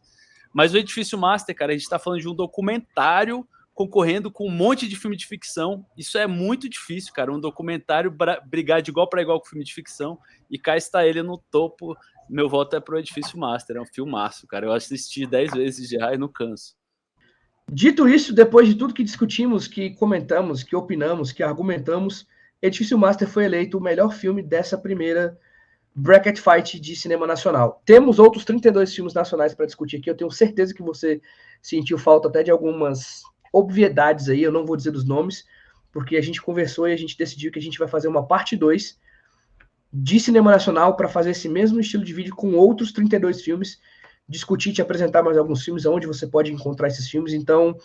Mas o Edifício Master, cara, a gente está falando de um documentário concorrendo com um monte de filme de ficção, isso é muito difícil, cara, um documentário brigar de igual para igual com filme de ficção, e cá está ele no topo. Meu voto é pro Edifício Master, é um filmaço, cara. Eu assisti 10 vezes já e não canso. Dito isso, depois de tudo que discutimos, que comentamos, que opinamos, que argumentamos, Edifício Master foi eleito o melhor filme dessa primeira bracket fight de cinema nacional. Temos outros 32 filmes nacionais para discutir aqui. Eu tenho certeza que você sentiu falta até de algumas obviedades aí, eu não vou dizer dos nomes, porque a gente conversou e a gente decidiu que a gente vai fazer uma parte 2 de cinema nacional para fazer esse mesmo estilo de vídeo com outros 32 filmes, discutir, te apresentar mais alguns filmes, onde você pode encontrar esses filmes. Então,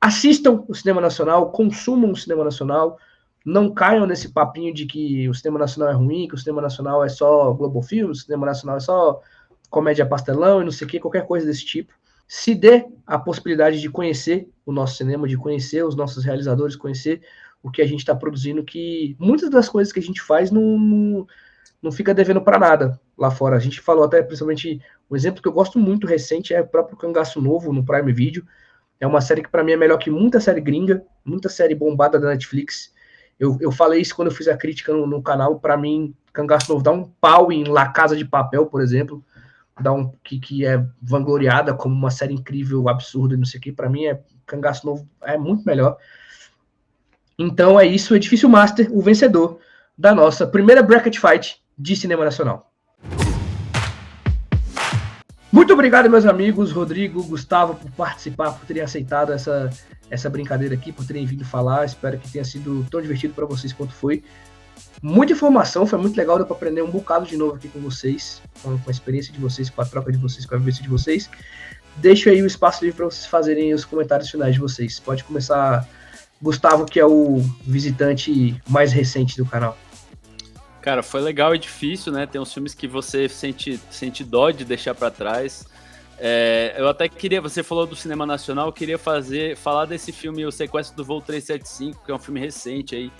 assistam o cinema nacional, consumam o cinema nacional, não caiam nesse papinho de que o cinema nacional é ruim, que o cinema nacional é só Globo Filmes, o cinema nacional é só comédia pastelão e não sei o que, qualquer coisa desse tipo. Se dê a possibilidade de conhecer o nosso cinema, de conhecer os nossos realizadores, conhecer o que a gente está produzindo, que muitas das coisas que a gente faz não fica devendo para nada lá fora. A gente falou até, principalmente, um exemplo que eu gosto muito recente é o próprio Cangaço Novo, no Prime Video. É uma série que para mim é melhor que muita série gringa, muita série bombada da Netflix. Eu falei isso quando eu fiz a crítica no canal. Para mim, Cangaço Novo dá um pau em La Casa de Papel, por exemplo, que é vangloriada como uma série incrível, absurda, não sei o que. Para mim, Cangaço Novo é muito melhor. Então é isso, Edifício Master, o vencedor da nossa primeira bracket fight de cinema nacional. Muito obrigado, meus amigos, Rodrigo, Gustavo, por participar, por terem aceitado essa brincadeira aqui, por terem vindo falar. Espero que tenha sido tão divertido para vocês quanto foi. Muita informação, foi muito legal, deu para aprender um bocado de novo aqui com vocês, com a experiência de vocês, com a troca de vocês, com a vivência de vocês. Deixo aí o espaço livre para vocês fazerem os comentários finais de vocês. Pode começar, Gustavo, que é o visitante mais recente do canal. Cara, foi legal e difícil, né? Tem uns filmes que você sente dó de deixar para trás. Eu até queria, você falou do cinema nacional, eu queria falar desse filme O Sequestro do Voo 375, que é um filme recente aí,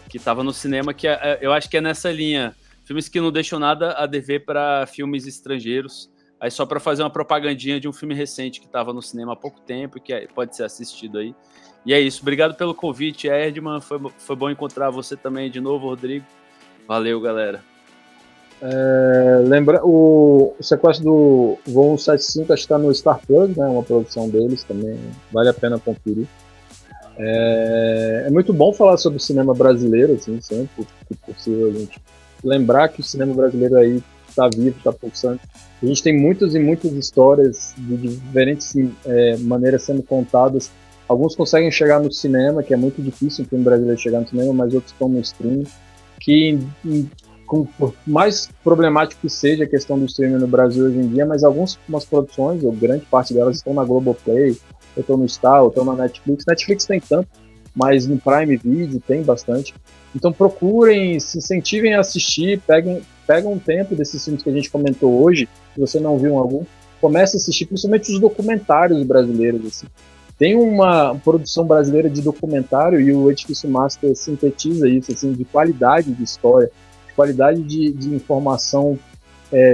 que estava no cinema, que eu acho que é nessa linha. Filmes que não deixam nada a dever para filmes estrangeiros. Aí só para fazer uma propagandinha de um filme recente que estava no cinema há pouco tempo e que pode ser assistido aí. E é isso, obrigado pelo convite, Erdman, foi bom encontrar você também de novo, Rodrigo. Valeu, galera. Lembra, o sequestro do Voo 75 acho que está no Star Plus, né, uma produção deles também, vale a pena conferir. É muito bom falar sobre o cinema brasileiro, assim, sempre que possível a gente lembrar que o cinema brasileiro aí está vivo, está pulsando. A gente tem muitas e muitas histórias de diferentes maneiras sendo contadas. Alguns conseguem chegar no cinema, que é muito difícil um filme brasileiro chegar no cinema, mas outros estão no streaming, que por mais problemático que seja a questão do streaming no Brasil hoje em dia, mas algumas produções, ou grande parte delas, estão na Globoplay, ou estão no Star, ou estão na Netflix. Netflix tem tanto, mas no Prime Video tem bastante. Então procurem, se incentivem a assistir, pegam um tempo desses filmes que a gente comentou hoje, se você não viu algum, comece a assistir, principalmente os documentários brasileiros. Assim. Tem uma produção brasileira de documentário e o Edifício Master sintetiza isso, assim, de qualidade de história, de qualidade de informação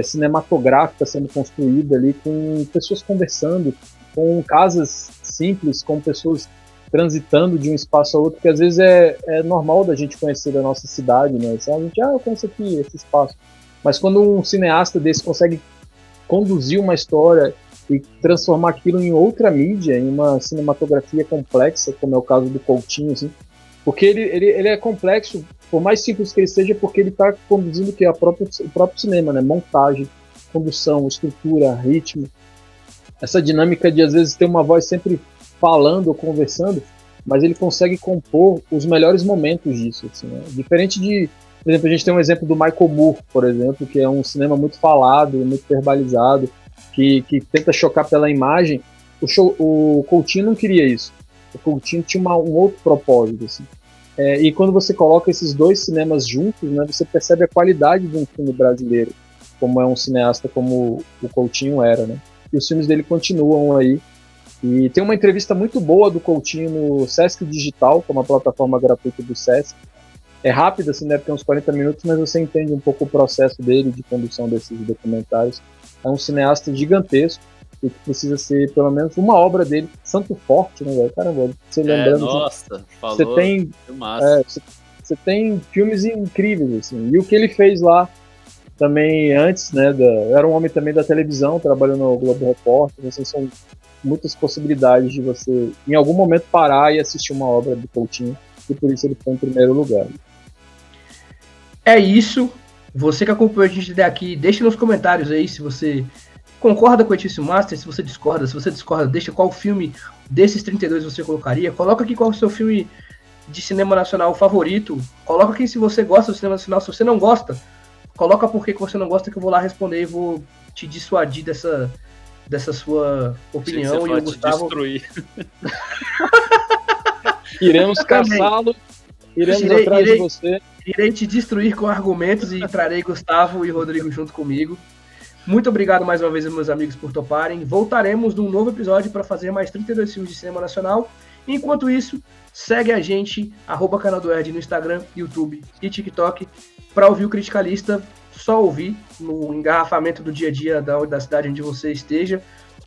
cinematográfica sendo construída ali, com pessoas conversando, com casas simples, com pessoas transitando de um espaço a outro, que às vezes é normal da gente conhecer da nossa cidade, né? Assim, a gente, eu conheço aqui esse espaço. Mas quando um cineasta desse consegue conduzir uma história e transformar aquilo em outra mídia, em uma cinematografia complexa, como é o caso do Coutinho, assim, porque ele é complexo, por mais simples que ele seja, porque ele está conduzindo o próprio cinema, né? Montagem, condução, estrutura, ritmo, essa dinâmica de às vezes ter uma voz sempre falando ou conversando, mas ele consegue compor os melhores momentos disso, assim, né? Diferente de, por exemplo, a gente tem um exemplo do Michael Moore, por exemplo, que é um cinema muito falado, muito verbalizado, que tenta chocar pela imagem. O Coutinho não queria isso. O Coutinho tinha um outro propósito, assim. E quando você coloca esses dois cinemas juntos, né, você percebe a qualidade de um filme brasileiro, como é um cineasta como o Coutinho era, né? E os filmes dele continuam aí. E tem uma entrevista muito boa do Coutinho no Sesc Digital, que é uma plataforma gratuita do Sesc. É rápida, assim, deve ter uns 40 minutos, mas você entende um pouco o processo dele de condução desses documentários. É um cineasta gigantesco e que precisa ser, pelo menos, uma obra dele, Santo Forte, né, velho? Caramba, você lembrando... Nossa, falou, você tem filmes incríveis, assim. E o que ele fez lá, também antes, né, era um homem também da televisão, trabalhou no Globo Repórter, assim, são muitas possibilidades de você, em algum momento, parar e assistir uma obra do Coutinho, e por isso ele foi em primeiro lugar. É isso. Você que acompanhou a gente até aqui, deixa nos comentários aí se você concorda com o Edifício Master, se você discorda. Se você discorda, deixa qual filme desses 32 você colocaria. Coloca aqui qual é o seu filme de cinema nacional favorito. Coloca aqui se você gosta do cinema nacional. Se você não gosta, coloca por que você não gosta, que eu vou lá responder e vou te dissuadir dessa sua opinião. E o Gustavo... destruir. Iremos caçá-lo, iremos atrás de você. Irei te destruir com argumentos e trarei Gustavo e Rodrigo junto comigo. Muito obrigado mais uma vez, meus amigos, por toparem. Voltaremos num novo episódio para fazer mais 32 filmes de cinema nacional. Enquanto isso, segue a gente, @canal do Erd no Instagram, YouTube e TikTok. Para ouvir o Criticalista, só ouvir no engarrafamento do dia a dia da cidade onde você esteja.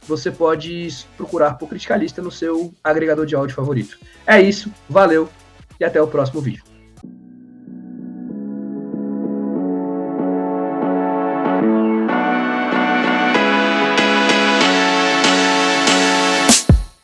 Você pode procurar por Criticalista no seu agregador de áudio favorito. É isso, valeu e até o próximo vídeo.